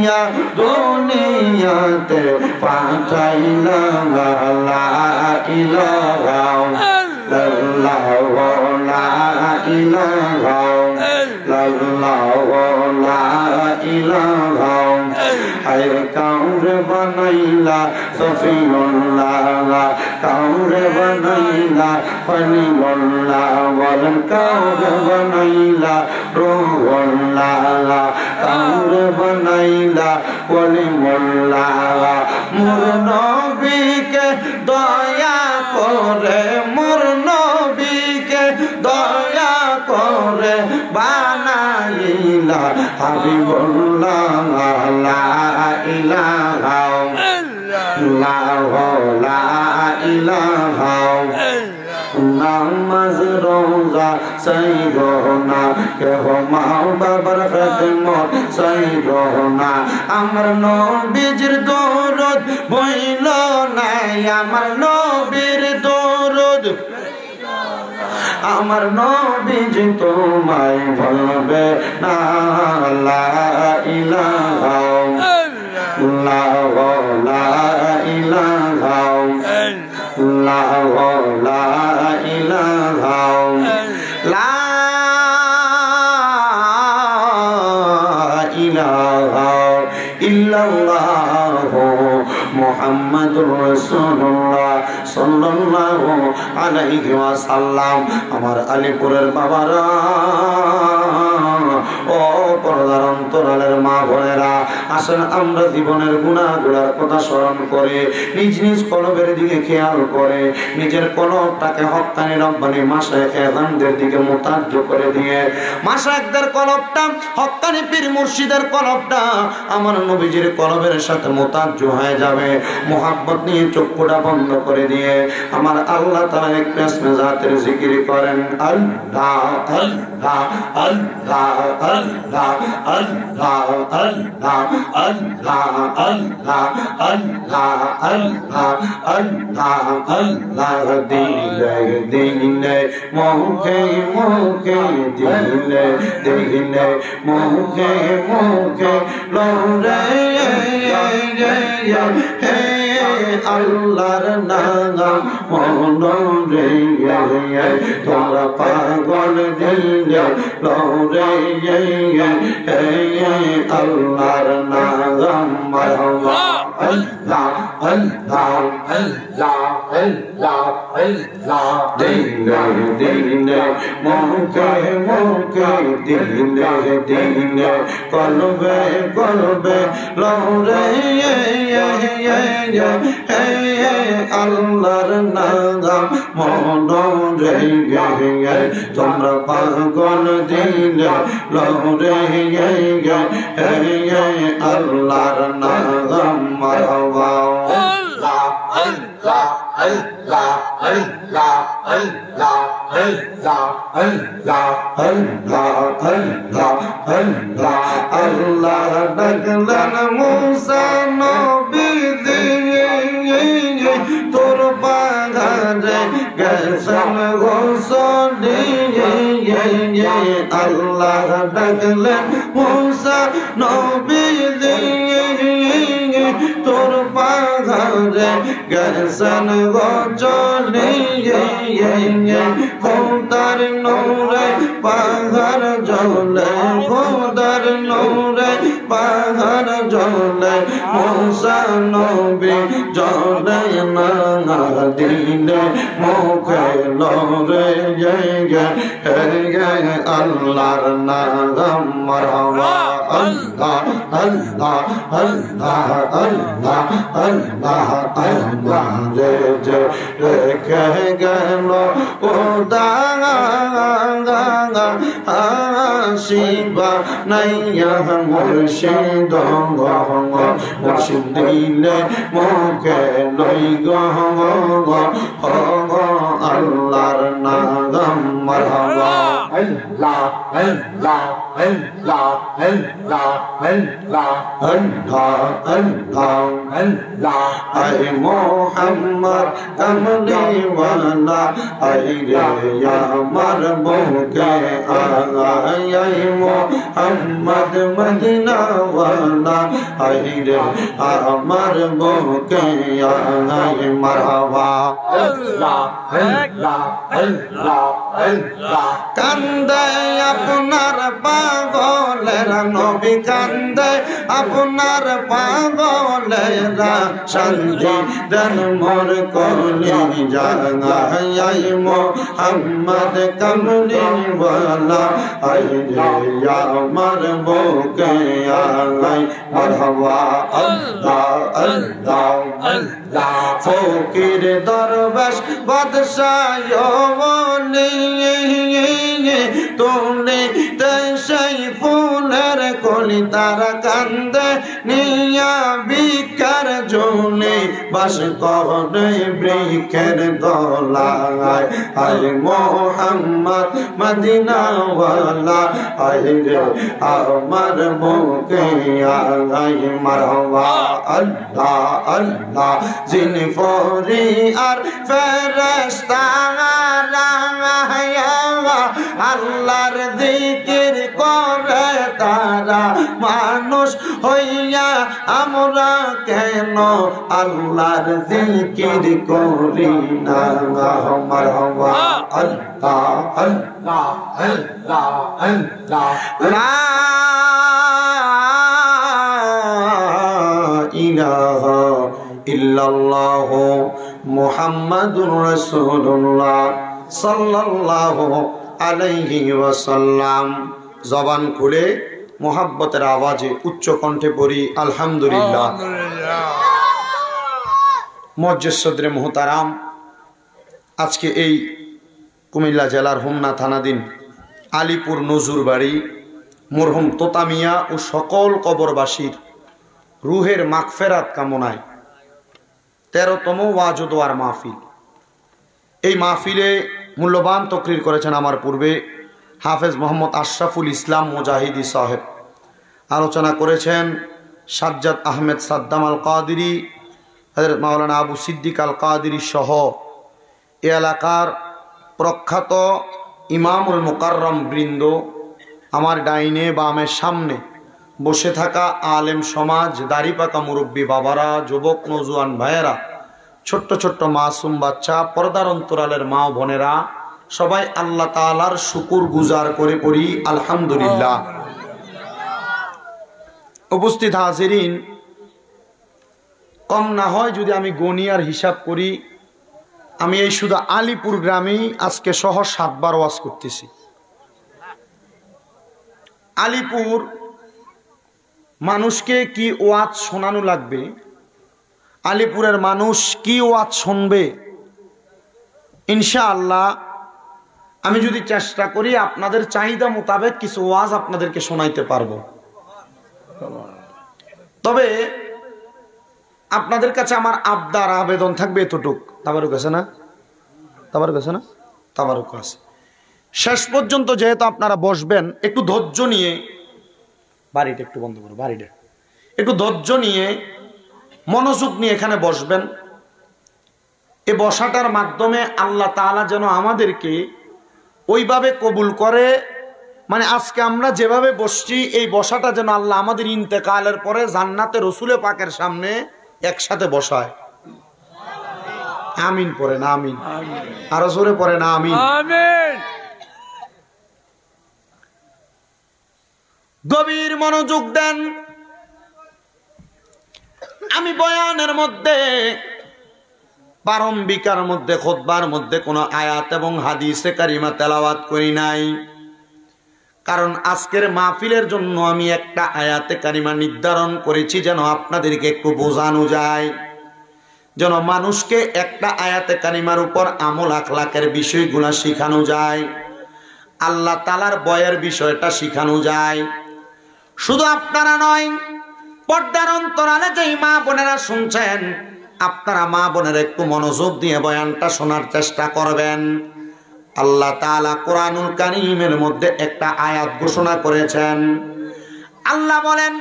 দিয়া দুনিয়াতে পাঠাইলা লা ইলাহা ইল্লাল্লাহু লা ইলাহা ইল্লাল্লাহু লা ইলাহা হায় কাউরে বানাইলা সফিউল্লাহ কাউরে বানাইলা ফলিউল্লাহ বলেন কাউরে বানাইলা রূহুল্লাহ কাউরে বানাইলা ওলিউল্লাহ মোর নবীকে দয়া করে মোর নবীকে দয়া করে বানাইলা হাবিবুল্লাহ লা ইলাহা ইল্লাল্লাহু লা ইলাহা নামাজ রোজা সাইরোনা কেহ মা বাবার খেদমত সাইরোনা আমার নবীর দরদ বইল নাই আমার নবীর দরদ আমার নবীজি তোমায় বলবে না লা ইলাহা ইল্লাল্লাহু লা ইলাহা ইল্লাল্লাহু লা ইলাহা লা ইলাহা ইল্লাল্লাহু মুহাম্মাদুর রাসূলুল্লাহ সাল্লাল্লাহু আলাইহি ওয়াসাল্লাম আমার আলীপুরের বাবারা ও পর্দার অন্তরালের মা বোনেরা আসেন আমরা জীবনের গুনাহগুলোর কথা স্মরণ করে নিজ নিজ কলবের দিকে খেয়াল করে নিজের কলবটাকে হক্কানি রব্বানি মাশায়েখ এযানদের দিকে মুতাজ্জ করে দিয়ে মাশায়েখদের কলবটা হক্কানি পীর মুর্শিদের কলবটা আমার নবীজির কলবের সাথে মুতাজ্জ হয়ে যাবে মোহাব্বত নিয়ে চক্ষুটা বন্ধ করে দিয়ে আমার আল্লাহ তাআলা এক নামে জাতের জিকির করেন আল্লাহ আল্লাহ আল্লাহ আল্লাহ আল্লাহ আল্লাহ আল্লাহ আল্লাহ আল্লাহ আল্লাহ আল্লাহ আল্লাহ দিলে দিলে মুখে মুখে দিলে দিলে মুখে মুখে লরে হে আল্লাহর নাম মনরে তোরা পাগল দিলে লরে হে আল্লাহর নাম মারহাবা আল্লাহ আল্লাহ আল্লাহ আল্লাহ আল্লাহ দিলে দিলে মুখে মুখে দিলে দিলে কলবে কলবে লরে আল্লাহর নাম মনরে তোমরা পাগল দিলে লরে আল্লাহর নাম মারহাবা আল্লাহ আল্লাহ আল্লাহ আল্লাহ আল্লাহ আল্লাহ আল্লাহ আল্লাহ আল্লাহ আল্লাহ আল্লাহ ডাকলেন মুসা নবী তোর বাগানে গেছেন গোসলি আল্লাহ ডাকলেন মুসা নবী তোর বাগানে গেছেন গোচলি খোদার নূরে পাহাড় জ্বলে খোদার নূরে পাহাড় জ্বলে মুসা নবী জ্বলে না দিলে মুখে লরে আল্লাহর নাম মারহাবা আল্লাহ আল্লাহ আল্লাহ আল্লাহ আল্লাহ আল্লাহ যে রেখে গেল ও দাঙ্গা শিবা নাইয়া মুর্শিদ মুর্শিদ দিলে মুখে লই আল্লাহর নাম মারহাবা আল্লাহ আল্লাহ আল্লাহ আল্লাহ আল্লাহ আল্লাহ আল্লাহ আল্লাহ আয় মোহাম্মদ কামলি ওয়ালা আয় রে আমার বুকে আয় মোহাম্মদ মদিনা ওয়ালা আয় রে আমার বুকে আয় মারহাবা আল্লাহ আল্লাহ আল্লাহ আল্লাহ কান্দে আপনার পাগলের নবী কান্দে আপনার পাগলেরা শান্তি দেন মোর কলি জাগাই মোহাম্মদ কামলি ওয়ালা আয় রে আমার বুকে আয় মারহাবা আল্লাহ আল্লাহ আল্লাহ ফকির দরবেশ বাদশাহ ওলি তুমি সেই ফুলের কলি তারা কান্দে নিয়া বিকার জনে বাস করে বৃক্ষের দলায় আয় মোহাম্মদ মদিনা ওয়ালা আয় রে আমার বুকে আয় মারহাবা আল্লাহ আল্লাহ জিন ফরি আর ফেরেশতারা আল্লাহর জিকির করে তারা মানুষ হইয়া আমরা কেন আল্লাহর জিকির করি না মারহাবা আল্লাহ আল্লাহ আল্লাহ আল্লাহ লা ইলাহা ইল্লাল্লাহ মুহাম্মাদুর রাসূলুল্লাহ সাল্লাল্লাহু আলাইহি ওয়াসাল্লাম। জবান খুলে মোহাব্বতের আওয়াজে উচ্চ কণ্ঠে পড়ি আলহামদুলিল্লাহ। মুআজ্জিজ সদরে মুহতারাম, আজকে এই কুমিল্লা জেলার হোমনা থানাধীন আলীপুর নজরবাড়ি মরহুম তোতা মিয়া ও সকল কবরবাসীর রুহের মাগফিরাত কামনায় 13তম ওয়াজ ও দোয়ার মাহফিল। এই মাহফিলে মূল্যবান তকরির করেছেন আমার পূর্বে হাফেজ মোহাম্মদ আশরাফুল ইসলাম মুজাহিদি সাহেব। আলোচনা করেছেন সাজ্জাদ আহমেদ সাদ্দাম আল কাদিরি, হযরত মাওলানা আবু সিদ্দিক আল কাদিরি সহ এ এলাকার প্রখ্যাত ইমামুল মুকাররম বৃন্দ, আমার ডাইনে বামের সামনে বসে থাকা আলেম সমাজ, দাড়িপাকা মুরব্বী বাবারা, যুবক নওজোয়ান ভাইয়েরা, ছোট্ট ছোট্ট মাসুম বাচ্চা, পর্দার অন্তরালের মা বোনেরা, সবাই আল্লাহ তাআলার শুকুর গুজার করে পড়ি আলহামদুলিল্লাহ। উপস্থিত হাজিরিন, কম না হয় যদি আমি গনিয়ার হিসাব করি, আমি এই শুধু আলীপুর গ্রামেই আজকে সহ 7 বার ওয়াজ করতেছি। আলীপুর মানুষকে কি ওয়াজ শোনানো লাগবে, আলীপুরের মানুষ কি ওয়াজ শুনবে, ইনশাআল্লাহ আমি যদি চেষ্টা করি আপনাদের চাহিদা মোতাবেক কিছু ওয়াজ আপনাদেরকে শোনাইতে পারবো। তবে আপনাদের কাছে আমার আবদার আবেদন থাকবে এতটুক, তাবারুক আছে না? তাবারুক আছে না? তাবারুক আছে। শেষ পর্যন্ত যেহেতু আপনারা বসবেন, একটু ধৈর্য নিয়ে, বাড়িটা একটু বন্ধ করো, বাড়িটা একটু ধৈর্য নিয়ে মনোযোগ নিয়ে এখানে বসবেন। এ বসাটার মাধ্যমে আল্লাহ তাআলা যেন আমাদেরকে ওইভাবে কবুল করে, মানে আজকে আমরা যেভাবে বসছি এই বসাটা যেন আল্লাহ আমাদের ইন্তেকালের পরে জান্নাতে রসুলে পাকের সামনে একসাথে বসায়। আমিন পড়ে না, আমিন আরো জোরে পড়ে না, আমিন। গভীর মনোযোগ দেন। আমি বয়ানের মধ্যে, প্রারম্ভিকার মধ্যে, খুতবার মধ্যে কোনো আয়াত এবং হাদিসে কারিমা তেলাওয়াত করি নাই, কারণ আজকের মাহফিলের জন্য আমি একটা আয়াতে কারিমা নির্ধারণ করেছি যেন আপনাদেরকে একটু বোঝানো যায়, যেন মানুষকে একটা আয়াতে কারিমার উপর আমল আখলাকের বিষয়গুলো শিখানো যায়, আল্লাহ তাআলার ভয়ের বিষয়টা শিখানো যায়। শুধু আপনারা নয়, পর্দার অন্তরালে যেই মা বোনেরা শুনছেন, আপনারা মা বোনেরা একটু মনোযোগ দিয়ে বয়ানটা শোনার চেষ্টা করবেন। আল্লাহ তাআলা কোরআনুল কারীমের মধ্যে একটা আয়াত ঘোষণা করেছেন। আল্লাহ বলেন,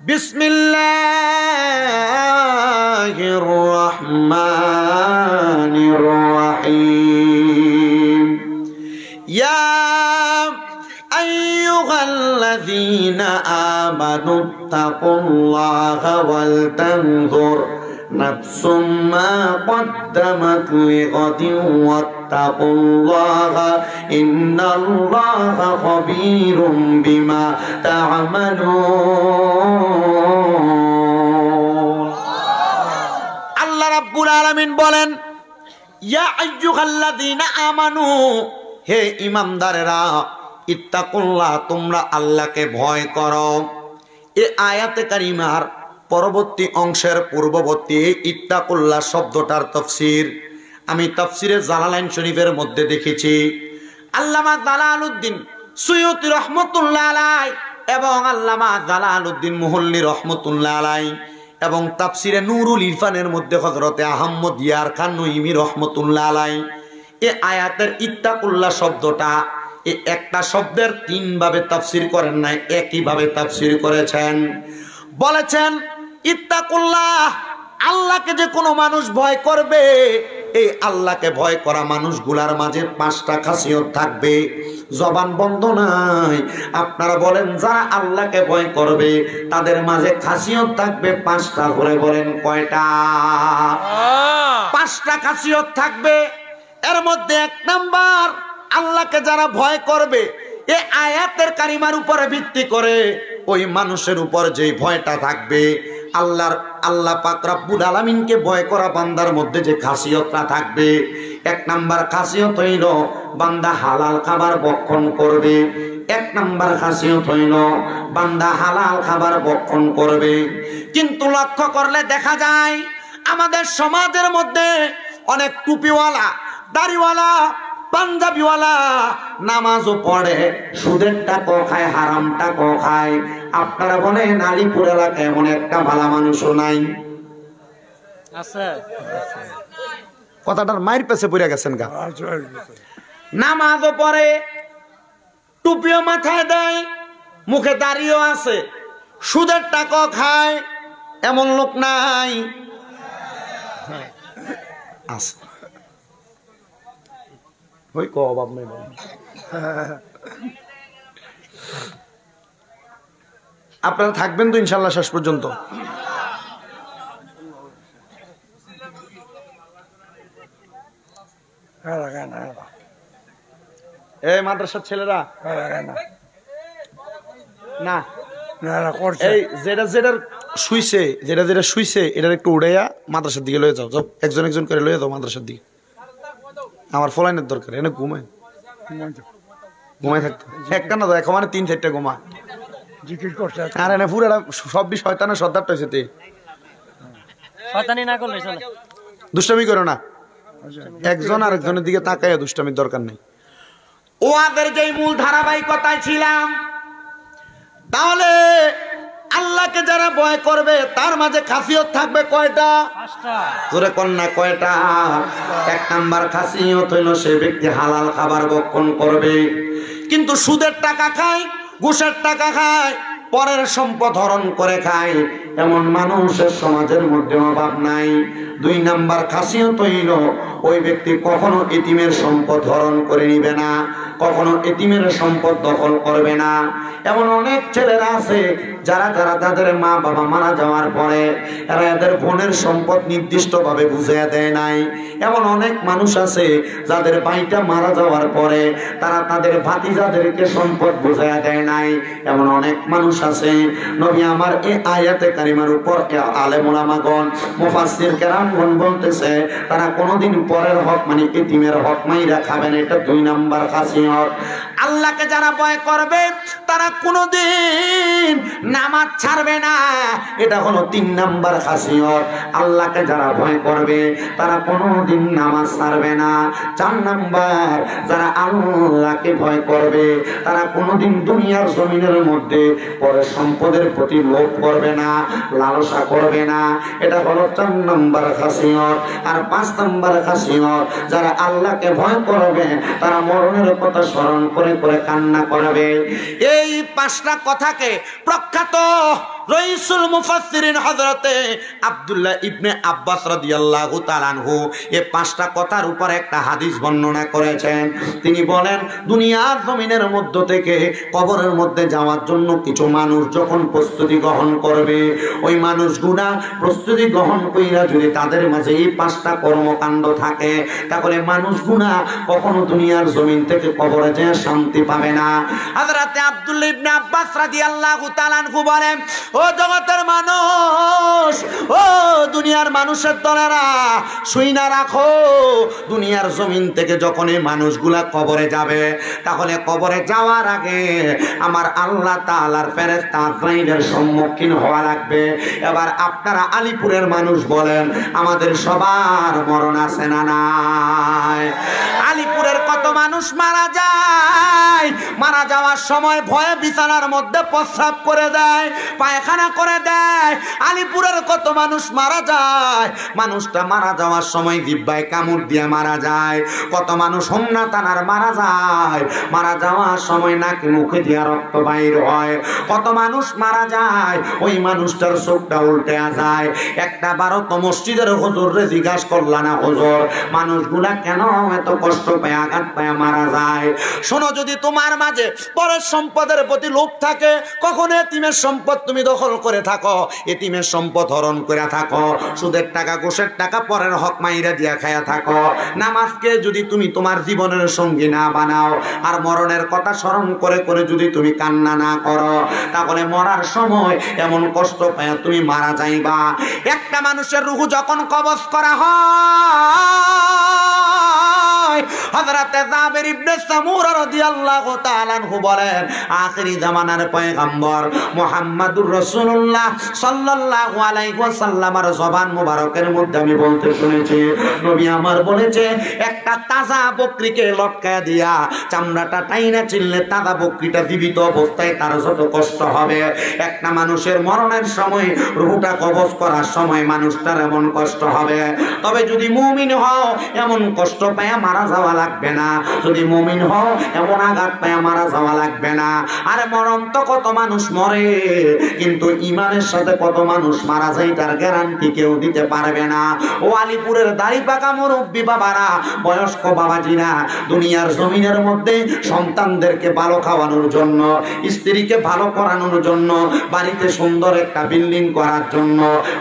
বিসমিল্লাহির রহমানির রহিম, ইয়া আইয়ুহাল্লাযীনা আমানুত্তাকুল্লাহা ওয়াল তানজুর নাফসুম মা কদ্দামাত লিগাদিন ওয়াত্তাকুল্লাহা ইন্নাল্লাহা খাবীরুম বিমা তা'মালুন। আল্লাহ রাব্বুল আলামিন বলেন, ইয়া আইয়ুহাল্লাযীনা আমানু, হে ঈমানদারেরা, ইত্তাকুল্লাহ, তোমরা আল্লাহকে ভয় করো। এই আয়াতে কারিমার পরবর্তী অংশের পূর্ববর্তী ইত্তাকুল্লাহ শব্দটার তাফসীর আমি তাফসীরে জালালাইন শরীফের মধ্যে দেখেছি। আল্লামা জালালউদ্দিন সুয়ুতী রহমাতুল্লাহ আলাইহি এবং আল্লামা জালালউদ্দিন মুহল্লী রহমাতুল্লাহ আলাইহি এবং তাফসীরে নুরুল ইরফানের মধ্যে হযরতে আহমদ ইয়ার খান নঈমী রহমাতুল্লাহ আলাইহি এই আয়াতের ইত্তাকুল্লাহ শব্দটা এই একটা শব্দের তিন ভাবে তাফসীর করেন নাই, একই ভাবে তাফসীর করেছেন। বলেছেন, ইত্তাকুল্লাহ, আল্লাহকে যে কোনো মানুষ ভয় করবে, এই আল্লাহকে ভয় করা মানুষগুলার মাঝে পাঁচটা খাসিয়ত থাকবে। জবান বন্ধ নাই। আপনারা বলেন, যারা আল্লাহকে ভয় করবে তাদের মাঝে খাসিয়ত থাকবে পাঁচটা। করে বলেন কয়টা? পাঁচটা খাসিয়ত থাকবে। এর মধ্যে এক নাম্বার, আল্লাহকে যারা ভয় করবে, এই আয়াতের কারিমার উপরে ভিত্তি করে ওই মানুষের উপর যে ভয়টা থাকবে, আল্লাহ পাক রব্বুল আলামিনকে ভয় করা বান্দার মধ্যে যে খাসিয়তটা থাকবে, এক নাম্বার খাসিয়ত হইল বান্দা হালাল খাবার ভক্ষণ করবে। এক নাম্বার খাসিয়ত হইল বান্দা হালাল খাবার ভক্ষণ করবে। কিন্তু লক্ষ্য করলে দেখা যায় আমাদের সমাজের মধ্যে অনেক টুপিওয়ালা, দাড়িওয়ালা, পাঞ্জাবিওয়ালা নামাজও পড়ে, সুদের টাকাও খায়, হারাম টাকাও খায়। আপনারা বলেন আলিপুর এলাকায় এমন একটা ভালো মানুষও নাই? কথাটার মায়ের পেছে পড়ে গেছেন গা। নামাজও পড়ে, টুপিও মাথায় দেয়, মুখে দাড়িও আছে, সুদের টাকাও খায়, এমন লোক নাই? আছে। আপনারা থাকবেন তো ইনশাল্লাহ শেষ পর্যন্ত? এই মাদ্রাসার ছেলেরা না, এই যেটা শুইছে, যেটা শুইছে, এটার একটু উড়াইয়া মাদ্রাসার দিকে লয়ে যাও। একজন একজন করে লয়ে যাও মাদ্রাসার দিকে। আমার ফলাইনের দরকার, এনে ঘুমায় থাকতো একটা না, এখন মানে 3-4টা ঘুমা। আর এনে পুরা সব শয়তানের সর্দারটা হয়েছে। দুষ্টামি করো না, একজন আরেকজনের দিকে তাকাইয়া দুষ্টামির দরকার নেই। ও আগের যে মূল ধারাবাহিকতায় ছিলাম, তাহলে আল্লাহকে যারা ভয় করবে তার মাঝে খাসিয়ত থাকবে কয়টা? জোরে কন্যা কয়টা? এক নাম্বার খাসিয়ত হইল সে ব্যক্তি হালাল খাবার ভক্ষণ করবে। কিন্তু সুদের টাকা খায়, ঘুষের টাকা খায়, পরের সম্পদ হরণ করে খায়, এমন মানুষের সমাজের মধ্যে অভাব নাই। দুই নাম্বার খাসিয়ত হইল ওই ব্যক্তি কখনো এতিমের সম্পদ হরণ করে নিবে না, কখনো এতিমের সম্পদ দখল করবে না। এমন অনেক ছেলেরা আছে যারা তাদের মা বাবা মারা যাওয়ার পরে এরা এদের বোনের সম্পদ নির্দিষ্ট ভাবে বুঝিয়ে দেয় নাই। এমন অনেক মানুষ আছে যাদের ভাইটা মারা যাওয়ার পরে তারা তাদের ভাতিজাদেরকে সম্পদ বুঝিয়ে দেয় নাই। এমন অনেক মানুষ আছে। নবী আমার এই আয়াতে কারিমার উপর আলেম ওলামাগণ, মুফাসসির কেরামগণ বলতেছে তারা কোনোদিন পরের হক মানে এতিমের হক মাইরা খাবেন। এটা দুই নাম্বার খাসিয়ত। আল্লাহকে যারা ভয় করবে তারা কোনোদিন নামাজ ছাড়বে না, এটা হলো 3 নাম্বার খাসিয়ত। আল্লাহকে যারা ভয় করবে তারা কোনোদিন নামাজ ছাড়বে না। 4 নাম্বার, যারা আল্লাহকে ভয় করবে তারা কোনোদিন দুনিয়ার জমিনের মধ্যে পরের সম্পদের প্রতি লোভ করবে না, লালসা করবে না, এটা হলো 4 নাম্বার খাসিয়ত। আর 5 নাম্বার খাসিয়ত, যারা আল্লাহকে ভয় করবে তারা মরণের কথা স্মরণ করে করে কান্না করবে। এই 5টা কথাকে প্রখ্যাত রাইসুল মুফাসসিরিন হযরতে আব্দুল্লাহ ইবনে আব্বাস রাদিয়াল্লাহু তাআলা আনহু এই 5টা কথার উপর একটা হাদিস বর্ণনা করেছেন। তিনি বলেন, দুনিয়ার জমিনের মধ্য থেকে কবরের মধ্যে যাওয়ার জন্য কিছু মানুষ যখন প্রস্তুতি গ্রহণ করবে, ওই মানুষগুলা প্রস্তুতি গ্রহণ কইরা যদি তাদের মাঝে এই 5টা কর্মকাণ্ড থাকে, তাহলে মানুষগুলা কখনো দুনিয়ার জমিন থেকে কবরে যেয়ে শান্তি পাবে না। হযরতে আব্দুল্লাহ ইবনে আব্বাস রাদিয়াল্লাহু তাআলা আনহু বলেন, ও জগতের মানুষ, ও দুনিয়ার মানুষের দলেরা, শুইনা রাখো, দুনিয়ার জমিন থেকে যখন এই মানুষগুলা কবরে যাবে, তাহলে কবরে যাওয়ার আগে আমার আল্লাহ তাআলার ফেরেশতা আজরাইলের সম্মুখীন হওয়া লাগবে। এবার আপনারা আলিপুরের মানুষ বলেন, আমাদের সবার মরণ আছে না নাই? আলিপুরের কত মানুষ মারা যায়, মারা যাওয়ার সময় ভয়ে বিছানার মধ্যে প্রস্রাব করে দেয়, পায়খানা করে দেয়। আলিপুরের কত মানুষ মারা যায়, মানুষটা মারা যাওয়ার সময় জিহ্বায় কামড় দিয়ে মারা যায়। কত মানুষ হোমনা টানার মারা যায়, মারা যাওয়ার সময় নাকি মুখে দিয়ে রক্ত বাইর হয়। কত মানুষ মারা যায়, ওই মানুষটার চোখটা উল্টে যায়। একটা বারো তো মসজিদের হুজুররে জিজ্ঞাসা করলা না, হুজুর মানুষগুলা কেন এত কষ্ট পায়, আঘাত পায় মারা যায়? শোনো, যদি তোমার মাঝে পরের সম্পদের প্রতি লোভ থাকে, কখনো এতিমের সম্পদ তুমি দখল করে থাকো, এতিমের সম্পদ হরণ করে থাকো, সুদের টাকা ঘুষের টাকা পরের হক মাইরা দিয়া খায়া থাকো, নামাজকে যদি তুমি তোমার জীবনের সঙ্গী না বানাও, আর মরণের কথা স্মরণ করে করে যদি তুমি কান্না না করো, তাহলে মরার সময় এমন কষ্ট পায় তুমি মারা যাইবা। একটা মানুষের রূহ যখন কবজ করা হয়, হযরতে জাবের ইবনে সামুরা রাদিয়াল্লাহু তাআলা আনহু বলেন, আখিরি জামানার পয়গম্বর মুহাম্মদুর রাসূলুল্লাহ সাল্লাল্লাহু আলাইহি ওয়াসাল্লামের জবান মোবারকের মধ্যে আমি বলতে শুনেছি, নবী আমার বলেছে, একটা তাজা বকরিকে লটকায়া দিয়া চামড়াটা টাইনা চিনলে তাজা বকরিটা জীবিত অবস্থায় তার যত কষ্ট হবে, একটা মানুষের মরণের সময় রূহটা কবজ করার সময় মানুষটার এমন কষ্ট হবে। তবে যদি মুমিন হও, এমন কষ্ট পায় মারা যাওয়া লাগবে না। যদি মুমিন হও, এমন আঘাত পায় মারা যাওয়া লাগবে না। আরে মরণ তো কত মানুষ মরে, কিন্তু ইমানের সাথে কত মানুষ মারা যায় তার গ্যারান্টি কেউ দিতে পারবে না। ও আলিপুরের দাড়ি পাকা মুরব্বী বাবারা, বয়স্ক বাবাজিরা, দুনিয়ার জমিনের মধ্যে সন্তানদেরকে ভালো খাওয়ানোর জন্য, স্ত্রীকে ভালো করানোর জন্য, বাড়িতে সুন্দর একটা বিল্ডিং করার জন্য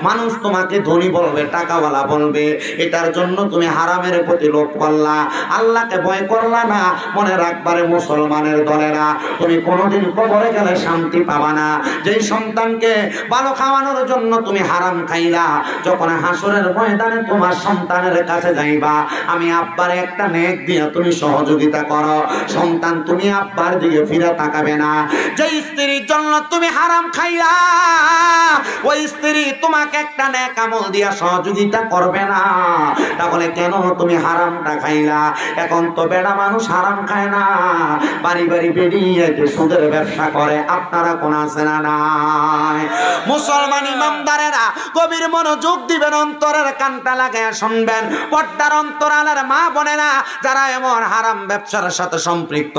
মানুষ তোমাকে ধনী বলবে, টাকাওয়ালা বলবে, এটার জন্য তুমি হারামের প্রতি লোভ করলা, আল্লাহকে ভয় করলা না। মনে রাখবারে মুসলমানের দলেরা, তুমি কোনোদিন কবরে গেলে শান্তি পাবা না। যেই সন্তানকে ভালো খাওয়ানোর জন্য তুমি হারাম খাইলা, যখন হাসরের ময়দানে তোমার সন্তানের কাছে যাইবা, আমি আব্বারে একটা নেক দিয়ে তুমি সহযোগিতা করো, সন্তান তুমি আব্বার দিকে ফিরে তাকাবে না। যেই স্ত্রীর জন্য তুমি হারাম খাইলা, ওই স্ত্রী তোমাকে একটা নেক আমল দিয়া সহযোগিতা করবে না, তাহলে কেন তুমি হারামটা খাইলা? এখন তো বেড়া মানুষ হারাম খায় না, বাড়ি বাড়ি বেরিয়ে সুদের ব্যবসা করে। আপনারা কোন আছে না নাই? মুসলমান ইমানদারেরা গভীর মনোযোগ দিবেন, অন্তরের কানটা লাগায় শুনবেন। পর্দার অন্তরালের মা বোনেরা, যারা এমন হারাম ব্যবসার সাথে সম্পৃক্ত,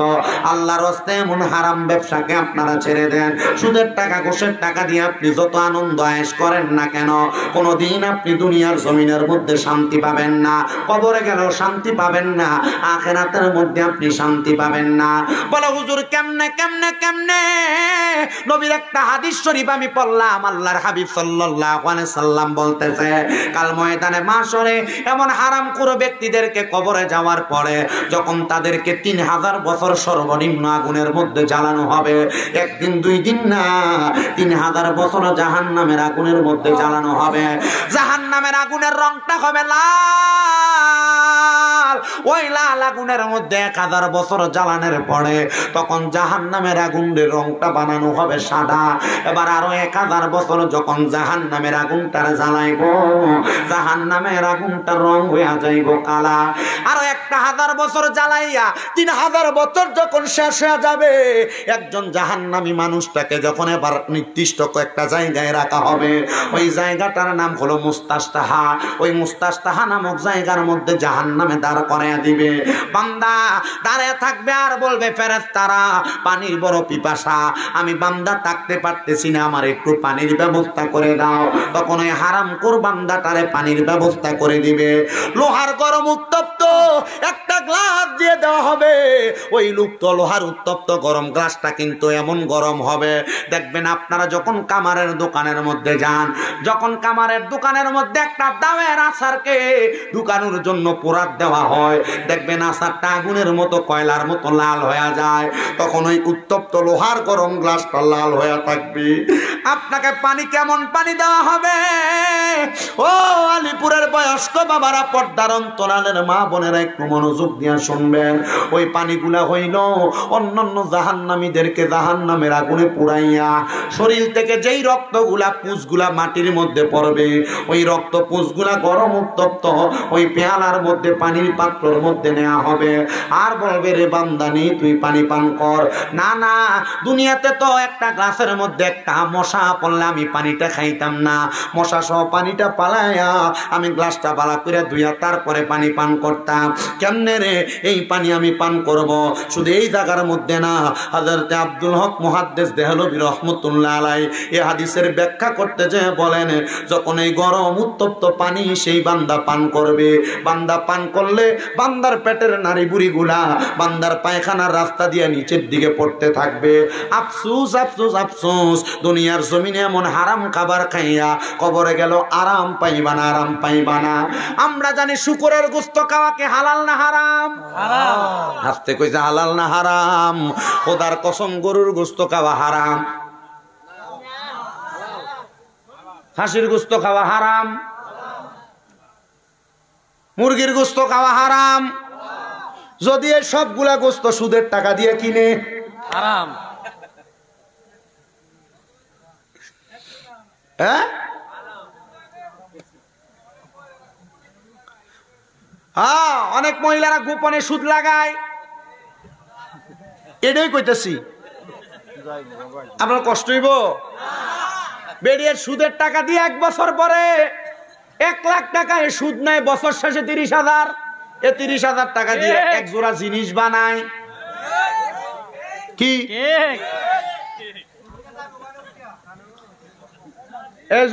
আল্লাহর রাস্তে এমন হারাম ব্যবসাকে আপনারা ছেড়ে দেন। সুদের টাকা ঘুষের টাকা দিয়ে আপনি যত আনন্দ আয়েশ করেন না কেন, কোনদিন আপনি দুনিয়ার জমিনের মধ্যে শান্তি পাবেন না, কবরে গেলেও শান্তি পাবেন না, আখিরাতের মধ্যে আপনি শান্তি পাবেন না। বলে হুজুর কেমনে কেমনে কেমনে? নবীর একটা হাদিস শরীফ আমি পড়লাম, আল্লাহর হাবিব সাল্লাল্লাহু আলাইহি সাল্লাম বলতেছে, কাল ময়দানে মাশরে এমন হারামখোর ব্যক্তিদেরকে কবরে যাওয়ার পরে যখন তাদেরকে 3000 বছর সর্বনিম্ন আগুনের মধ্যে জ্বালানো হবে, একদিন দুই দিন না, 3000 বছর জাহান্নামের আগুনের মধ্যে জ্বালানো হবে। জাহান্নামের আগুনের রংটা হবে লাল, লাল, ওই লাল আগুনের মধ্যে 1000 বছর জ্বালানোর পরে তখন জাহান্নামের আগুনের রংটা বানানো হবে সাদা। এবার আরো 1000 বছর যখন জাহান্নামের আগুনটার জ্বালাইবো, জাহান্নামের আগুনটার রং হয়ে যাইব কালা। আরো 1000 বছর জ্বালাইয়া 3000 বছর যখন শেষ হয়ে যাবে, একজন জাহান্নামী মানুষটাকে যখন এবার নির্দিষ্ট একটা জায়গায় রাখা হবে, ওই জায়গাটার নাম হলো মুস্তাশতাহা। ওই মুস্তাশতাহা নামক জায়গার মধ্যে জাহান্নামে দাঁড় করাইয়া দিবে। বান্দা দাঁড়িয়ে থাকবে আর বলবে, ফেরেশতারা পানির বড় পিপাসা, আমি বান্দা থাকতে পারতেছি না, আমার একটু পানির ব্যবস্থা করে দাও। তখন ওই হারামখোর বান্দাটারে পানির ব্যবস্থা করে দিবে। লোহার গরম উত্তপ্ত একটা গ্লাস দিয়ে দেওয়া হবে। ওই লুপ্ত লোহার উত্তপ্ত গরম গ্লাসটা কিন্তু এমন গরম হবে, দেখবেন আপনারা যখন কামারের দোকানের মধ্যে যান, যখন কামারের দোকানের মধ্যে একটা দামের আচারকে ঢুকানোর জন্য পোড়াত দেওয়া হয়, দেখবেন আচারটা আগুনের মতো কয়লার মতো লাল হয়ে যায়। তখন ওই উত্তপ্ত লোহার গরম গ্লাসটা লাল হয়ে থাকবে। আপনাকে পানি কেমন পানি দেওয়া হবে? ও আলিপুরের বয়স্ক বাবারা, পর্দার অন্তরালের মা বোনেরা একটু মনোযোগ দিয়ে শুনবেন। ওই পানিগুলা হইল অন্যান্য জাহান্নামীদেরকে জাহান্নামের আগুনে পুড়াইয়া শরীর থেকে যেই রক্তগুলা পুঁজগুলা মাটির মধ্যে পড়বে, ওই রক্ত পুঁজগুলা গরম উত্তপ্ত ওই পেয়ালার মধ্যে পানির পাত্রের মধ্যে নেওয়া হবে। আর বলবে, রে বান্দানি তুই পানি পান কর। না না, দুনিয়াতে তো একটা গ্লাসের মধ্যে একটা মশা পড়লে আমি পানিটা খাইতাম না, মশা সহ পানিটা পালাইয়া আমি গ্লাসটা বালা করে ধুইয়া তারপরে পানি পান করতাম। কেমনে রে এই পানি আমি পান করব? শুধু এই জায়গার মধ্যে না, হযরত আব্দুল হক মুহাদ্দিস দেহলভী রাহমাতুল্লাহ আলাইহি এই হাদিসের ব্যাখ্যা করতে যে বলেন, যখন এই গরম উত্তপ্ত পানি সেই বান্দা পান করবে, বান্দা পান করলে বান্দার পেটের নাড়ি বুড়িগুলা বান্দার পায়খানার রাস্তা দিয়ে নিচের দিকে পড়তে থাকবে। আফসোস আফসোস আফসোস, দুনিয়ার জমিনে এমন হারাম খাবার খাইয়া কবরে গেল আরাম পাইবা না, আরাম পাইবা না। আমরা জানি শুকরের গোশত খাওয়াকে হালাল না হারাম? হারাম। হাসতে কইছে হালাল না হারাম? খোদার কসম, গরুর গোশত খাওয়া হারাম, খাসির গোশত খাওয়া হারাম, মুরগির গোশত খাওয়া হারাম। যদি এই সবগুলা গোশত সুদের টাকা দিয়ে কিনে, হারাম। হ্যাঁ, অনেক মহিলারা গোপনে সুদ লাগায়, এটাই কইতেছি। আপনার কষ্ট হইব? বেরিয়ে সুদের টাকা দিয়ে 1 বছর পরে 1 লাখ টাকা এ সুদ নেয়, বছর শেষে 30,000। এ 30,000 টাকা দিয়ে এক জোড়া জিনিস বানায়। কি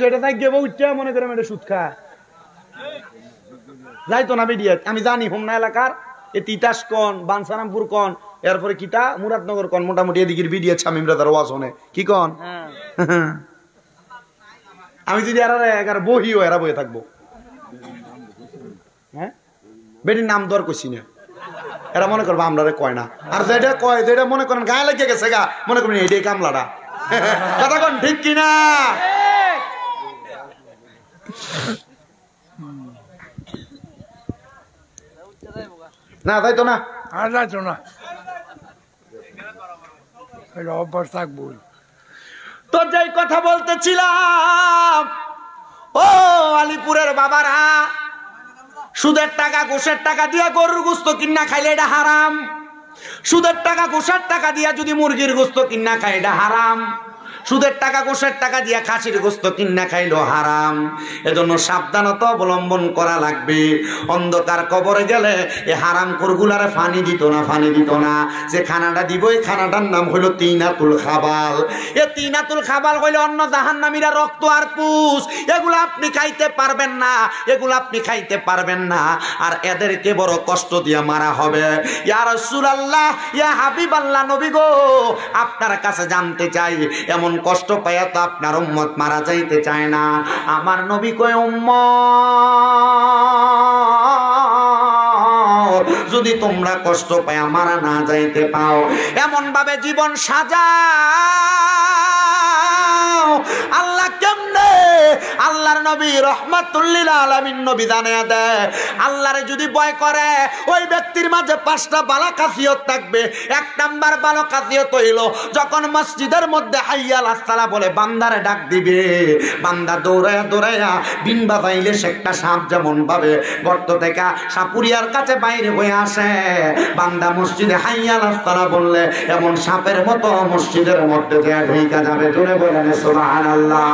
এটা থাকবে উঠছে মনে করে এটা সুদ খা যাইতো না বেরিয়ে। আমি জানি হোমনা এলাকার এ তিতাস কন, বানসারামপুর কন, এরপরে কিটা মুরাদনগর কন, মোটামুটি এদিকের বিডিএ ছামিমরাদার ওয়াজ হনে কি কন। আমি যদি এরা বহিও এরা বয়ে থাকবো। হ্যাঁ, বেটির নাম দর কইছি না, এরা মনে করবো আমরা কয় না। আর যেটা কয়, যেটা মনে করেন গায়ে লেগে গেছে গা, মনে করবেন এটাই কামলাটা। কথা কন ঠিক কিনা? না তাই তো না, যাইতো না, অভ্যাস থাকবো। তো যেই কথা বলতেছিলাম, ও আলিপুরের বাবারা, সুদের টাকা ঘুষের টাকা দিয়া গরুর গোশত কিনা খাইলে এটা হারাম। সুদের টাকা ঘুষের টাকা দিয়া যদি মুরগির গোশত কিনা খাই এটা হারাম। সুদের টাকা ঘুষের টাকা দিয়া খাসির গোশত কিনা খাইলো হারাম। এজন্য সাবধানতা অবলম্বন করা লাগবে। অন্ধকার কবরে গেলে এই হারামখোরগুলারে ফানি দিত না, ফানি দিত না। যে খানাটা দিব এই খানাটার নাম হইল তিনাতুল খাবাল। এ তিনাতুল খাবাল হইলে অন্য জাহান্নামীরা রক্ত আর পুষ, এগুলো আপনি খাইতে পারবেন না, এগুলো আপনি খাইতে পারবেন না। আর এদেরকে বড় কষ্ট দিয়ে মারা হবে। ইয়া রাসূলুল্লাহ, ইয়া হাবিবাল্লাহ, নবী গো, আপনার কাছে জানতে চাই, এমন কষ্ট পাইয়া তো আপনার উম্মত মারা যাইতে চায় না। আমার নবী কয়, উম্মত যদি তোমরা কষ্ট পাইয়া মারা না যাইতে পাও, এমন ভাবে জীবন সাজাও। আল্লাহ কেমনে? আল্লাহ আল্লাহর নবী রাহমাতুল লিল আলামিন নবী জানিয়ে দেয়, আল্লাহরে যদি ভয় করে ওই ব্যক্তির মাঝে 5টা ভালো খাসিয়ত থাকবে। 1 নাম্বার ভালো খাসিয়ত হইল, যখন মসজিদের মধ্যে হাইয়া আলাস সালাহ বলে বান্দারে ডাক দিবে, বান্দা দৌড়ায়া দৌড়ায়া বিন বাজাইলে একটা সাপ যেমন ভাবে গর্ত থেকে সাপুরিয়ার কাছে বাইরে হয়ে আসে, বান্দা মসজিদে হাইয়া আলাস সালাহ বললে এমন সাপের মতো মসজিদের মধ্যে ঢুকে যাবে। জোরে বলেন সুবহানাল্লাহ।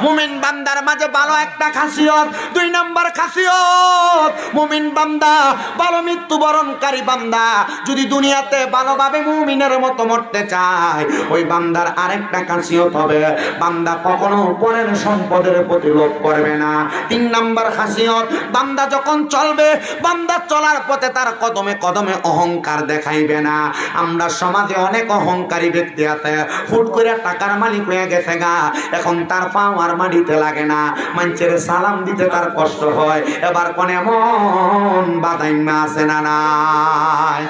মুমিন বান্দার মাঝে ভালো একটা খাসিয়ত। 2 নাম্বার খাসিয়ত, মুমিন বান্দা ভালো মৃত্যুবরণকারী বান্দা যদি দুনিয়াতে ভালোভাবে মুমিনের মতো মরতে চায়, ওই বান্দার আরেকটা খাসিয়ত হবে, বান্দা কখনো পরের সম্পদের প্রতি লোভ করবে না। 3 নাম্বার খাসিয়ত, বান্দা যখন চলবে, বান্দা চলার পথে তার কদমে কদমে অহংকার দেখাইবে না। আমরা সমাজে অনেক অহংকারী ব্যক্তি আছে, হুট করে টাকার মালিক হয়ে গেছে গা, এখন তার পাও আর মাটিতে লাগে না, মানুষের সালাম দিতে তার কষ্ট হয়। এবার কোন এমন বাদাইমা আছে না নাই?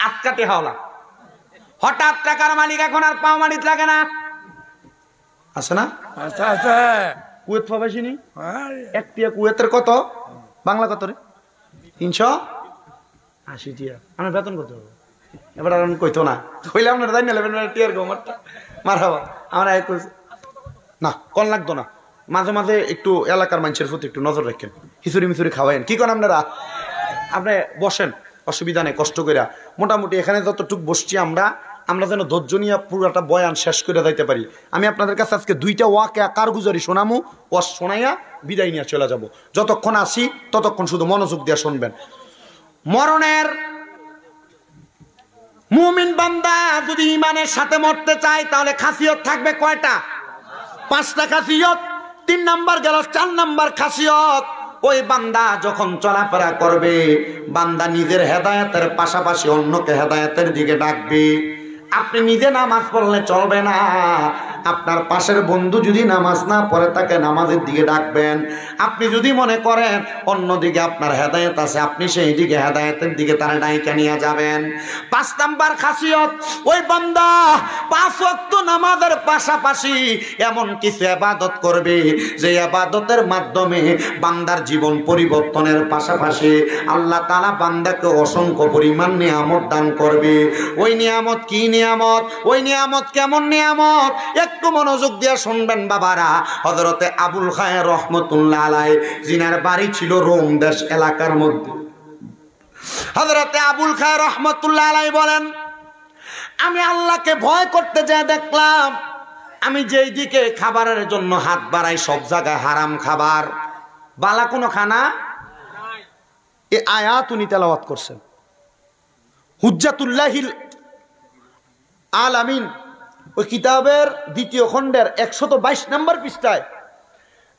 আটকাতে হওয়া হঠাৎ টাকার মালিক এখন আর পাও মাটিতে লাগে না, আছে না? আচ্ছা আচ্ছা, কুয়েত প্রবাসী একটিয়া কুয়েতের কত বাংলা কত রে? 380 টিয়া। আমার বেতন কত? এবার আর কইতো না, কইলে আপনারা জানি না টিয়ার গোমারটা মারহাবা আমরা না কল লাগতো না। মাঝে মাঝে একটু এলাকার মানুষের প্রতি একটু নজর রাখেন, খিচুড়ি মিচুরি খাওয়াইন। কি করেন আপনারা? আপনি বসেন, অসুবিধা নেই, কষ্ট করে। মোটামুটি এখানে যতটুকু বসছি আমরা যেন ধৈর্য নিয়ে পুরোটা বয়ান শেষ করে দিতে পারি। আমি আপনাদের কাছে আজকে 2টা ওয়াকে কারগুজারি শোনামু, ওয়াজ শোনাইয়া বিদায় নিয়ে চলে যাব। যতক্ষণ আসি ততক্ষণ শুধু মনোযোগ দিয়ে শুনবেন। মরণের মুমিন বান্দা যদি ঈমানের সাথে মরতে চায় তাহলে খাসিয়ত থাকবে কয়টা? 5টা খাসিয়ত। 3 নাম্বার গেল। 4 নাম্বার খাসিয়ত, ওই বান্দা যখন চলাফেরা করবে, বান্দা নিজের হেদায়েতের পাশাপাশি অন্যকে হেদায়েতের দিকে ডাকবে। আপনি নিজে নামাজ পড়লে চলবে না, আপনার পাশের বন্ধু যদি নামাজ না পড়ে তাকে নামাজের দিকে ডাকবেন। আপনি যদি মনে করেন অন্যদিকে আপনার হেদায়েত আছে, আপনি সেই দিকে হেদায়েতের দিকে তার ডাইকা নিয়ে যাবেন। 5 নাম্বার খাসিয়ত, ওই বান্দা 5 ওয়াক্ত নামাজের পাশাপাশি এমন কিছু ইবাদত করবে যে ইবাদতের মাধ্যমে বান্দার জীবন পরিবর্তনের পাশাপাশি আল্লাহ তাআলা বান্দাকে অসংখ্য পরিমাণ নিয়ামত দান করবে। ওই নিয়ামত কি নিয়ামত? ওই নিয়ামত কেমন নিয়ামত? একটু মনোযোগ দিয়ে শুনবেন বাবারা। হযরতে আবুল খায়ের রহমতুল্লাহ আলাইহি, জিনার বাড়ি ছিল রোম দেশ এলাকার মধ্যে, হযরতে আবুল খায়ের রহমতুল্লাহ আলাইহি বলেন, আমি আল্লাহকে ভয় করতে যেয়ে দেখলাম আমি যেই দিকে খাবারের জন্য হাত বাড়াই সব জায়গায় হারাম খাবার, বালা কোনো খানা। এই আয়াত উনি তেলাওয়াত করছেন হুজ্জাতুল্লাহিল আলামিন ওই কিতাবের 2য় খণ্ডের 122 নম্বর পৃষ্ঠায়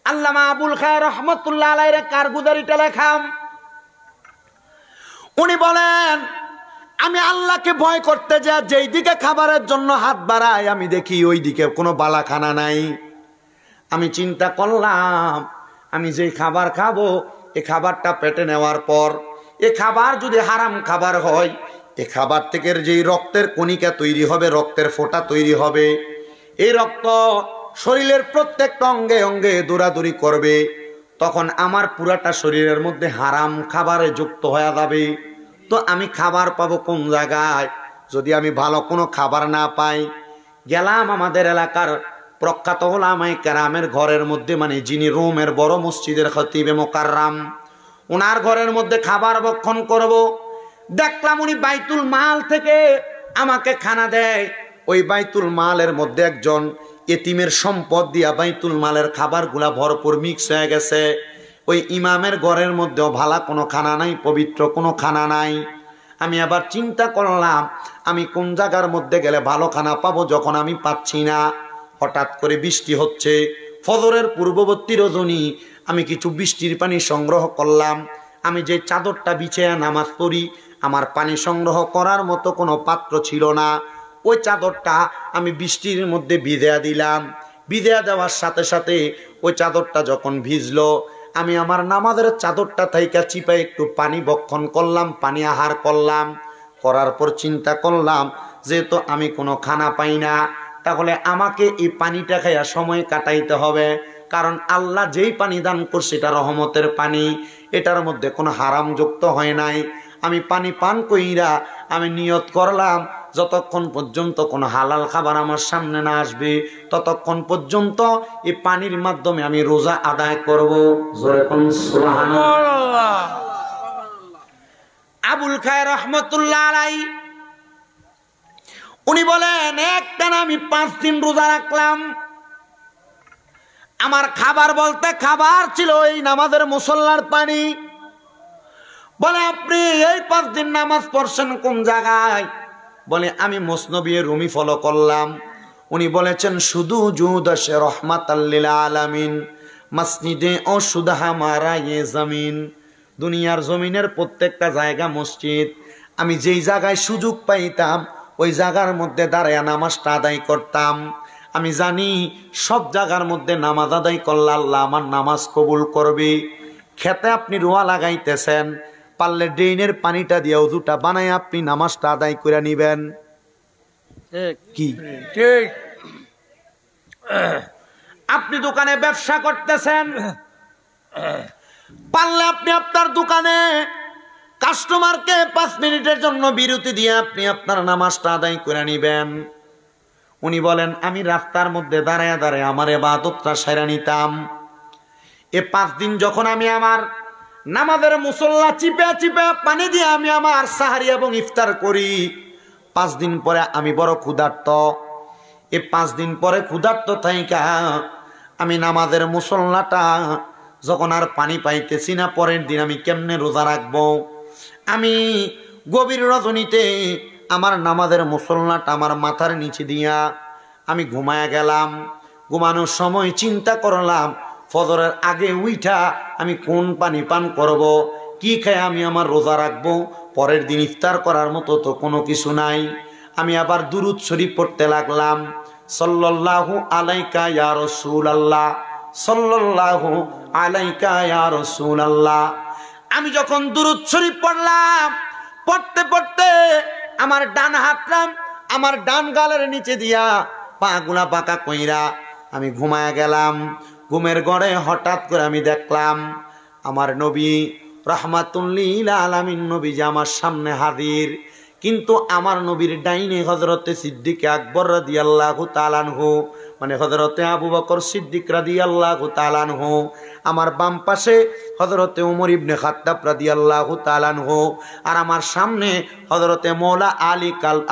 আল্লামা আবুল খায়ের রহমতুল্লাহ আলাইহির কারগুজারিটা লেখাম। উনি বলেন, আমি আল্লাহকে ভয় করতে যা যেই দিকে খাবারের জন্য হাত বাড়াই আমি দেখি ওই দিকে কোনো বালাখানা নাই। আমি চিন্তা করলাম আমি যেই খাবার খাবো এই খাবারটা পেটে নেওয়ার পর এ খাবার যদি হারাম খাবার হয়, এ খাবার থেকে যেই রক্তের কণিকা তৈরি হবে, রক্তের ফোঁটা তৈরি হবে, এই রক্ত শরীরের প্রত্যেকটা অঙ্গে অঙ্গে দৌড়াদৌড়ি করবে, তখন আমার পুরাটা শরীরের মধ্যে হারাম খাবারে যুক্ত হয়ে যাবে। তো আমি খাবার পাবো কোন জায়গায় যদি আমি ভালো কোনো খাবার না পাই? গেলাম আমাদের এলাকার প্রখ্যাত উলামায়ে কেরামের ঘরের মধ্যে, মানে যিনি রোমের বড় মসজিদের খতিবে মুকাররম, ওনার ঘরের মধ্যে খাবার ভক্ষণ করব। দেখলাম উনি বাইতুল মাল থেকে আমাকে খানা দেয়। ওই বাইতুল মালের মধ্যে একজন এতিমের সম্পদ দিয়া বাইতুল মালের খাবারগুলা ভরপুর মিক্স হয়ে গেছে। ওই ইমামের ঘরের মধ্যেও ভালো কোনো খানা নাই, পবিত্র কোনো খানা নাই। আমি আবার চিন্তা করলাম আমি কোন জায়গার মধ্যে গেলে ভালো খানা পাবো, যখন আমি পাচ্ছি না। হঠাৎ করে বৃষ্টি হচ্ছে, ফজরের পূর্ববর্তী রজনী। আমি কিছু বৃষ্টির পানি সংগ্রহ করলাম। আমি যে চাদরটা বিছিয়ে নামাজ পড়ি, আমার পানি সংগ্রহ করার মতো কোনো পাত্র ছিল না। ওই চাদরটা আমি বৃষ্টির মধ্যে ভিজিয়ে দিলাম। ভিজিয়ে দেওয়ার সাথে সাথে ওই চাদরটা যখন ভিজলো, আমি আমার নামাজের চাদরটা থাইকা চিপা একটু পানি ভক্ষণ করলাম, পানি আহার করলাম। করার পর চিন্তা করলাম যেহেতু আমি কোনো খানা পাই না, তাহলে আমাকে এই পানিটা খাইয়া সময় কাটাইতে হবে, কারণ আল্লাহ যেই পানি দান করছে এটা রহমতের পানি, এটার মধ্যে কোনো হারাম যুক্ত হয় নাই। আমি পানি পান কইরা আমি নিয়ত করলাম যতক্ষণ পর্যন্ত কোনো হালাল খাবার আমার সামনে না আসবে ততক্ষণ পর্যন্ত এই পানির মাধ্যমে আমি রোজা আদায় করব। জোরে কোন সুবহানাল্লাহ। আবুল খায়ের রহমতুল্লাহ আলাইহি উনি বলেন একটানা আমি 5 দিন রোজা রাখলাম। আমার খাবার বলতে খাবার ছিল এই নামাজের মুসল্লার পানি। বলে আপনি এই 5 দিন নামাজ পড়ছেন কোন জায়গায়? বলে আমি মুসনবী রুমি ফলো করলাম। উনি বলেছেন শুধু জুদাশে রহমাতাল লিল আলামিন মসজিদে ও সুদহা মারা ये জমিন, দুনিয়ার জমিনের প্রত্যেকটা জায়গা মসজিদ। আমি যেই জায়গায় সুযোগ পাইতাম ওই জায়গার মধ্যে দাঁড়ায় নামাজটা আদায় করতাম। আমি জানি সব জায়গার মধ্যে নামাজ আদায় করলে আল্লাহ আমার নামাজ কবুল করবে। খেতে আপনি রোয়া লাগাইতেছেন, পারলে ড্রেনের পানিটা দিয়ে ওযুটা বানায় আপনি নামাজটা আদায় করে নিবেন। কি ঠিক? আপনি দোকানে ব্যবসা করতেছেন, পারলে আপনি আপনার দোকানে কাস্টমারকে 5 মিনিটের জন্য বিরতি দিয়ে আপনি আপনার নামাজটা আদায় করে নিবেন। উনি বলেন আমি রাস্তার মধ্যে দাঁড়ায় দাঁড়ায় আমার ইবাদতটা সেরে নিতাম। এ 5 দিন যখন আমি আমার নামাজের মুসল্লা চিপে চিপে পানি দিয়ে আমি আমার সাহারি এবং ইফতার করি, 5 দিন পরে আমি বড় ক্ষুধার্ত। এ 5 দিন পরে ক্ষুধার্ত থাইকা আমি নামাজের মুসল্লাটা যখন আর পানি পাইতেছি না, পরের দিন আমি কেমনে রোজা রাখবো? আমি গভীর রজনীতে আমার নামাজের মুসল্লাটা আমার মাথার নিচে দিয়া আমি ঘুমায়া গেলাম। ঘুমানোর সময় চিন্তা করলাম ফজরের আগে উইঠা আমি কোন পানি পান করব, কি খায় আমি আমার রোজা রাখবো, পরের দিন ইফতার করার মতো তো কোনো কিছু নাই। আমি আবার দুরুদ শরীফ পড়তে লাগলাম, সাল্লাল্লাহু আলাইকা ইয়া রাসূলুল্লাহ, সাল্লাল্লাহু আলাইকা ইয়া রাসূলুল্লাহ। আমি যখন দুরুদ শরীফ পড়লাম, পড়তে পড়তে আমার ডান হাতটা আমার ডান গালের নিচে দিয়া পা গুলা পাকা কইরা আমি ঘুমায়া গেলাম। ঘুমের ঘরে হঠাৎ করে আমি দেখলাম আমার নবী রাহমাতুল লিল আলামিন নবী যে আমার সামনে হাজির। কিন্তু আমার নবীর ডাইনে হযরতে সিদ্দিক আকবর রাদিয়াল্লাহু তাআলা আনহু, মানে হযরতে আবু বকর সিদ্দিক রাদিয়াল্লাহু তাআলা আনহু, আমার বাম পাশে হযরতে ওমর ইবনে খাত্তাব রাদিয়াল্লাহু তাআলা আনহু, আর আমার সামনে হযরতে মওলা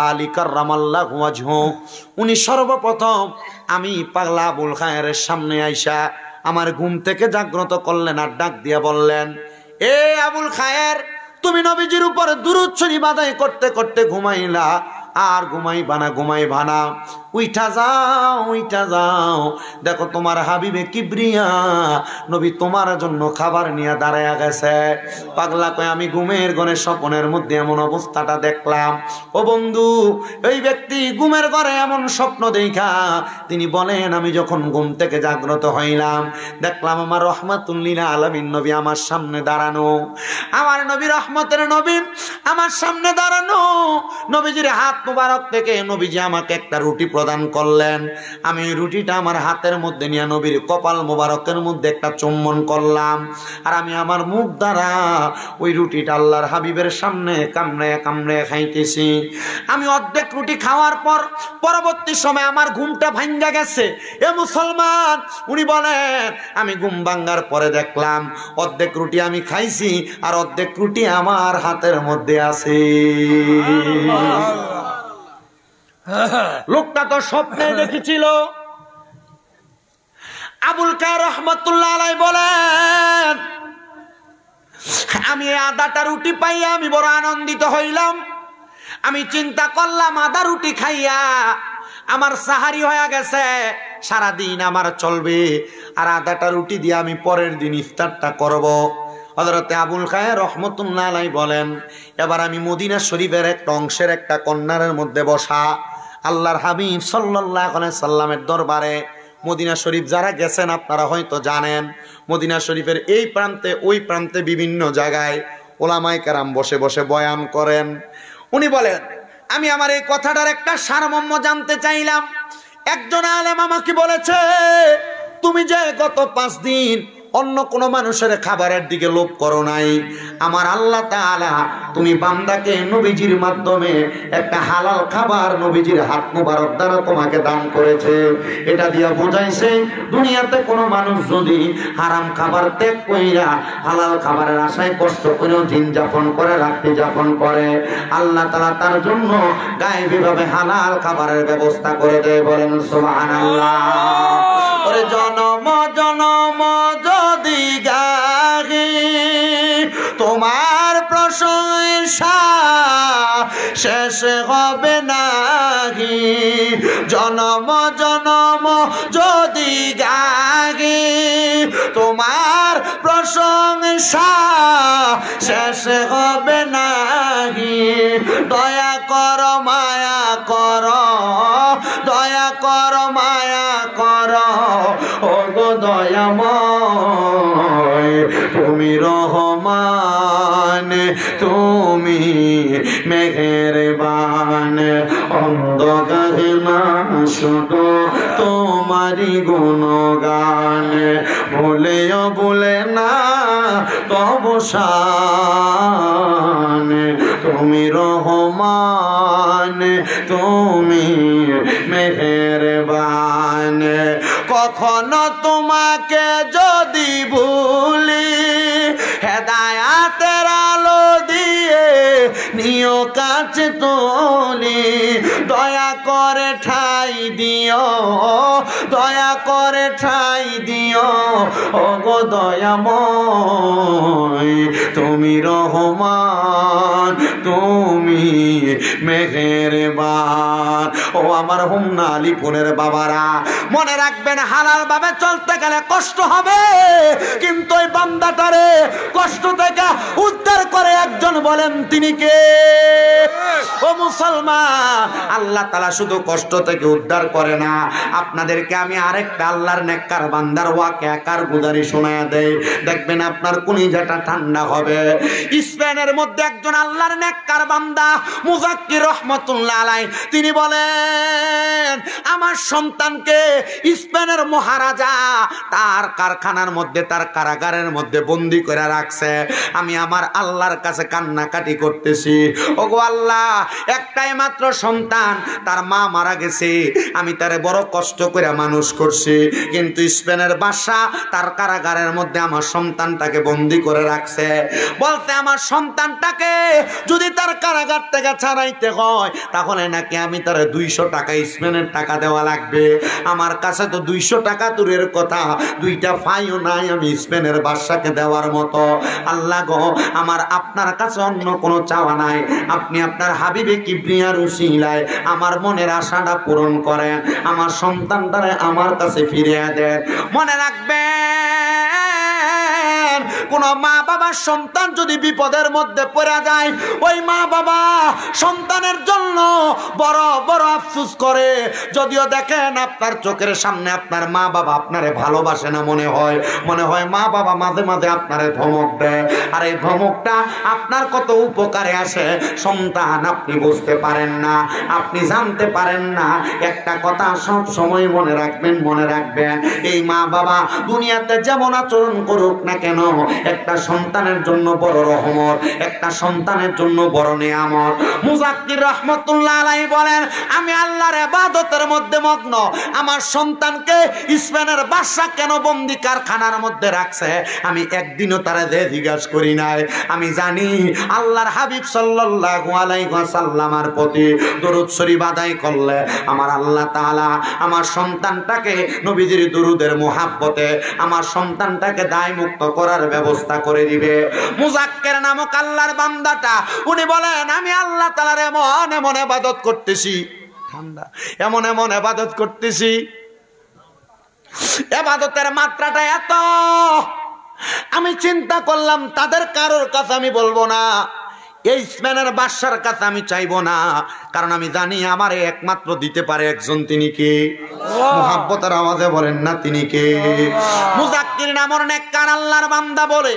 আলী কাররামাল্লাহু ওয়াজহু। উনি সর্বপ্রথম আমি পাগলা আবুল খায়েরের সামনে আইসা আমার ঘুম থেকে জাগ্রত করলেন আর ডাক দিয়া বললেন, এ আবুল খায়ের, তুমি নবীজির উপর দুরূদ শরীফ আদায় করতে করতে ঘুমাইলা, আর ঘুমাইবা না, উইঠা যাও, দেখো তোমার হাবিবে কিবরিয়া নবী তোমার জন্য খাবার নিয়ে দাঁড়ায়া গেছে। পাগলা কয় আমি ঘুমের ঘরে স্বপ্নের মধ্যে এমন অবস্থাটা দেখলাম। ও বন্ধু, এই ব্যক্তি ঘুমের ঘরে এমন স্বপ্ন দেখা তিনি বলেন আমি যখন ঘুম থেকে জাগ্রত হইলাম দেখলাম আমার রহমাতুল লিল আলামিন নবী আমার সামনে দাঁড়ানো, আমার নবী রহমতের নবী আমার সামনে দাঁড়ানো। নবীজির হাত মুবারক থেকে নবীজি আমাকে একটা রুটি প্রদান করলেন। আমি ওই রুটিটা আমার হাতের মধ্যে নিয়ে নবীর কপাল মুবারকের মধ্যে একটা চুম্বন করলাম, আর আমি আমার মুখ দ্বারা ওই রুটিটা আল্লাহর হাবিবের সামনে কামড়ে কামড়ে খাইতেছি। আমি অর্ধেক রুটি খাওয়ার পর পরবর্তী সময় আমার ঘুমটা ভাঙ্গা গেছে। এ মুসলমান, উনি বলেন আমি ঘুম ভাঙ্গার পরে দেখলাম অর্ধেক রুটি আমি খাইছি আর অর্ধেক রুটি আমার হাতের মধ্যে আছে। লোকটা তো স্বপ্নে দেখেছিল। আবুল খায়ের রহমাতুল্লাহ আলাইহি বলেন আমি আদাটা রুটি পাইয়া আমি বড় আনন্দিত হইলাম। আমি চিন্তা করলাম আদা রুটি খাইয়া আমার সাহারি হয়ে গেছে, সারাদিন আমার চলবে, আর আদাটা রুটি দিয়ে আমি পরের দিন ইফতারটা করব। হযরতে আবুল খায়ের রহমাতুল্লাহ আলাইহি বলেন এবার আমি মদিনা শরীফের একটা অংশের একটা কর্নারের মধ্যে বসা, আল্লাহর হাবিব সাল্লাল্লাহু আলাইহি সাল্লামের দরবারে। মদিনা শরীফ যারা গেছেন আপনারা হয়তো জানেন, মদিনা শরীফের এই প্রান্তে ওই প্রান্তে বিভিন্ন জায়গায় ওলামায়ে কেরাম বসে বসে বয়ান করেন। উনি বলেন আমি আমার এই কথাটার একটা সারমর্ম জানতে চাইলাম। একজন আলেম আমাকে বলেছে, তুমি যে গত 5 দিন অন্য কোন মানুষের খাবারের দিকে লোভ করো নাই, আমার আল্লাহ তাআলা তুমি বান্দাকে নবীজির মাধ্যমে একটা হালাল খাবার নবীজির হাত মুবারক দ্বারা তোমাকে দান করেছে। এটা দিয়া বোঝাইছে দুনিয়াতে কোনো মানুষ যদি হারাম খাবার ত্যাগ কইরা হালাল খাবারের আশায় কষ্ট করে দিন যাপন করে, রাত্রি যাপন করে, আল্লাহ তাআলা তার জন্য গায়েবীভাবে হালাল খাবারের ব্যবস্থা করে দেয়। বলেন সুবহানাল্লাহ। ওরে জনম জনম যদি গাহি তোমার প্রশংসা শেষ হবে নাহি, জনম জনম যদি গাহি তোমার প্রশংসা শেষ হবে নাহি, দয়া কর মায়া কর, দয়া কর মায়া কর, ও গো দয়াময় তুমি রহমান, তুমি মেহেরবান, অন্ধকারে না শুধু তোমারই গুণগান, ভুলেও ভুলে না তবু শান, তুমি রহমান, তুমি মেহেরবান। কখনো তোমাকে যদি ভুলি হেদায়াতের আলো দিয়ে নিও কাছে তুলি, দয়া করে ঠাই দিও, দয়া করে ঠাই দিও, ও গো দয়াময় তুমি রহমান, তুমি মেহেরবান। ও আমার হোমনা আলিপুরের বাবারা, মনে রাখবেন হালাল ভাবে চলতে গেলে কষ্ট হবে, কিন্তু ওই বান্দাটারে কষ্ট থেকে উদ্ধার করে একজন, বলেন তিনি কে? ও মুসলমান, আল্লাহ তাআলা শুধু কষ্ট থেকে উদ্ধার করে না, আপনাদেরকে আমি আরেকটা আল্লাহর নেককার বান্দার ওয়াকিয়া কারগুজারি শোনায়া দেই, দেখবেন আপনার কলিজাটা ঠান্ডা হবে। স্পেনের মধ্যে একজন আল্লাহর নেককার বান্দা মুজাক্কির রহমাতুল্লাহ আলাইহি, তিনি বলেন আমার সন্তানকে স্পেনের মহারাজা তার কারখানার মধ্যে, তার কারাগারের মধ্যে বন্দী করে রাখছে, আমি আমার আল্লাহর কাছে কান্নাকাটি করতেছি, ওগো আল্লাহ একটাই মাত্র সন্তান, তার মা মারা গেছে, আমি তারে বড় কষ্ট করে মানুষ করছি, কিন্তু স্পেনের বাদশা তার কারাগারের মধ্যে আমার সন্তানটাকে বন্দী করে রাখছে, বলতে আমার সন্তানটাকে যদি তার কারাগার থেকে ছাড়াইতে হয় তাহলে নাকি আমি তারে 200 টাকা স্পেনের টাকা দেওয়া লাগবে। আমার কাছে তো 200 টাকা দূরের কথা, 2টা ফাইও নাই আমি স্পেনের বাদশাকে দেওয়ার মতো। আল্লাহ গো, আমার আপনার কাছে অন্য কোনো চাওয়া নাই, আপনি আপনার হাবিবে কিবরিয়ার উসিলায় আমার মনের আশাটা পূরণ করেন, আমার সন্তানটারে আমার কাছে ফিরিয়ে দেন। মনে রাখবেন, কোন মা বাবার সন্তান যদি বিপদের মধ্যে পড়ে যায়, ওই মা বাবা সন্তানের জন্য বড় বড় আফসোস করে। যদিও দেখেন আপনার চোখের সামনে আপনার মা বাবা আপনারে ভালোবাসে না, মনে হয় মা বাবা মাঝে মাঝে আপনারে ধমক দেয়, আর এই ধমকটা আপনার কত উপকারে আসে সন্তান আপনি বুঝতে পারেন না, আপনি জানতে পারেন না। একটা কথা সব সময় মনে রাখবেন, মনে রাখবেন, এই মা বাবা দুনিয়াতে যেমন আচরণ করুক না কেন, একটা সন্তানের জন্য বড় রহমত, একটা সন্তানের জন্য বড় নিয়ামত। মুজাক্কির রহমাতুল্লাহ আলাইহি বলেন, আমি আল্লাহর ইবাদতের মধ্যে মগ্ন, আমার সন্তানকে স্পেনের বাদশা কেন বন্দি কারখানার মধ্যে রাখছে আমি একদিনও তারা জিজ্ঞাসা করি নাই। আমি জানি আল্লাহর হাবিব সাল্লাল্লাহু আলাইহি ওয়াসাল্লামের প্রতি দরুদ শরীফ আদায় করলে আমার আল্লাহ তাআলা আমার সন্তানটাকে নবীজির দরুদের মুহাব্বতে আমার সন্তানটাকে দায় মুক্ত করার ব্যবস্থা করে দিবে। মুজাক্কির নামক আল্লাহর বান্দাটা উনি বলেন, আমি আল্লাহ তাআলার এমন এমন ইবাদত করতেছি, ঠান্ডা এমন এমন ইবাদত করতেছি, ইবাদতের মাত্রাটা এত, আমি চিন্তা করলাম তাদের কারোর কাছে আমি বলবো না, এই স্পেনের বাদশার কাছে আমি চাইবো না, কারণ আমি জানি আমার একমাত্র দিতে পারে একজন, তিনি কে? মুহাব্বতের আওয়াজে বলেন না তিনি কে? মুজাক্কির নামের নেককার আল্লাহর বান্দা বলে,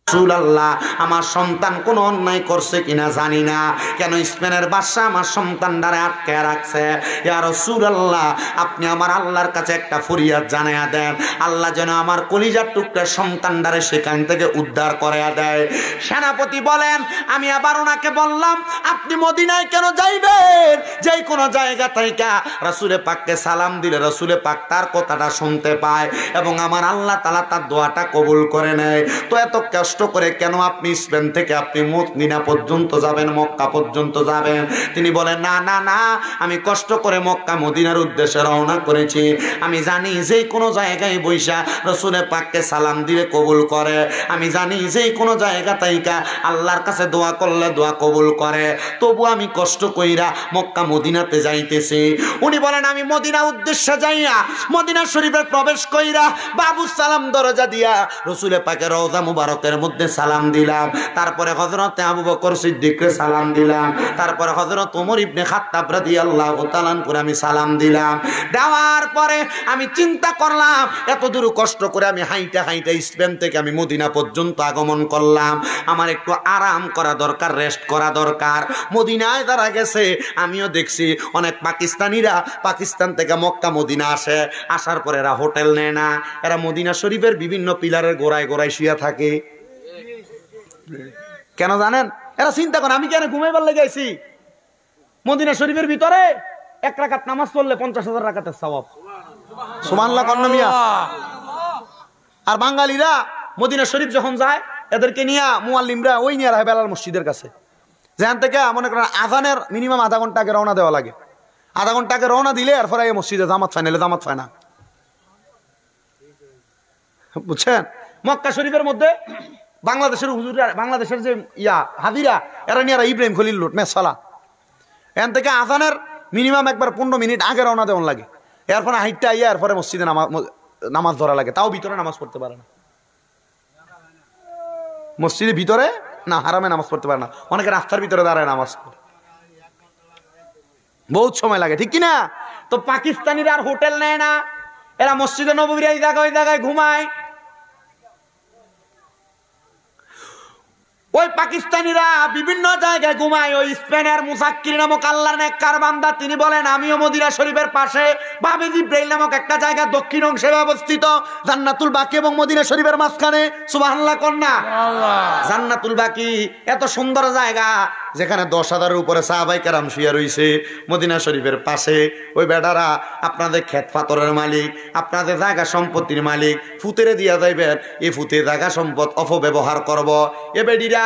রাসূলুল্লাহ আমার সন্তান কোন অন্যায় করছে কিনা জানি না, কেন স্পেনের বাদশা আমার সন্তানটারে আটকে রাখছে। ইয়া রাসূলুল্লাহ আপনি আমার আল্লাহর কাছে একটা ফরিয়াদ জানায়া দেন, আল্লাহ যেন আমার কলিজার টুকরা সন্তানটারে সেখান থেকে উদ্ধার করে দেয়। সেনাপতি বলেন, আমি আবার ওনাকে বললাম আপনি মদিনায় কেন যাইবেন? যেই কোনো জায়গা থেকে রাসূলে পাককে সালাম দিলে রাসূলে পাক তার কথাটা শুনতে পায় এবং আমার আল্লাহ তাআলা তার দোয়াটা কবুল করে নেয়। তো এত কষ্ট করে কেন আপনি স্পেন থেকে আপনি মদিনা পর্যন্ত যাবেন, মক্কা পর্যন্ত যাবেন? তিনি বলেন, না না না, আমি কষ্ট করে মক্কা মদিনার উদ্দেশ্যে রওনা করেছি। আমি জানি যে কোনো জায়গায় বৈশা রাসূলে পাককে সালাম দিলে কবুল করে। আমি জানি যে কোনো জায়গা তাইকা আল্লাহর কাছে দোয়া করলে দোয়া কবুল করে। তবু আমি কষ্ট কইরা মক্কা মদিনাতে যাইতেছি। উনি বলেন, আমি মদিনা উদ্দেশ্যে যাইয়া মদিনা শরীফে প্রবেশ কইরা বাবু সালাম দরজা দিয়া রাসূলে পাকের রওজা মুবারকের মধ্যে সালাম দিলাম। তারপরে হযরতে আবু বকর সিদ্দিককে সালাম দিলাম। তারপরে হযরত ওমর ইবনে খাত্তাব রাদিয়াল্লাহু তাআলা আনহু আমি সালাম দিলাম। দেওয়ার পরে আমি চিন্তা করলাম, এত দূর কষ্ট করে আমি হাইটা হাইটা স্পেন থেকে আমি মদিনা পর্যন্ত আগমন করলাম, আমার একটু আরাম করা দরকার, রেস্ট করা দরকার। মদিনায় যারা গেছে আমিও দেখছি অনেক পাকিস্তানিরা পাকিস্তান থেকে মক্কা মদিনা আসে, আসার পরে এরা হোটেল নেয় না, এরা মদিনা শরীফের বিভিন্ন পিলারের গোড়ায় গোড়ায় শুয়ে থাকে। কেন জানেন? এরা চিন্তা করে আমি কেন ঘুমাইবার লেগে আইছি? মদিনা শরীফের ভিতরে এক রাকাত নামাজ পড়লে 50,000 রাকাতের সওয়াব। সুবহানাল্লাহ কন্না মিয়া। আর বাঙালিরা মদিনা শরীফ যখন যায় এদেরকে নিয়ে মুআল্লিমরা ওই নিয়ে রাখে বেলাল মসজিদের কাছে। যেখান থেকে মনে করেন আজানের মিনিমাম আধা ঘন্টা আগে রওনা দেওয়া লাগে। আধা ঘন্টা আগে রওনা দিলে এরপরে এই মসজিদে জামাত ফাইনালে জামাত ফায় না, বুঝছেন? মক্কা শরীফের মধ্যে বাংলাদেশের হুজুরা, বাংলাদেশের যে হাজিরা এরা নিয়ে ইব্রাহিম খলিল লুট মেসালা এখান থেকে আজানের মিনিমাম একবার 15 মিনিট আগে রওনা দেওয়া লাগে। এরপরে হাইটটা আইয়া এরপরে মসজিদে নামাজ ধরা লাগে। তাও ভিতরে নামাজ পড়তে পারে না, মসজিদের ভিতরে না, হারামে নামাজ পড়তে পারে না। অনেকে রাস্তার ভিতরে দাঁড়ায় নামাজ পড়ে, বহুত সময় লাগে, ঠিক কিনা? তো পাকিস্তানিরা আর হোটেল নেয় না, এরা মসজিদে নববীর এই জায়গায় ওই জায়গায় ঘুমায়। ওই পাকিস্তানিরা বিভিন্ন জায়গায় ঘুমায়। ওই স্পেনের মুসাক্কির নামক আল্লাহর নেককার বান্দা তিনি বলেন, আমিও মদিনা শরীফের পাশে বাবে জিব্রাইল নামক একটা জায়গা দক্ষিণ অংশে অবস্থিত, জান্নাতুল বাকি এবং মদিনা শরীফের মাঝখানে। সুবহানাল্লাহ কন্যা। জান্নাতুল বাকি এত সুন্দর জায়গা যেখানে 10,000-এর উপরে সাহাবায়ে কেরাম শুয়ে রইছে মদিনা শরীফের পাশে। ওই বেটারা আপনাদের ক্ষেত পাথরের মালিক, আপনাদের জায়গা সম্পত্তির মালিক, ফুতেরে দিয়া যাইবেন, এই ফুতে জায়গা সম্পদ অপব্যবহার করব। এ বেডিরা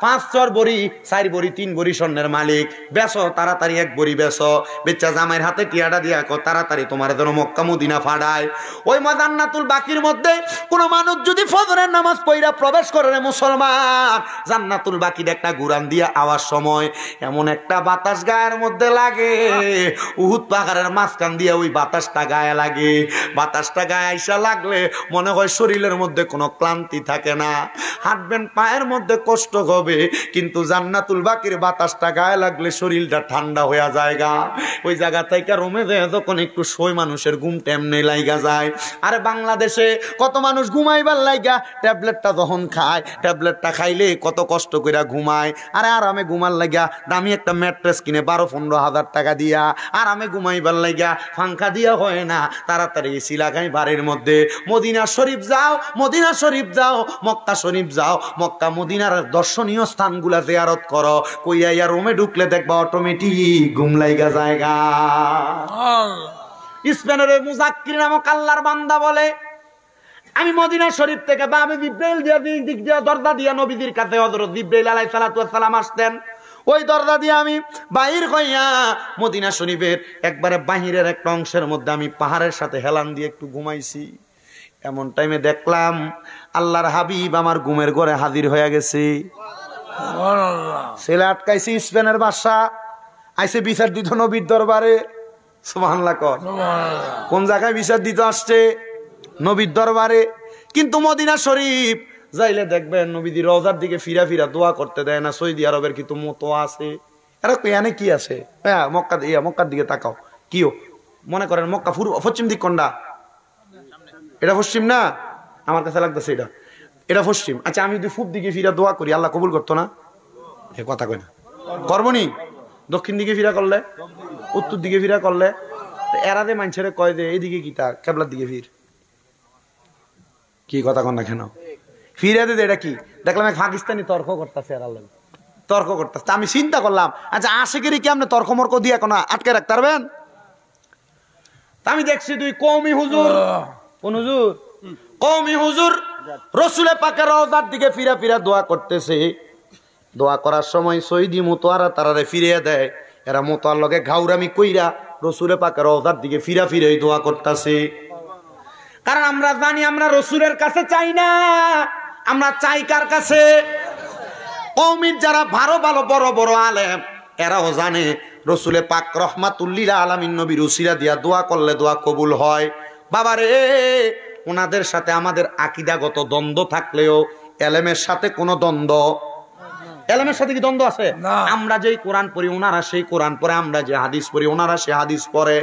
5-4 বড়ি 4 বড়ি 3 বড়ি স্বর্ণের মালিক, বেচো তাড়াতাড়ি 1 বড়ি বেচো, বেচা জামাইয়ের হাতে টিয়াটা দিয়া কো তাড়াতাড়ি তোমার যেন মক্কা মদিনা ফাড়ায়। ওই জান্নাতুল বাকির মধ্যে কোন মানুষ যদি ফজরের নামাজ পড়া প্রবেশ করে মুসলমান, জান্নাতুল বাকির একটা গুরান দিয়া আওয়াজ সময় এমন একটা বাতাস গায়ের মধ্যে লাগে, উহুদ পাহাড়ের মাঝখান দিয়ে ওই বাতাসটা গায়ে লাগে। বাতাসটা গায়ে আইসা লাগলে মনে হয় শরীরের মধ্যে কোনো ক্লান্তি থাকে না, হাঁটবেন পায়ের মধ্যে কষ্ট হবে, কিন্তু জান্নাতুল বাকির বাতাসটা গায়ে লাগলে শরীরটা ঠান্ডা হয়ে যায়। ওই জায়গা থেকে রুমে যায় যখন একটু শোয় মানুষের ঘুম টেমনে লাইগা যায়। আরে বাংলাদেশে কত মানুষ ঘুমাইবার লাইগা ট্যাবলেটটা যখন খায়, ট্যাবলেটটা খাইলে কত কষ্ট করে ঘুমায়। আরে আরামে ঘুমার লাগা দামি একটা ম্যাট্রেস কিনে 12-15 হাজার টাকা দিয়া আরামে ঘুমাইবার লাগা পাঙ্খা দিয়া হয় না, তাড়াতাড়ি এসি লাগাই বাড়ির মধ্যে। মদিনা শরীফ যাও, মদিনা শরীফ যাও, মক্কা শরীফ যাও, মক্কা মদিনার দর্শনীয় স্থানগুলা জিয়ারত করো, কইয়া ইয়া রুমে ঢুকলে দেখবা অটোমেটিক ঘুম লাইগা জায়গা। স্পেনের মুজাক্কির নামক আল্লাহর বান্দা বলে, আমি মদিনা শরীফ থেকে বাবে জিব্রাইল দিক দিয়া দরজা দিয়া নবীদের কাছে হযরত জিব্রাইল আলাইহিস সালাতু ওয়াস সালাম আসতেন। ওই দরজা দিয়ে আমি বাহির হইয়া মদিনা শরীফের একবারে বাহিরের একটা অংশের মধ্যে আমি পাহাড়ের সাথে হেলান দিয়ে একটু ঘুমাইছি। এমন টাইমে দেখলাম আল্লাহর হাবিব আমার ঘুমের ঘরে হাজির হয়ে গেছে। ছেলে আটকাইছি স্পেনের বাদশা আইসে বিচার দিত নবীর দরবারে। সুবহানাল্লাহ। কোন জায়গায় বিচার দিতে আসছে? নবীর দরবারে। কিন্তু মদিনা শরীফ যাইলে দেখবেন নবীদের রওজার দিকে ফিরা ফিরা দোয়া করতে দেয় না। সৌদি আরবের কিন্তু মতো আছে, এরা এখানে কি আছে? হ্যাঁ, মক্কার দিকে তাকাও, কিও মনে করেন মক্কা পশ্চিম দিক কোনটা? এটা পশ্চিম না, আমার কাছে লাগতেছে এটা। এটা পশ্চিম। আচ্ছা আমি যদি পূব দিকে ফিরা দোয়া করি আল্লাহ কবুল করতো না? এ কথা কয় না, করবনি? দক্ষিণ দিকে ফিরা করলে, উত্তর দিকে ফিরা করলে, এরাদে মানুষের কয় যে এইদিকে কি তা কেবলার দিকে ফির, কি কথা কন না কেন? ফিরে দে, এটা কি দেখলাম পাকিস্তানি তর্ক করতেছে, এরা তর্ক করতেছে। আমি চিন্তা করলাম আচ্ছা আশেকেরই কি আপনি তর্ক মর্ক দিয়ে এখন আটকে রাখতে পারবেন? আমি দেখছি দুই কওমি হুজুর, কোন হুজুর? কওমি হুজুর রসুলের পাকের রওজার দিকে ফিরা ফিরা দোয়া করতেছে। দোয়া করার সময় সৈদি মোতোয়ারা তারারে ফিরিয়ে দেয়। এরা মোতোয়ার লগে ঘাউরামি কইরা রসুলের পাকের রওজার দিকে ফিরা ফিরে দোয়া করতেছে। কারণ আমরা জানি আমরা রসুলের কাছে চাই না, আমরা চাই কার কাছে? কওমির যারা ভালো ভালো বড় বড় আলেম এরাও জানে রসুলে পাক রহমাতুল্লিল আলামিন নবীর উসিলা দিয়া দোয়া করলে দোয়া কবুল হয়। বাবারে ওনাদের সাথে আমাদের আকীদাগত দ্বন্দ্ব থাকলেও এলেমের সাথে কোনো দ্বন্দ্ব, এলেমের সাথে কি দ্বন্দ্ব আছে? আমরা যেই কোরআন পড়ি ওনারা সেই কোরআন পড়ে, আমরা যে হাদিস পড়ি ওনারা সে হাদিস পড়ে।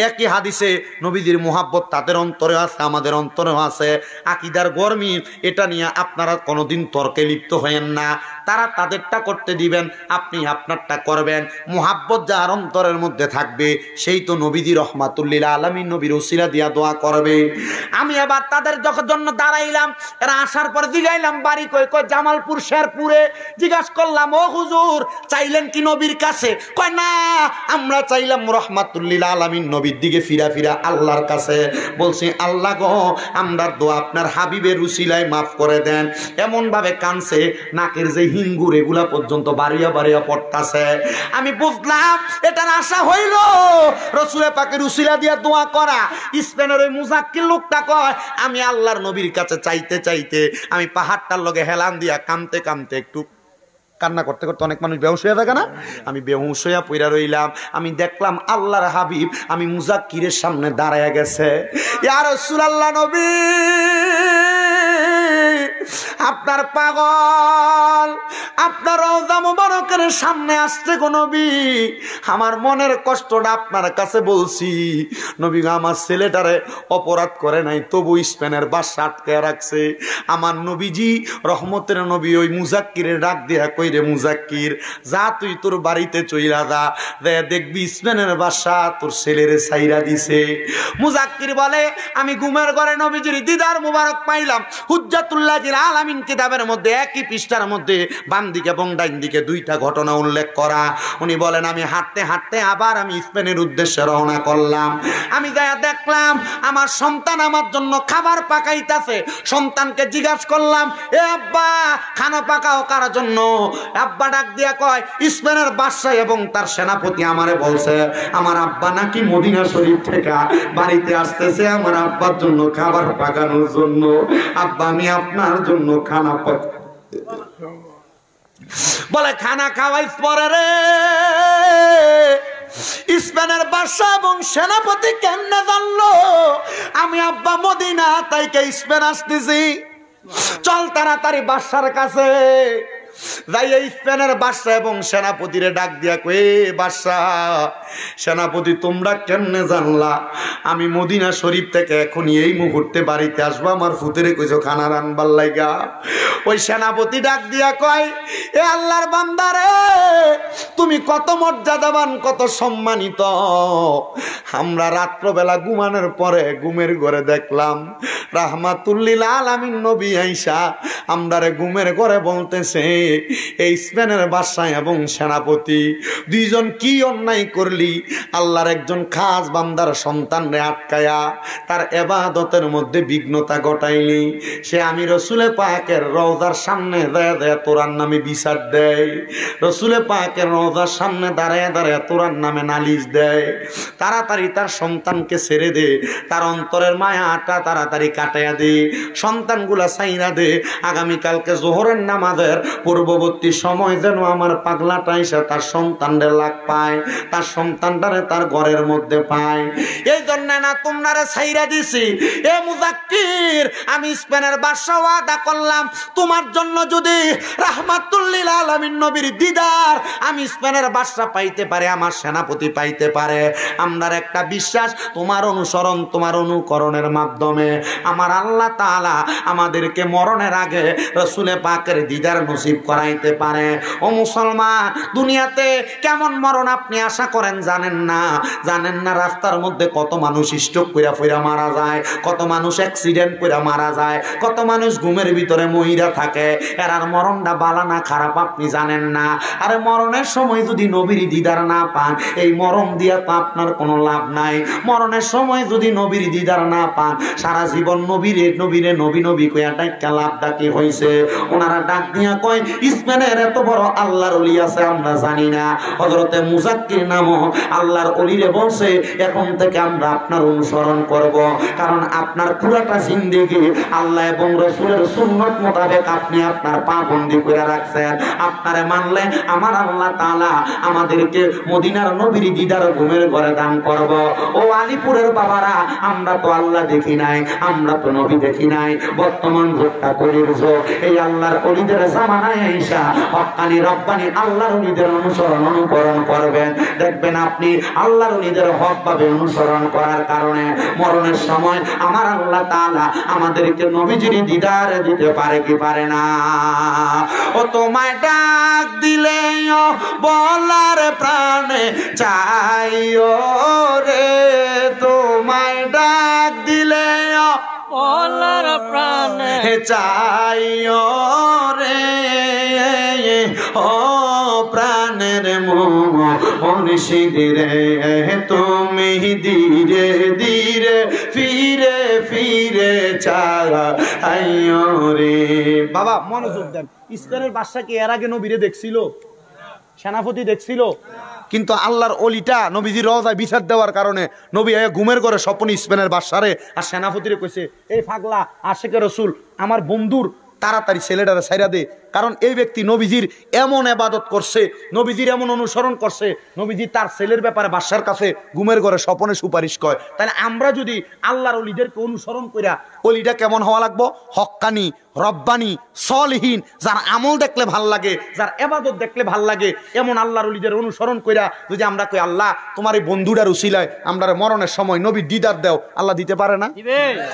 একই হাদিসে নবীজির মুহাব্বত তাদের অন্তরে আছে, আমাদের অন্তরেও আছে। আকীদার গরমি এটা নিয়ে আপনারা কোনোদিন তর্কে লিপ্ত হয়েন না। তারা তাদেরটা করতে দিবেন, আপনি আপনারটা করবেন। মুহাব্বত যার অন্তরের মধ্যে থাকবে সেই তো নবীজি রহমাতুল্লিল আলামিন নবীর উসিলা দিয়া দোয়া করবে। আমি এবার তাদের জন্য দাঁড়াইলাম, এরা আসার পরে জিগাইলাম বাড়ি কই? কই জামালপুর শেরপুরে। জিজ্ঞাসা করলাম ও হুজুর চাইলেন কি নবীর কাছে? কয় না, আমরা চাইলাম রহমাতুল্লিল আলামিন নবীর দিকে ফিরা ফিরা আল্লাহর কাছে। বলছি আল্লাহ গো আমরা দোয়া আপনার হাবিবের উসিলায় মাফ করে দেন। এমন ভাবে কানছে নাকের যে হিঙ্গুর এগুলা পর্যন্ত বাড়িয়া বাড়িয়া পড়তাছে। আমি বুঝলাম এটার আশা হইল রসুলের পাকের উসিলা দিয়া দোয়া করা। স্পেনের ওই মুজাক্কির লোকটা কয় আমি আল্লাহর নবীর কাছে চাইতে চাইতে আমি পাহাড়টার লগে হেলান দিয়া কামতে কামতে একটু কান্না করতে করতে অনেক মানুষ বেহুশ হয়ে থাকে না, আমি বেহুশ হইয়া পইরা রইলাম। আমি দেখলাম আল্লাহর হাবিব আমি মুজাক্কিরের সামনে দাঁড়ায় গেছে। ইয়া রাসূলুল্লাহ নবী আপনার পাগল আপনার রওজা মুবারকের সামনে আসছে গো নবী, আমার মনের কষ্টটা আপনার কাছে বলছি। নবী আমার ছেলেটারে অপরাধ করে নাই তবু স্পেনের বাদশা আটকে রাখছে। আমার নবীজি রহমতের নবী ওই মুজাক্কিরের ডাক দিয়া কইরে মুজাক্কির যা তুই তোর বাড়িতে চইলা যা, দেখবি স্পেনের বাদশা তোর ছেলেরে ছাইরা দিছে। মুজাক্কির বলে আমি ঘুমের ঘরে নবীজির দিদার মুবারক পাইলাম। হুজ্জাতুল্লাহিল আলামিন কিতাবের মধ্যে একই পৃষ্ঠার মধ্যে বাম দিকে এবং ডাইন দিকে দুইটা ঘটনা উল্লেখ করা। উনি বলেন আমি হাঁটতে হাঁটতে আবার আমি স্পেনের উদ্দেশ্যে রওনা করলাম। আমি যায়া দেখলাম আমার সন্তান আমার জন্য খাবার পাকাইতাছে। সন্তানকে জিজ্ঞাসা করলাম এ আব্বা খানা পাকাও কার জন্য? আব্বা ডাক দিয়া কয় স্পেনের বাদশা এবং তার সেনাপতি আমারে বলছে আমার আব্বা নাকি মদিনা শরীফ থেকে বাড়িতে আসতেছে আমার আব্বার জন্য খাবার পাকানোর জন্য। আব্বা আমি আপনার জন্য খানা বলে খানা খাওয়াইস পরে রে স্পেনের বাদশা এবং সেনাপতি কেমনে জানলো আমি আব্বা মদিনা তাইকে স্পেন আসতেছি? চল তাড়াতাড়ি বাদশার কাছে যাই। স্পেনের বাদশা এবং সেনাপতিরে ডাক দিয়া কয়ে বাদশা সেনাপতি তোমরা কেমনে জানলা আমি মদিনা শরীফ থেকে এখনই এই মুহূর্তে বাড়িতে আসবো? আমার ফুতেরে কইছো খানা রানবার লাইগা। ওই সেনাপতি ডাক দিয়া কয় এ আল্লাহর বান্দারে তুমি কত মর্যাদাবান কত সম্মানিত। আমরা রাত্রবেলা ঘুমানোর পরে ঘুমের ঘরে দেখলাম রাহমাতুল্লিল আলামিন নবী আইসা আমরারে ঘুমের ঘরে বলতেছে এই স্পেনের বাদশা এবং সেনাপতি দুইজন কি অন্যায় করলি? আল্লাহর একজন খাস বান্দার সন্তানরে আটকায়া তার ইবাদতের মধ্যে বিঘ্নতা ঘটাইলি। সে আমি রসুলে পাকের রওজার সামনে দাঁড়ায় দাঁড়ায় তোরার নামে বিচার দেয়, রসুলে পাকের রওজার সামনে দাঁড়ায় দাঁড়ায় তোরার নামে নালিশ দেয়। তাড়াতাড়ি তার সন্তানকে ছেড়ে দে, তার অন্তরের মায়াটা তাড়াতাড়ি কাটাইয়া দে, সন্তানগুলা ছাইরা দে। আগামীকালকে জোহরের নামাজের পূর্ববর্তী সময় যেন আমার পাগলাটা এসে তার সন্তানদের লাগ পায়, তার সন্তানটারে তার ঘরের মধ্যে পায়। এই জন্য না তোমরা ছাইরা দিছি। এ মুজাক্কির আমি স্পেনের বাদশা ওয়াদা করলাম তোমার জন্য যদি রাহমাতুল্লিল আলামিন নবীর দিদার আমি স্পেনের বাদশা পাইতে পারে, আমার সেনাপতি পাইতে পারে, আমার একটা বিশ্বাস তোমার অনুসরণ তোমার অনুকরণের মাধ্যমে আমার আল্লাহ তাআলা আমাদেরকে মরণের আগে রাসূলে পাকের দিদার নসিব করাইতে পারে। ও মুসলমান, দুনিয়াতে কেমন মরণ আপনি আশা করেন জানেন না। জানেন না রাস্তার মধ্যে কত মানুষ স্ট্রোক কইরা ফইরা মারা যায়, কত মানুষ অ্যাক্সিডেন্ট কইরা মারা যায়, কত মানুষ ঘুমের ভিতরে মহিলা থাকে। এরার মরণটা বালা না খারাপ আপনি জানেন না। আরে মরণের সময় যদি নবীর দিদার না পান, এই মরণ দিয়া তো আপনার কোনো লাভ নাই। মরণের সময় যদি নবীর দিদার না পান, সারা জীবন নবীরে নবীরে নবী নবী কইয়া ডাক্কা লাভ ডাকি হইছে। ওনারা ডাক দিয়া কয় স্পেনের এত বড় আল্লাহর ওলি আছে আমরা জানি না। হযরতে মুজাক্কির নামও আল্লাহর ওলিরে বলছে এখন থেকে আমরা আপনার অনুসরণ করব, কারণ আপনার পুরাটা জিন্দেগি আল্লাহ এবং রাসূলের সুন্নাত মোতাবেক আপনি আপনার পা বন্ধি করে রাখছেন। আপনারে মানলে আমার আল্লাহ তাআলা আমাদেরকে মদিনার নবীর দিদার ঘুমের ঘরে দান করব। ও আলীপুরের বাবারা, আমরা তো আল্লাহ দেখি নাই, আমরা তো নবী দেখি নাই। বর্তমান যুগটা কলির যুগ। এই আল্লাহর ওলিদের জামানায় আইসা হক্কানি রব্বানি আল্লাহর ওলিদের অনুকরণ করবেন। দেখবেন আপনি আল্লাহর ওলিদের হক ভাবে অনুসরণ করার কারণে মরণের সময় আমার আল্লাহ তাআলা আমাদেরকে নবীজির দিদার দিতে পারে কি পারে না। ও তোমায় ডাক দিলে বলার প্রাণে চাইও রে, তোমায় ডাক দিলে বলার প্রাণে চাইও রে, ও প্রাণের মুর্শিদ রে, তুমি ধীরে ধীরে ফিরে ফিরে চাইও রে। বাবা মনোযোগ দেন, ইসরায়েলের বাদশা কি এর আগে নবীরে দেখছিল? সেনাপতি দেখছিল? কিন্তু আল্লাহর ওলিটা নবীজির রওজায় বিচার দেওয়ার কারণে নবী ঘুমের ঘরে স্বপ্নে স্পেনের বাদশারে আর সেনাপতিরে কইছে, এই পাগলা আশিকের রাসূল আমার বন্ধুর তাড়াতাড়ি ছেলেটারে ছাইরা দে, কারণ এই ব্যক্তি নবীজির এমন ইবাদত করছে, নবীজির এমন অনুসরণ করছে, নবীজি তার ছেলের ব্যাপারে বাদশার কাছে ঘুমের ঘরে স্বপ্নে সুপারিশ কয়। তাহলে আমরা যদি আল্লাহর ওলিদেরকে অনুসরণ কইরা, ওলিটা কেমন হওয়া লাগবো? হক্কানি, রব্বানি, সলিহীন, যার আমল দেখলে ভাল লাগে, যার ইবাদত দেখলে ভাল লাগে, এমন আল্লাহর ওলিদের অনুসরণ কইরা যদি আমরা কই আল্লাহ তোমার এই বন্ধুটার উসিলায় আমরা মরণের সময় নবী দিদার দাও, আল্লাহ দিতে পারে না?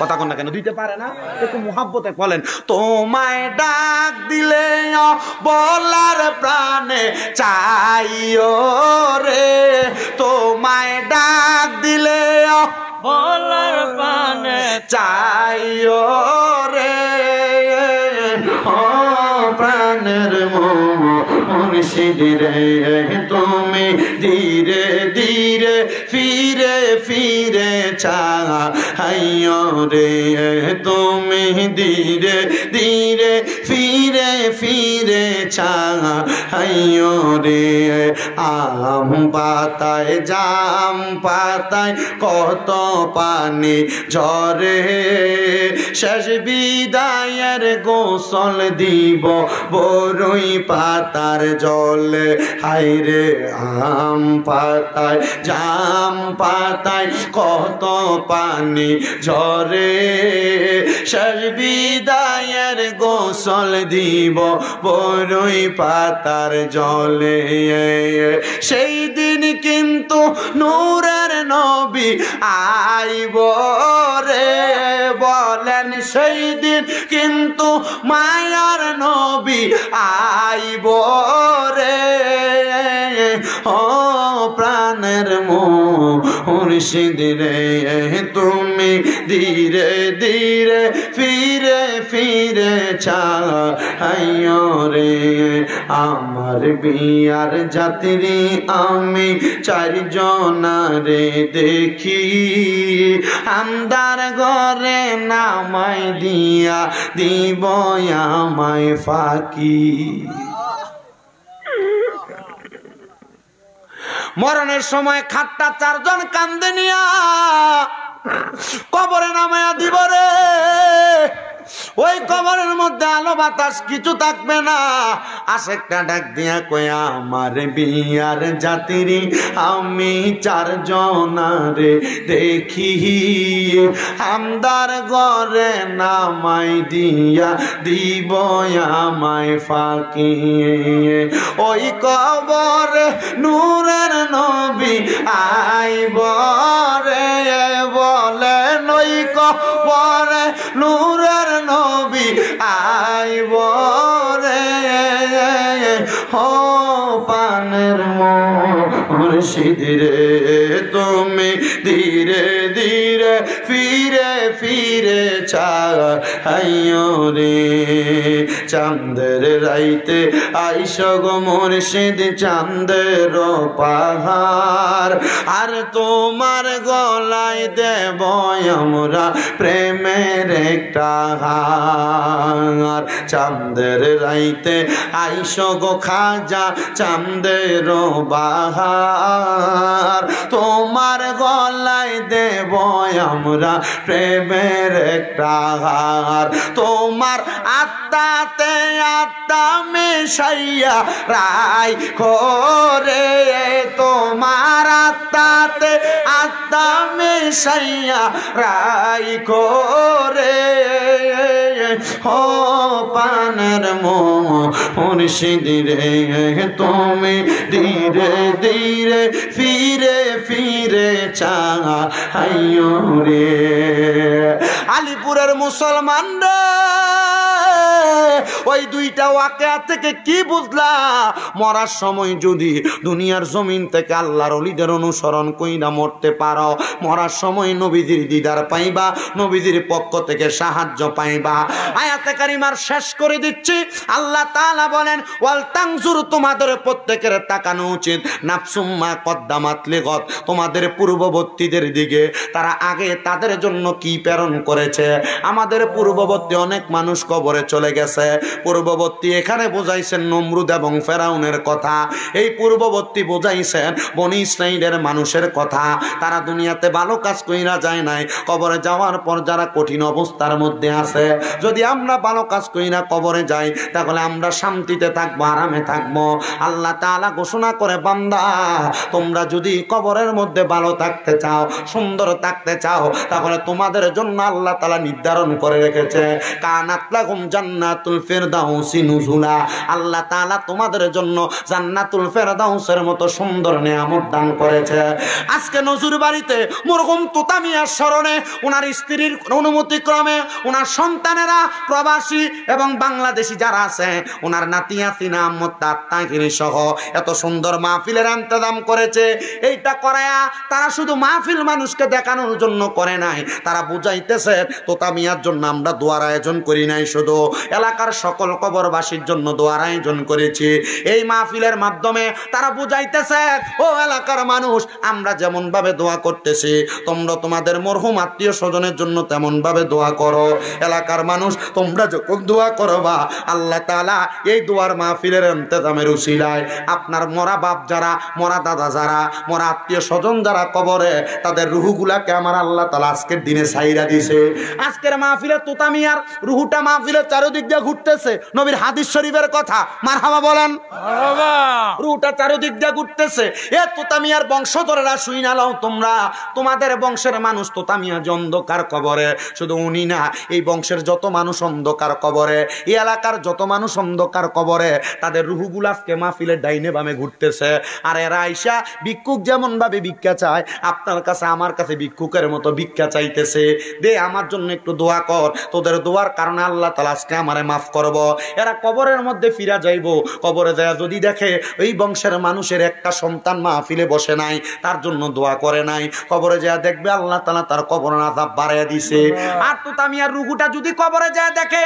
কথা কন না কেন? দিতে পারে না? একটু মুহাব্বতে বলেন, তোমায় ডাক দিলে বলার প্রাণে চাইও রে, তোমায় ডাক দিলে বলার প্রাণে চাইও রে, ও প্রাণের মুর্শিদ রে, তুমি ধীরে ধীরে ফিরে ফিরে চাইও রে, তুমি ধীরে ধীরে ফিরে ফিরে চাইও রে। আম পাতায় জাম পাতায় কত পানি ঝরে, শেষ বিদায়ের গোসল দিব বরই পাতার জলে। হায়রে আম পাতায় জাম পাতায় কত পানি ঝরে, শেষ বিদায়ের গোসল দিব বরই পাতার জলে। সেই দিন কিন্তু নূরের নবী আইব রে, বলেন সেই দিন কিন্তু মায়ার নবী আইব রে, ও প্রাণের মুর্শিদ রে, তুমি ধীরে ধীরে ফিরে ফিরে চাইও রে। আমার বিয়ার যাত্রী আমি চারজনারে দেখি, আন্দার ঘরে নামাই দিয়া দিব আমায় ফাঁকি। মরণের সময় খাটটা চারজন কান্দে নিয়া কবরে নামায়া দিব রে। ওই ওই কবরের মধ্যে আলো বাতাস কিছু থাকবে না। আশেকটা ডাক দিয়া কয়া আমার বিয়ার জাতিরি আমি 4 জনারে দেখি আমদার ঘরে নামাই দিয়া দিব আমায় ফাঁকি। ওই কবরে নূরের নবী আইব রে বলেন ওই কবরে নূরের নবী আইব রে। ও পানের মুর্শিদ রে তুমি ধীরে ধীরে ফিরে ফিরে চাইও রে। চাঁদের রাইতে আইস গো মুর্শিদ চাঁদের পাহাড় আর তোমার গলায় দেব আমরা প্রেমের একটা হার। চাঁদের রাইতে আইস গো খাজা চাঁদের বাহার তোমার গলায় দেব আমরা প্রেমের একটা হার। তোমার আত্মাতে আত্মা মিশাইয়া রাই করে তোমার আত্মাতে আত্মা মিশাইয়া রাই করে। ও পানের মুর্শিদ রে তুমি ধীরে ধীরে ফিরে ফিরে চাইও রে। আলিপুরের মুসলমান রে ওই 2টা ওয়াকিয়া থেকে কি বুঝলা? মরার সময় যদি দুনিয়ার জমিন থেকে আল্লাহর ওলিদের অনুসরণ কইরা মরতে পারো, মরার সময় নবীজির দিদার পাইবা, নবীজির পক্ষ থেকে সাহায্য পাইবা। আয়াতে কারিমার শেষ করে দিচ্ছি। আল্লাহ তাআলা বলেন ওয়াল তানজুর তোমাদের প্রত্যেকের তাকানো উচিত নাফসুম্মা কদ্দামাত লিগত তোমাদের পূর্ববর্তীদের দিকে তারা আগে তাদের জন্য কি প্রেরণ করেছে। আমাদের পূর্ববর্তী অনেক মানুষ কবরে চলে গেছে। পূর্ববর্তী এখানে বোঝাইছেন নমরুদ এবং ফেরাউনের কথা। এই পূর্ববর্তী বোঝাইছেন বনি ইসরাইলের মানুষের কথা। তারা দুনিয়াতে ভালো কাজ কইরা যায় নাই, কবরে যাওয়ার পর যারা কঠিন অবস্থার মধ্যে আছে। যদি আমরা ভালো কাজ কইরা কবরে যাই তাহলে আমরা শান্তিতে থাকবো, আরামে থাকবো। আল্লাহ তাআলা ঘোষণা করে বান্দা তোমরা যদি কবরের মধ্যে ভালো থাকতে চাও, সুন্দর থাকতে চাও, তাহলে তোমাদের জন্য আল্লাহ তাআলা নির্ধারণ করে রেখেছে কানাত লাকুম জান্নাতুল ফিরদাউসি নুজুলা। আল্লাহ তাআলা তোমাদের জন্য জান্নাতুল ফিরদাউসের মতো সুন্দর নিয়ামত দান করেছে। আজকে নজুর বাড়িতে মরহুম তোতা মিয়ার স্মরণে ওনার স্ত্রীর অনুমতি ক্রমে ওনার সন্তানেরা প্রবাসী এবং বাংলাদেশি যারা আছে ওনার নাতি হাসিনা আহমদ তাহিরি সহ এত সুন্দর মাহফিলের ইন্তজাম করেছে। এইটা করায়া তারা শুধু মাহফিল মানুষকে দেখানোর জন্য করে নাই, তারা বুঝাইতেছে তোতা মিয়ার জন্য আমরা দোয়ার আয়োজন করি নাই, শুধু এলাকার সকল কবরবাসীর জন্য দোয়ার আয়োজন করেছি। এই মাহফিলের মাধ্যমে তারা বুঝাইতেছে ও এলাকার মানুষ আমরা যেমন ভাবে দোয়া করতেছি তোমরা তোমাদের মরহুম আত্মীয় স্বজনের জন্য তেমন ভাবে দোয়া করো। এলাকার মানুষ তোমরা যখন দোয়া করবা আল্লাহ তাআলা এই দোয়ার মাহফিলের ইন্তজামের উসিলায় আপনার মরা বাপ যারা, মরা দাদা যারা, মরা আত্মীয় স্বজন যারা কবরে তাদের রুহুগুলাকে আমার আল্লাহ তাআলা আজকের দিনে ছাইরা দিছে। আজকের মাহফিলে তোতা মিয়ার রুহুটা মাহফিলের চারিদিক দিয়ে ঘুরতেছে। নবীর হাদিস শরীফের কথা মারহাবা বলেন মারহাবা। রুহুটা চারিদিক দিয়ে ঘুরতেছে। এ তোতা মিয়ার বংশধরেরা শুইনা লও তোমরা, তোমাদের বংশের মানুষ তোতা মিয়া যে অন্ধকার কবরে, শুধু উনি না এই বংশের যত মানুষ অন্ধকার কবরে, এই এলাকার যত মানুষ অন্ধকার কবরে তাদের রুহুগুলো আজকে মাহফিলের ডাইনে বামে ঘুরতেছে। আর এরা আইসা ভিক্ষুক যেমন ভাবে ভিক্ষা চায় আপনার কাছে আমার কাছে ভিক্ষুকের মতো ভিক্ষা চাইতেছে, দে আমার জন্য একটু দোয়া কর, তোদের দোয়ার কারণে আল্লাহ তাআলা আজকে আমারে মাফ করব। এরা কবরের মধ্যে ফিরা যাইব, কবরে যায় যদি দেখে এই বংশের মানুষের একটা সন্তান মাহফিলে বসে নাই, তার জন্য দোয়া করে নাই, কবরে যায় দেখবে আল্লাহ তাআলা তার কবরের আযাব বাড়াইয়া দিছে। আর তোতা মিয়ার রুহুটা যদি কবরে যায় দেখে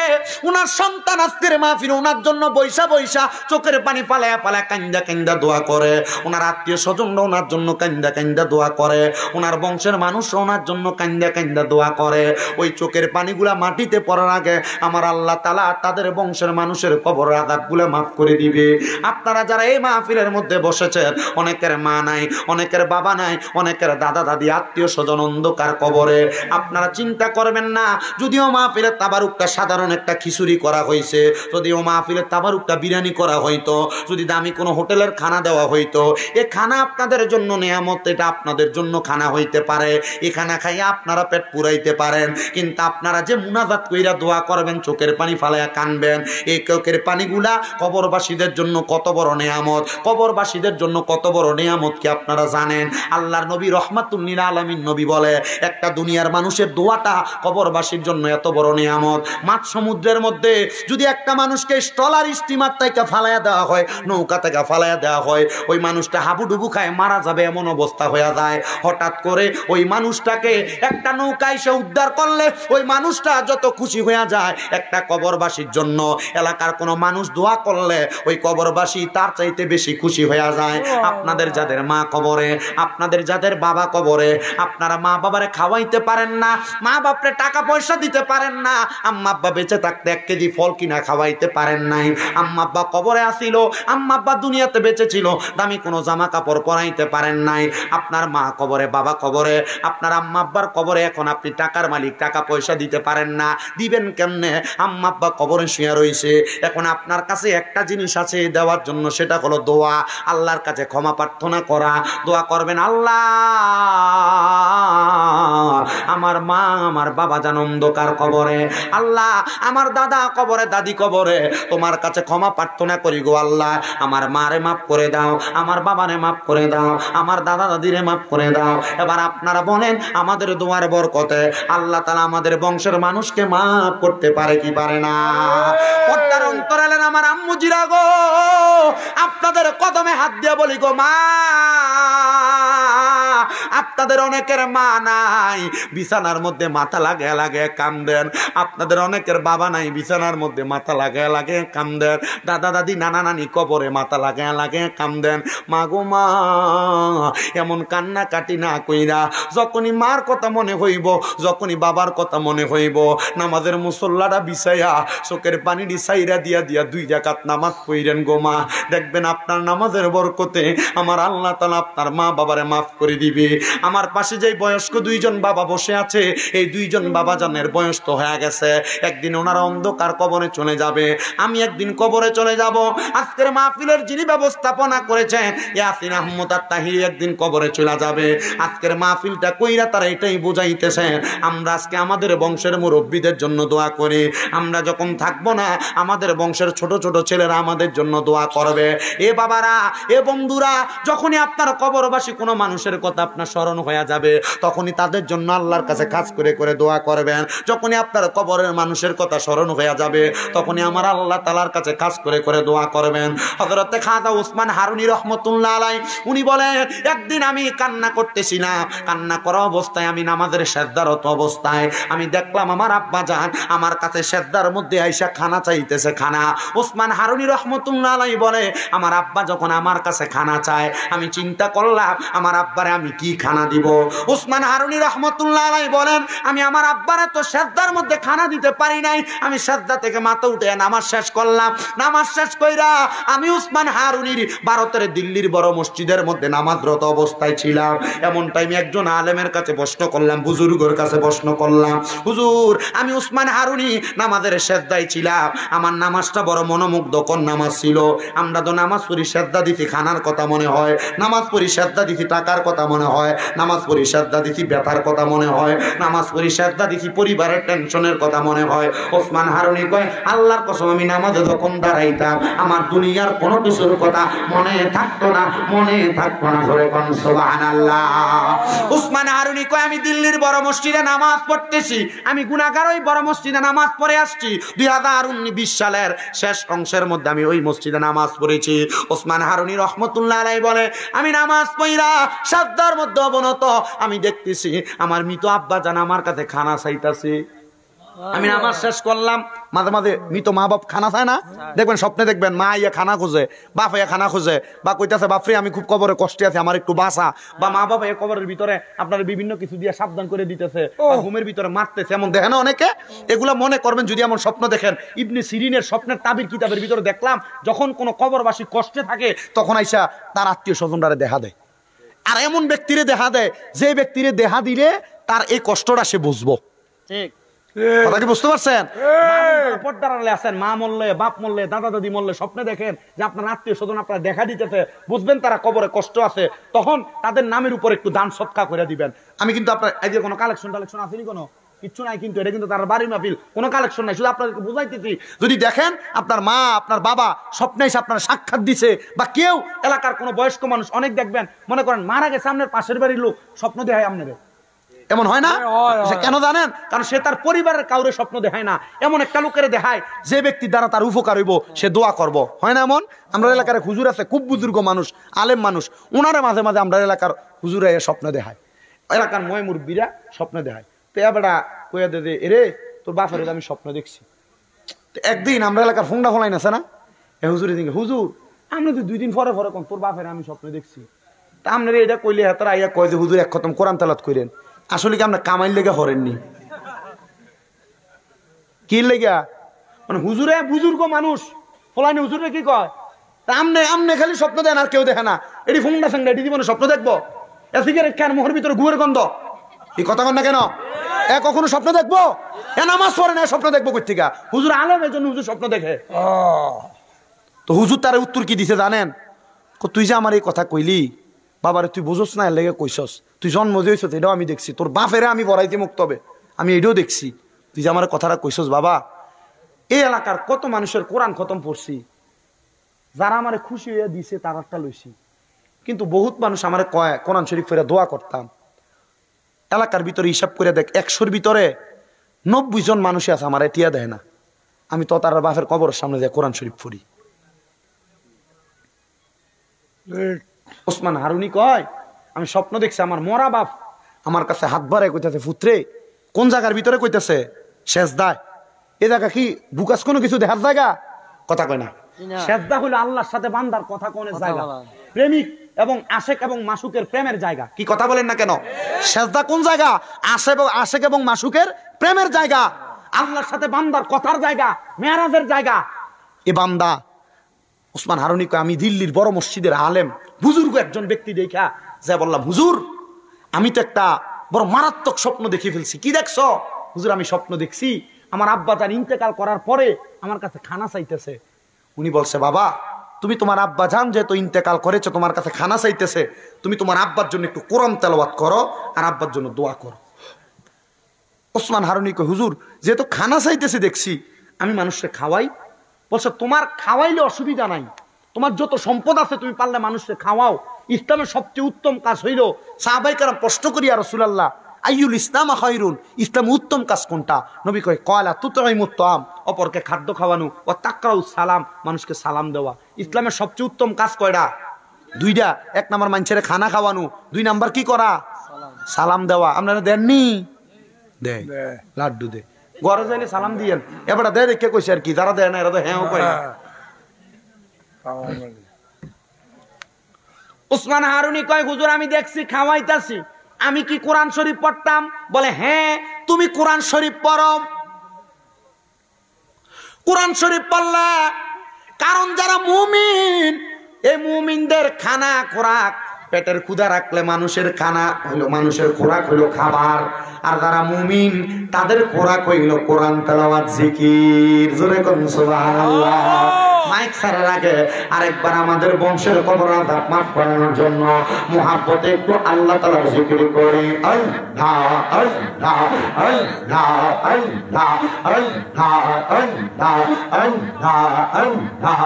উনার সন্তান আজকের মাহফিলে উনার জন্য বৈশা বৈশা চোখের পানি পালায়া পালায়া কান্দা কান্দা দোয়া করে, ওনার আত্মীয় স্বজনরা ওনার জন্য কান্দা কান্দা দোয়া করে, ওনার বংশের মানুষ ওনার জন্য কান্দা কান্দা দোয়া করে, ওই চোখের পানিগুলা মাটিতে পড়ার আগে আমার আল্লাহ তাআলা তাদের বংশের মানুষের কবর আযাবগুলো মাফ করে দিবে। আপনারা যারা এই মাহফিলের মধ্যে বসেছেন, অনেকের মা নাই, অনেকের বাবা নাই, অনেকের দাদা দাদি আত্মীয় স্বজন অন্ধকার কবরে। আপনারা চিন্তা করবেন না, যদিও মাহফিলের তাবারুকটা সাধারণ একটা খিচুড়ি করা হয়েছে, যদিও মাহফিলের তাবারুকটা বিরিয়ানি করা হইতো, যদি দামি কোনো হোটেলের খানা দেওয়া হইতো, এ খানা আপনাদের জন্য নেয়ামত, এটা আপনাদের জন্য খানা হইতে পারে, এ খানা খাইয়া আপনারা পেট পুরাইতে পারেন। কিন্তু আপনারা যে মুনাজাত কইরা দোয়া করবেন, চোখের পানি ফালাইয়া কানবেন, এই চোখের পানিগুলা কবরবাসীদের জন্য কত বড় নেয়ামত, কবরবাসীদের জন্য কত বড় নেয়ামত কি আপনারা জানেন? আল্লাহর নবী রহমাতুল লিল আলামিন নবী বলে, একটা দুনিয়ার মানুষের দোয়াটা কবরবাসীর জন্য এত বড় নেয়ামত। মাছ সমুদ্রের মধ্যে যদি একটা মানুষকে স্টলার স্টিমার থেকে ফালাইয়া দেওয়া হয়, নৌকা থেকে ফালাইয়া দেওয়া হয়, ওই মানুষটা হাবুডুবু খায় মারা যাবে এমন অবস্থা হয়ে যায়। হঠাৎ করে ওই মানুষটাকে একটা নৌকায় এসে উদ্ধার করলে ওই মানুষটা যত খুশি হয়ে যায়, একটা কবরবাসীর জন্য এলাকার কোনো মানুষ দোয়া করলে ওই কবরবাসী তার চাইতে বেশি খুশি হয়ে যায়। আপনাদের যাদের মা কবরে, আপনাদের যাদের বাবা কবরে, আপনারা মা বাবারে খাওয়াইতে পারেন না, মা বাপরে টাকা পয়সা দিতে পারেন না, আম্মা আব্বা বেঁচে থাকতে 1 কেজি ফল কিনা খাওয়াইতে পারেন নাই, আম্মা আব্বা কবরে আসিল, আম্মা আব্বা দুনিয়াতে বেঁচে ছিল, দামি কোনো জামা কাপড় পরাইতে পারেন নাই, আপনার মা কবরে, বাবা কবরে, আপনার আম্মা আব্বার কবরে এখন আপনি টাকার মালিক, টাকা পয়সা দিতে পারেন না, দিবেন কেমনে? আম্মা আব্বা কবরে শুয়ে রইছে, এখন আপনার কাছে একটা জিনিস আছে দেওয়ার জন্য, সেটা হলো দোয়া, আল্লাহর কাছে ক্ষমা প্রার্থনা করা। দোয়া করবেন, আল্লাহ আমার মা আমার বাবা যেন অন্ধকার কবরে, আল্লাহ আমার দাদা কবরে, দাদি কবরে, তোমার কাছে ক্ষমা প্রার্থনা করি গো আল্লাহ, আমার মারে মাফ করে দাও, আমার বাবারে মাফ করে দাও, আমার দাদা দাদিরে মাফ করে দাও। এবার আপনারা বলেন, আমাদের দোয়ার বরকতে আল্লাহ তাআলা আমাদের বংশের মানুষকে মাফ করতে পারে কি পারে না? পর্দার অন্তরালেন আমার আম্মুজিরা গো, আপনাদের কদমে হাত দিয়ে বলি গো মা, আপনাদের অনেকের মা নাই, বিছানার মধ্যে মাথা লাগে লাগে কান্দেন, আপনাদের অনেকের বাবা নাই, বিছানার মধ্যে মাথা লাগে লাগে কান্দেন, দাদা দাদি নানা নানি কবরে মাথা লাগে লাগে কান্দেন। মা গো মা, এমন কান্না কাটি না কইরা, যখনই মার কথা মনে হইব, যখনই বাবার কথা মনে হইব, নামাজের মুসল্লাটা বিছাইয়া চোখের পানি সাইরা দিয়া দিয়া 2 রাকাত নামাজ পড়েন গো মা, দেখবেন আপনার নামাজের বরকতে আমার আল্লাহ তাআলা আপনার মা বাবারে মাফ করে দিবে। আমার পাশে যেই বয়স্ক 2 জন বাবা বসে আছে, এই 2 জন বাবা জানের বয়স তো হয়ে গেছে, একদিন ওনারা অন্ধকার কবরে চলে যাবে, আমি একদিন কবরে চলে যাব। আজকের মাহফিলের যিনি ব্যবস্থাপনা করেছেন ইয়াসিন আহমদ আত্তাহিরি একদিন কবরে চলে যাবে। আজকের মাহফিলটা কইরা তারা এটাই বুঝাইতেছেন, আমরা আজকে আমাদের বংশের মুরব্বীদের জন্য দোয়া করি, আমরা যখন থাকবো না আমাদের বংশের ছোট ছোট ছেলেরা আমাদের জন্য দোয়া করবে। এ বাবারা, এ বন্ধুরা, যখনই আপনার কবরবাসী কোনো মানুষের কথা আপনার স্মরণ হয়ে যাবে, তখনই তাদের জন্য আল্লাহর কাছে কাজ করে করে দোয়া করবেন। যখনই আপনার কবরের মানুষের কথা স্মরণ হয়ে যাবে, তখনই আমার আল্লাহ তাআলার কাছে কাজ করে করে দোয়া করবেন। হযরতে খাজা ওসমান হারুনি রহমতুল্লাহ আলাইহি উনি বলেন, একদিন আমি কান্না করতেছি না, কান্না করা অবস্থায় আমি নামাজের সেজদারত অবস্থায় আমি দেখলাম আমার আব্বা জান আমার কাছে সেজদার মধ্যে আইসা খানা চাইতেছে, খানা। ওসমান হারুনি রহমতুল্লাহ আলাইহি বলে, আমার আব্বা যখন আমার কাছে খানা চায়, আমি চিন্তা করলাম আমার আব্বারে আমি কি খানা দিব। ওসমান হারুনি রহমতুল্লাহ আলাইহি বলেন, আমি আমার আব্বারে তো সেজদার মধ্যে খানা দিতে পারি নাই, আমি সেজদা থেকে মাথা উঠে নামাজ শেষ করলাম। নামাজ শেষ কইরা আমি ওসমান হারুনির ভারতের দিল্লির বড় মসজিদের মধ্যে নামাজরত অবস্থায় ছিলাম। এমন টাইমে একজন আলেমের কাছে প্রশ্ন করলাম, বুজুর্গের কাছে প্রশ্ন করলাম, হুজুর আমি ওসমান হারুনি নামাজের সেজদায় ছিলাম, আমার নামাজটা বড় মনোমুগ্ধকর নামাজ ছিল। আমরা তো নামাজ পড়ি সেজদা দিতে খানার কথা মনে হয়, নামাজ পড়ি সেজদা দিতে টাকার কথা মনে হয়, নামাজ পড়ি সেজদা দিতে ব্যথার কথা মনে হয়, নামাজ পড়ি সেজদা দিতে পরিবারের টেনশনের কথা মনে হয়। ওসমান হারুনি কয়, আল্লাহর কসম আমি নামাজে যখন দাঁড়াইতাম আমার দুনিয়ার কোনো কিছুর কথা মনে থাকতো না, মনে থাকতো না। ধরে কোন সুবহানাল্লাহ। ওসমান হারুনি কয়, আমি দিল্লির বড় মসজিদে নামাজ পড়তেছি, আমি গুনাহগার ওই বড় মসজিদে নামাজ পড়ে আসছি। 2020 সালের শেষ অংশের মধ্যে আমি ওই মসজিদে নামাজ পড়েছি। ওসমান হারুনি রহমতুল্লাহ আলাইহি বলে, আমি নামাজ পড়া সাজদার মধ্যে অবনত আমি দেখতেছি আমার মৃত আব্বা জান আমার কাছে খানা চাইতাছে। আমি নামাজ শেষ করলাম, মাঝে মাঝে মৃত মা বাপ খানা চায় না, দেখবেন স্বপ্নে দেখবেন মা ইয়া খানা খোঁজে, বাপ ইয়া খানা খোঁজে, বা কইতাছে বাপরে আমি খুব কবরে কষ্টে আছি, আমার একটু বাঁচা, বা মা বাবা এই কবরের ভিতরে আপনার বিভিন্ন কিছু দিয়ে সাবধান করে দিতেছে, ঘুমের ভিতরে মারতেছে, এমন দেখেন অনেকে। এগুলা মনে করবেন যদি এমন স্বপ্ন দেখেন, ইবনে সিরিনের স্বপ্নের তাবির কিতাবের ভিতরে দেখলাম, যখন কোন কবরবাসী কষ্টে থাকে তখন আইসা তার আত্মীয় স্বজনরা দেখা দেয়, আর এমন ব্যক্তিরে দেখা দেয় যে ব্যক্তিরে দেখা দিলে তার এই কষ্টটা সে বুঝবো। ঠিক কথা কি বুঝতে পারছেন? পর্দার আড়ালে আছেন, মা মরলে, বাপ মরলে, দাদা দাদি মরলে স্বপ্নে দেখেন যে আপনার আত্মীয় স্বজন আপনারা দেখা দিতেছে, বুঝবেন তারা কবরে কষ্ট আছে, তখন তাদের নামের উপর একটু দান সৎকার করে দিবেন। আমি কিন্তু আপনার এই যে কোনো কালেকশন টালেকশন আসেনি, কোনো কিচ্ছু নাই, কিন্তু এটা কিন্তু তার বাড়ির মাহফিল, কোনো কালেকশন নাই, শুধু আপনাদেরকে বুঝাইতেছি। যদি দেখেন আপনার মা আপনার বাবা স্বপ্নে এসে আপনার সাক্ষাৎ দিছে, বা কেউ এলাকার কোনো বয়স্ক মানুষ, অনেক দেখবেন মনে করেন মারা গেছে আপনার পাশের বাড়ির লোক, স্বপ্ন দেখায় আপনাদের, এমন হয় না? কেন জানেন? কারণ সে তার পরিবারের কাউরে স্বপ্ন দেখায় না, এমন একটা লোকের দেখায় যে ব্যক্তির দ্বারা তার উপকার হইব, সে দোয়া করব। হয় না এমন? আমরা এলাকার হুজুর আছে, খুব বুজুর্গ মানুষ, আলেম মানুষ, ওনারে মাঝে মাঝে আমরা এলাকার হুজুরে স্বপ্ন দেখায়, এলাকার ময় মুরব্বীরা স্বপ্ন দেখায়। তো এবারে কইয়া দে এরে তোর বাপের আমি স্বপ্ন দেখছি। একদিন আমরা এলাকার ফোনটা ফোনাই না না, হুজুরে দিকে হুজুর আমরা তো 2 দিন পরে পরে তোর বাপের আমি স্বপ্ন দেখছি। তা আপনার এটা কইলে হাতারা আইয়া কয় যে হুজুর এক খতম কোরআন তেলাওয়াত করেন। আসলে কি আমরা কামাইল লেগে হরেননি, কি লেগা? মানে হুজুরে বুজুর্গ মানুষ ফলানি হুজুরে কি কয়, তা আমনে আমনে খালি স্বপ্ন দেন আর কেউ দেখে না, এটি ফোনটা সঙ্গে এটি জীবনে স্বপ্ন দেখবো? সিগারেট খান, মুখের ভিতরে গুয়ের গন্ধ, এই কথা কন না কেন? কখনো স্বপ্ন দেখবো? নামাজ পড়ে না, স্বপ্ন দেখবো কই থেকে? হুজুর আলেম, এই জন্য হুজুর স্বপ্ন দেখে। তো হুজুর তার উত্তর কি দিছে জানেন? তুই যে আমার এই কথা কইলি, বাবারে তুই বুঝোস না, এর লেগে কইসস, তুই জন্ম দিয়েছ এটাও আমি দেখছি, তোর বাপেরে আমি বড়াইতে মুক্ত হবে, আমি এটাও দেখছি, তুই যে আমার কথাটা কইসস বাবা, এই এলাকার কত মানুষের কোরআন খতম পড়ছি, যারা আমারে খুশি হইয়া দিছে তারারটা লইছি, কিন্তু বহুত মানুষ আমারে কয় কোরআন শরীফ পড়ে দোয়া করতাম। এলাকার ভিতরে হিসাব করে দেখ, 100-র ভিতরে 90 জন মানুষ আছে আমার টিয়া দেয় না, আমি তো তার বাপের কবরের সামনে যায় কোরআন শরীফ পড়ি। ওসমান হারুনি কয় আমি স্বপ্ন দেখছি আমার মরা বাপ আমার কাছে হাত বাড়ায় কইতেছে, পুত্রে কোন জায়গার ভিতরে কইতেছে? সেজদায়। এ জায়গা কি বুকাস কোনো কিছু দেখার জায়গা? কথা কয় না। সেজদা হলো আল্লাহর সাথে বান্দার কথা কোনের জায়গা, প্রেমিক এবং আশেক এবং মাসুকের প্রেমের জায়গা। কি কথা বলেন না কেন? সেজদা কোন জায়গা? আশেক এবং মাসুকের প্রেমের জায়গা, আল্লাহর সাথে বান্দার কথার জায়গা, মেরাজের জায়গা। এ বান্দা ওসমান হারুনি কয় আমি দিল্লির বড় মসজিদের আলেম বুজুর্গ একজন ব্যক্তি দেখা যা বললাম, হুজুর আমি তো একটা বড় মারাত্মক স্বপ্ন দেখে ফেলছি। কি দেখছো? হুজুর আমি স্বপ্ন দেখছি আমার আব্বা তার ইন্তেকাল করার পরে আমার কাছে খানা চাইতেছে। উনি বলছে, বাবা তুমি তোমার আব্বা জান যেহেতু ইন্তেকাল করেছো, তোমার কাছে খানা চাইতেছে, তুমি তোমার আব্বার জন্য একটু কোরআন তেলাওয়াত করো আর আব্বার জন্য দোয়া করো। ওসমান হারুনি কয় হুজুর যেহেতু খানা চাইতেছে দেখছি, আমি মানুষকে খাওয়াই। বলছে তোমার খাওয়াইলে অসুবিধা নাই, তোমার যত সম্পদ আছে তুমি পারলে মানুষকে খাওয়াও। ইসলামের সবচেয়ে উত্তম কাজ হইল, সাহাবায়ে কেরাম প্রশ্ন করিয়া রাসূলুল্লাহ আইয়ুল ইসলাম খায়রুন, ইসলাম উত্তম কাজ কোনটা? নবী কয় কয়লা তুতঈমুত তাআম, অপরকে খাদ্য খাওয়ানো, ও তাকরাউ সালাম, মানুষকে সালাম দেওয়া। ইসলামের সবচেয়ে উত্তম কাজ কয়টা? 2টা। 1 নাম্বার মানুষের খানা খাওয়ানো, 2 নাম্বার কি করা? সালাম দেওয়া। আপনারা দেননি? দে লাড্ডু দে, ঘরে যাইলে সালাম দিয়েন। এবারে দে কে কইছে আর কি, যারা দেয় না এরা তো হ্যাঁ কয়। ওসমান হারুনি কয় হুজুর আমি দেখছি খাওয়াইতাছি, আমি কি কোরআন শরীফ পড়তাম? বলে হ্যাঁ তুমি কোরআন শরীফ পড়ো। কোরআন শরীফ পড়লা, কারণ যারা মুমিন, এই মুমিনদের খানা খোরাক, পেটের ক্ষুধা রাখলে মানুষের খানা হইলো, মানুষের খোরাক হইলো খাবার, আর যারা মুমিন তাদের খোরাক হইলো কোরআন তেলাওয়াত জিকির। জোরে কোন সুবহানাল্লাহ। মাইক ছাড়ার আগে আরেকবার আমাদের বংশের কবর আযাব মাফ করানোর জন্য মুহাব্বতে একটু আল্লাহ তাআলার জিকির করি। আল্লাহ আল্লাহ আল্লাহ আল্লাহ আল্লাহ আল্লাহ আল্লাহ আল্লাহ আল্লাহ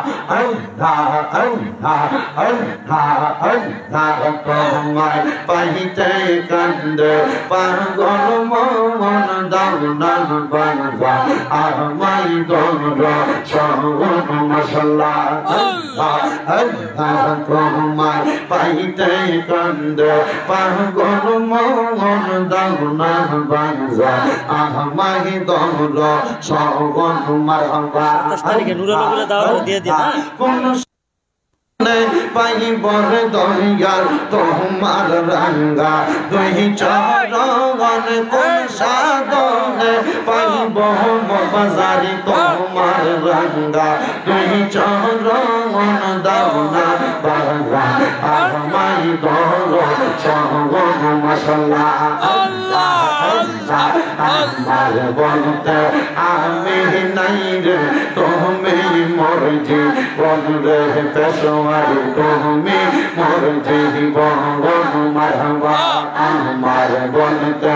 আল্লাহ আল্লাহ আল্লাহ তোমায় পাইতে কান্দে পাগল মন দাওনান বাবা আমায় দর সওন মাস মাশাআল্লাহ আল্লাহ আল্লাহ তোমার পাইতে কান্দে পাগল মন দাওনা বাজা আমায় দল সগন মারবা 27 তারিখে নুরুল বলে দাওয়াত দিয়ে দিন কোন পাইব দয়াল তোমার রঙ্গা দুই চরণ কোন সাধনে পাইব বাজারি তোমার রঙ্গা দুই চরণ দাওনা বাবা আমায় দল সগন মাশাআল্লাহ আল্লাহ আল্লাহ আমার বলতে আমি নাই রে তুমি মোর জীবন রে পেশোয়ার তুমি মোর জীবন মারহাবা আমার বলতে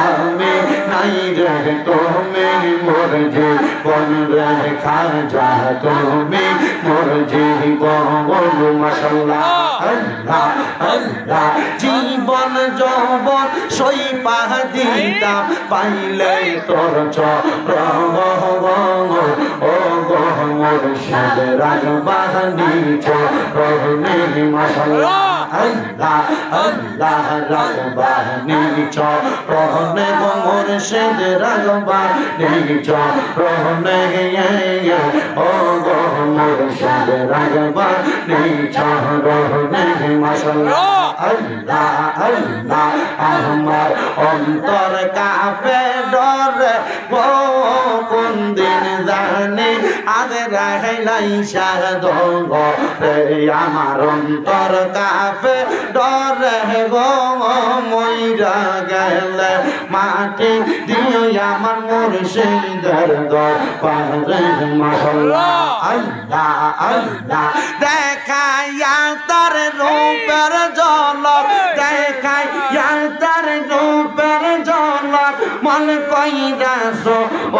আমি নাই রে তুমি মোর জীবন রে খাজা তুমি মোর জীবন মাশাআল্লাহ আল্লাহ আল্লাহ জীবন যৌবন সই পাহ দিতাম পাইলে তোর চরণ ও গো মুর্শিদ রাগবানি চরণে মাশাআল্লাহ আল্লাহ আল্লাহ রাগবানি চরণে গো মুর্শিদ রাগবানি চরণে ও গো মুর্শিদ রাগবানি চরণে মাশাআল্লাহ আল্লাহ আল্লাহ আমার অন্তর কাঁপে ডরে ও কোন দিন জানি আজ রাইলাই সাধঙ্গ রে আমার অন্তর কাঁপে ডরে গো মইরা গেলে মাটি দিও আমার মুর্শিদের দরবারে মাশাআল্লাহ আল্লাহ আল্লাহ দেখাইয়া তার রূপের ঝলক দেখাইয়া তার রূপের ঝলক মন কইরাছ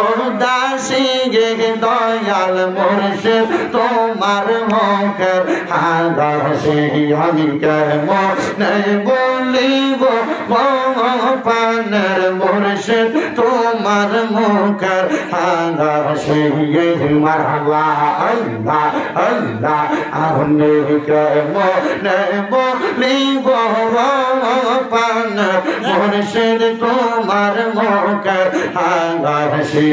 উদাসী গে দয়াল মুর্শিদ তোমার মুখের হাসি আমি কেমনে বলিব পানের মুর্শিদ তোমার মুখের হাসি মারহাবা আল্লাহ আল্লাহ আমি কেমনে বলিব পানের মুর্শিদ তোমার মুখের হাসি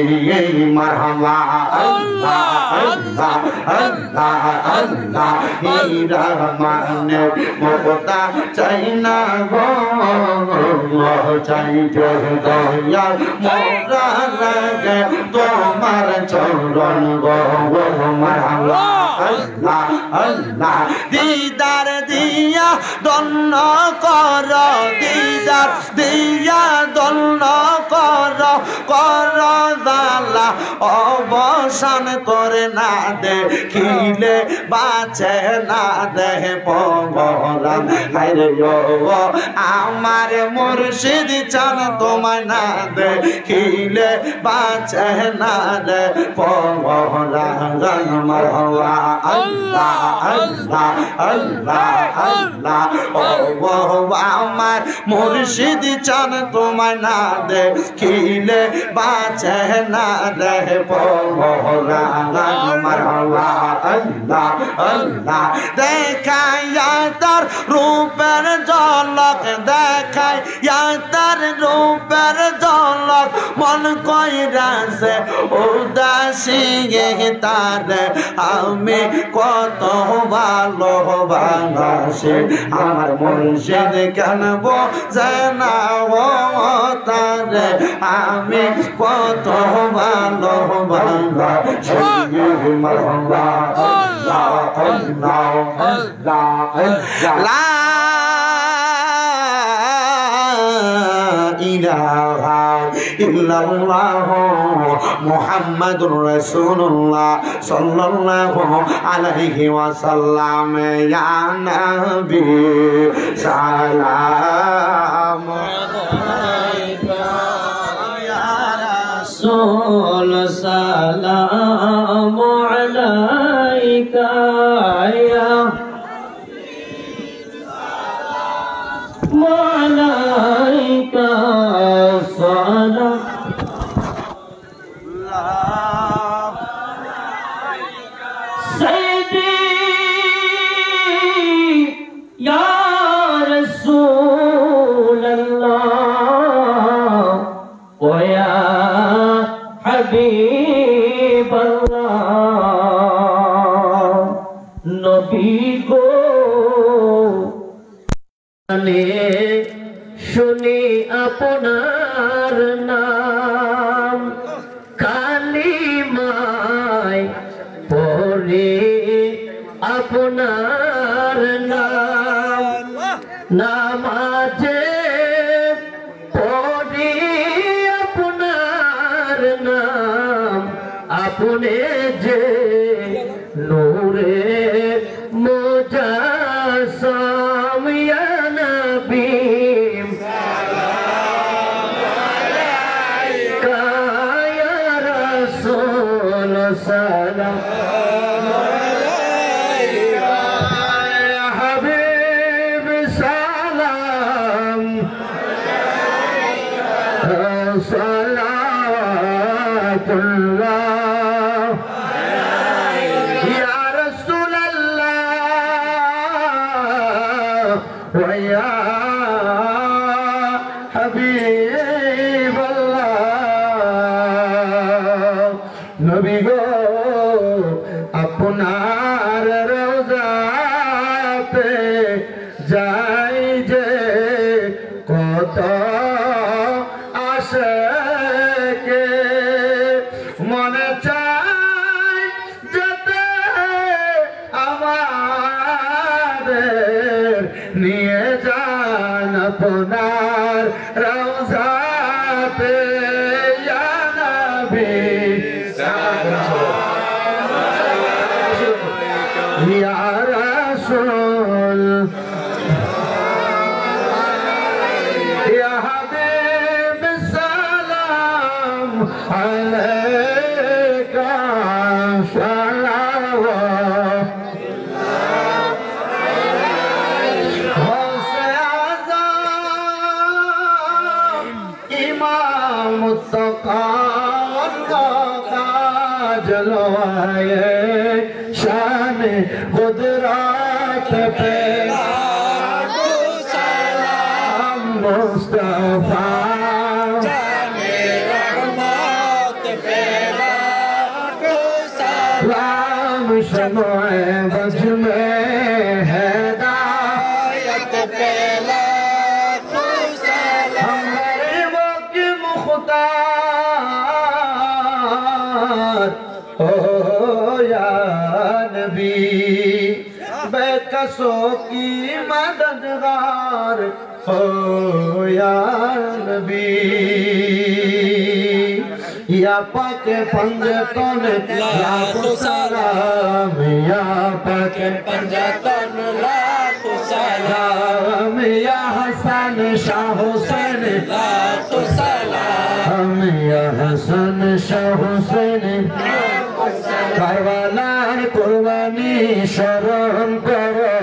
মারহাবা আল্লাহ আল্লাহ আল্লাহ আল্লাহ হীরা মানে মমতা চাই না গো চাই দয়াল মোরা লাগে তোমার চরণ গো মারহাবা আল্লাহ আল্লাহ দিদার দিয়া দন্ন কর দিদার দিয়া দন্ন কর কর জালা অবসান করে না দেখিলে বাঁচে না দেহ পবরাম হায়রে ও আমার মুর্শিদ চান তোমায় না দেখিলে বাঁচে না দে পবরাম মারহাবা আল্লাহ আল্লাহ আল্লাহ আল্লাহ ও আমার মুর্শিদ চান তোমায় না দেখিলে বাঁচে না দেহ পবরাম মারহাবা আল্লাহ আল্লাহ দেখাইয়া তার রূপের ঝলক দেখাইয়া তার রূপের ঝলক মন কইরাছে উদাসী তার আমি কত ভালোবাসি আমার মুর্শিদ কেন বোঝে না ও তারে আমি কত ভালোবাসি মারহাবা আল্লাহ আল্লাহ আল্লাহ লা ইলাহা ইল্লাল্লাহ মুহাম্মাদুর রাসূলুল্লাহ সাল্লাল্লাহু আলাইহি ওয়াসাল্লাম ইয়া নবী সালাম আলাইকা ইয়া রাসূল সালাম আলাইকা ইয়া মালাইকা সালাম আলাইকা হাবিব আল্লাহ নবী গো শুনি আপনার নাম কালিমায় পড়ে আপনার নাম নামাজে পড়ে আপনার নাম আপনি যে নূরে মুজাসসাম ইয়া নবী سلام عليك يا حبيب سلام صلاة الله يا رسول الله ويا حبيب الله নবী গো আপনার রওজাতে যাই যে কত আশিকে মনে চায় যেতে আমাদের নিয়ে যান আপনার রওজাতে ইয়া নবী يا رسول يا حبيب السلام عليك صلوات إمام التقى جلوائے شان قدرات پہ سلام مصطفیٰ جان رحمت پہ سلام شمع بج میں ہدایت پہ سلام غریبوں کی مختار او یا نبی बेकसों की मददगार हो या नबी या पाके पंजतन लाखों सलाम या पाके पंजतन लाखों सलाम या हसन शाह हुसैन लाखों सलाम या हसन शाह हुसैन কারবালার কুরবানি শরণ করো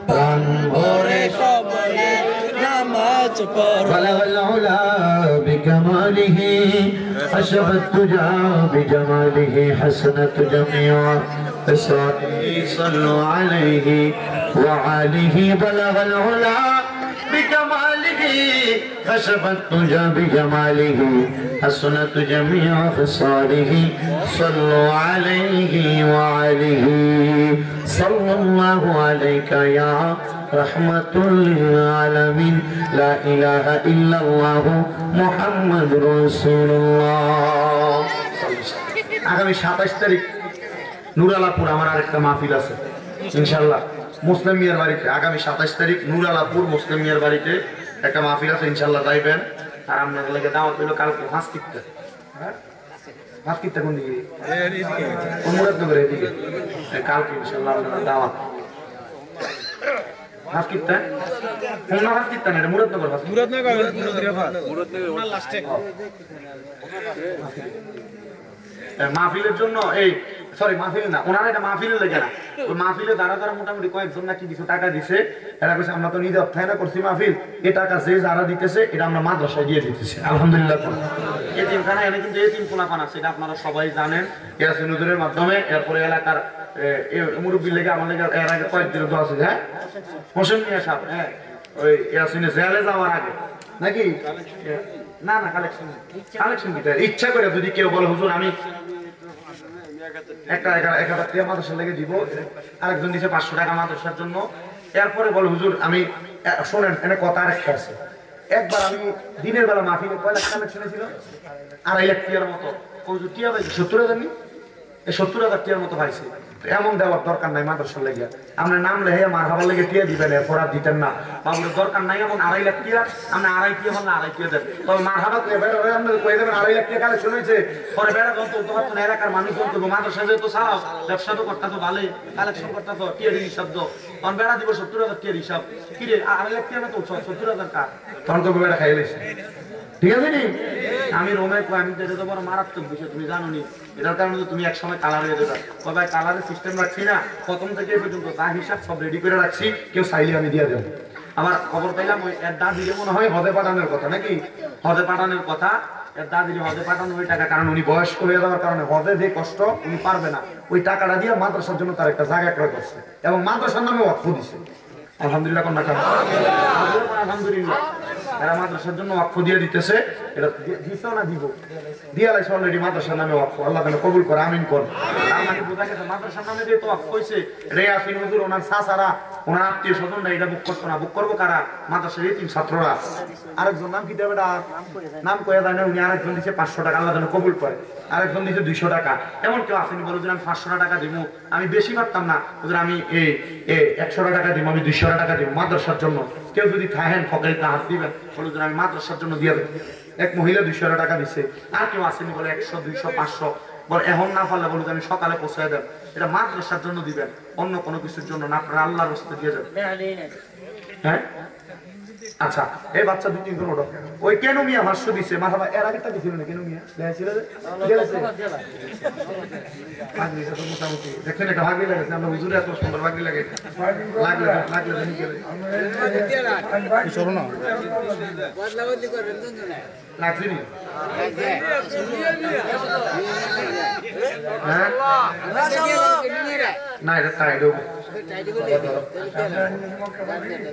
প্রাণ ভরে সবাই নামাজ পড়ো বলাল উলা বিকামালিহি আশরাত তুজা বিজামালিহি হাসনাত জামিআ আসসালাতু সাল্লু আলাইহি ওয়া আলিহি বলাল উলা بكماله خشبت تجا بجماله حسنت جميع خصاله صلوا عليه وعليه صلى الله عليك يا رحمة للعالمين لا إله إلا الله محمد رسول الله আগামী 27 তারিখ নুরালাপুর আমার আরেকটা মাহফিল আছে ইনশাআল্লাহ মুসলিম মিয়ার বাড়িতে আগামী 27 তারিখ নুরালাপুর মুসলিম মিয়ার বাড়িতে একটা মাহফিল আছে ইনশাআল্লাহ যাইবেন আর আপনাদের লাগে দাওয়াত হইলো কালকে হাসকিতে হ্যাঁ হাসকিতে কোন দিকে এইদিকে মুরাদনগর এইদিকে কালকে ইনশাআল্লাহ আপনাদের দাওয়াত হাসকিতে কোন হাসকিতে না মুরাদনগর লাস্টে মাহফিলের জন্য এই সরি মাহফিল না ওনারা এটা মাহফিলে লেগে না ওই মাহফিলে যারা যারা মোটামুটি কয়েকজন নাকি কিছু টাকা দিছে এরা কইছে আমরা তো নিজে অর্থায়ন করছি মাহফিল এই টাকা যে যারা দিতেছে এটা আমরা মাদ্রাসায় দিয়ে দিতেছি আলহামদুলিল্লাহ এতিমখানা এনে কিন্তু এতিম কোলাপান আছে এটা আপনারা সবাই জানেন ইয়াসিন হুজুরের মাধ্যমে এরপরে এলাকার মুরব্বির লেগে আমার লেগে এর আগে কয়েকদিন তো আছে হ্যাঁ হোসেন মিয়া সাহেব হ্যাঁ ওই ইয়াসিনে জেলে যাওয়ার আগে নাকি না না কালেকশন কি ইচ্ছা করে যদি কেউ বলে হুজুর আমি একটা 1000 টাকা মাদ্রাসার লেগে দিব, আরেকজন দিছে 500 টাকা মাদ্রাসার জন্য, এরপরে বলে হুজুর আমি শোনেন এনে কথা আরেকটা আছে। একবার আমি দিনের বেলা মাহফিলে কয় লাখ কালেকশন ছিল, 2.5 লাখ টাকার মতো হুজুর টিয়া পাইছে 70,000 নি, এই 70,000 টাকার মতো পাইছে। এমন দেওয়ার দরকার নাই মাদ্রাসার লেগে, আপনার নাম লেহে মারহাবার লেগে টিয়া দিবেন, ফোড়া দিতেন না বাবুর দরকার নাই। এমন 2.5 লাখ টাকা আপনি 2.5 টাকা বললে 2.5 টাকা দেন, তবে মারহাবা আপনার কয়ে দেবেন 2.5 লাখ টাকা কালেকশন হয়েছে, পরে বেড়া যন্ত্র তোমার তো এলাকার মানুষ যন্ত্র মাদ্রাসা যেহেতু চালাও, ব্যবসা তো করতে তো ভালোই, কালেকশন করতে তো টিয়ার হিসাব তো তখন বেড়া দিব 70,000 টিয়ার হিসাব, কিরে 2.5 লাখ টাকা তো 70,000 টাকা তখন তো বেড়া খাই লেছে। ঠিক আছে নি আমি রোমে আমি তো এটা তো বড় মারাত্মক বিষয়, তুমি জানো নি, এটার কারণে তো তুমি একসময় কালার হয়ে যাবে। তবে কালারের সিস্টেম রাখছি না, প্রথম থেকে এই পর্যন্ত যা হিসাব সব রেডি করে রাখছি, কেউ চাইলে আমি দিয়ে দেবো। আমার খবর পেলাম ওই এর দাদিরে মনে হয় হদে পাঠানোর কথা, নাকি হদে পাঠানোর কথা, এর দাদিরে হদে পাঠানো ওই টাকা, কারণ উনি বয়স্ক হয়ে যাওয়ার কারণে হদে যে কষ্ট উনি পারবে না, ওই টাকাটা দিয়ে মাদ্রাসার জন্য তার একটা জায়গা ক্রয় করছে এবং মাদ্রাসার নামে ওয়াকফ দিছে। আলহামদুলিল্লাহ কোন টাকা আলহামদুলিল্লাহ এরা মাদ্রাসার জন্য ওয়াকফ দিয়ে দিতেছে, এটা দিছো না দিব দিয়া লাইছে অলরেডি মাদ্রাসার নামে ওয়াকফ, আল্লাহ যেন কবুল করে আমিন কর। তার মানে বোঝা গেছে মাদ্রাসার নামে যে তো ওয়াকফ হইছে, রে আসিন হুজুর ওনার চাচারা ওনার আত্মীয় স্বজনরা এটা বুক করতো না, বুক করবো কারা? মাদ্রাসার এতিম ছাত্ররা। আরেকজন নাম কি দেবে, নাম কয়ে দেয় না, উনি আরেকজন দিচ্ছে 500 টাকা, আল্লাহ যেন কবুল করে, আরেকজন দিচ্ছে 200 টাকা। এমন কেউ আসেনি বলো যে আমি 500 টাকা দিব, আমি বেশি পারতাম না হুজুর আমি 100 টাকা দিব, আমি 200 টাকা দিব মাদ্রাসার জন্য। কেউ যদি থাকেন ফকেরিতে হাত দিবেন বলো যে আমি মাদ্রাসার জন্য দিয়ে দেবো। এক মহিলা 200 টাকা দিচ্ছে, আর কেউ আসেনি বলে 100 200 500 বলে, এখন না পারলে বলুন আমি সকালে পৌঁছায় দেন, এটা মাদ্রাসার জন্য দিবেন, অন্য কোনো কিছুর জন্য না, আপনারা আল্লাহর রাস্তায় দিয়ে যাবেন। হ্যাঁ আচ্ছা এই বাচ্চা 2-3 জন ওঠো, ওই কেন মিয়া ভাষ্য দিছে মাথাবা, এর আগেরটা দিছিল না কেন মিয়া দেখাইছিল যে গেলেছে ভাগনিটা তো মোটামুটি দেখেন একটা ভাগনি লাগেছে, আমরা হুজুরে এত সুন্দর ভাগনি লাগে লাগলে জানি গেলে চলো না বদলাবদলি করবেন তো না লাগছে নি হ্যাঁ না এটা টাইট হবে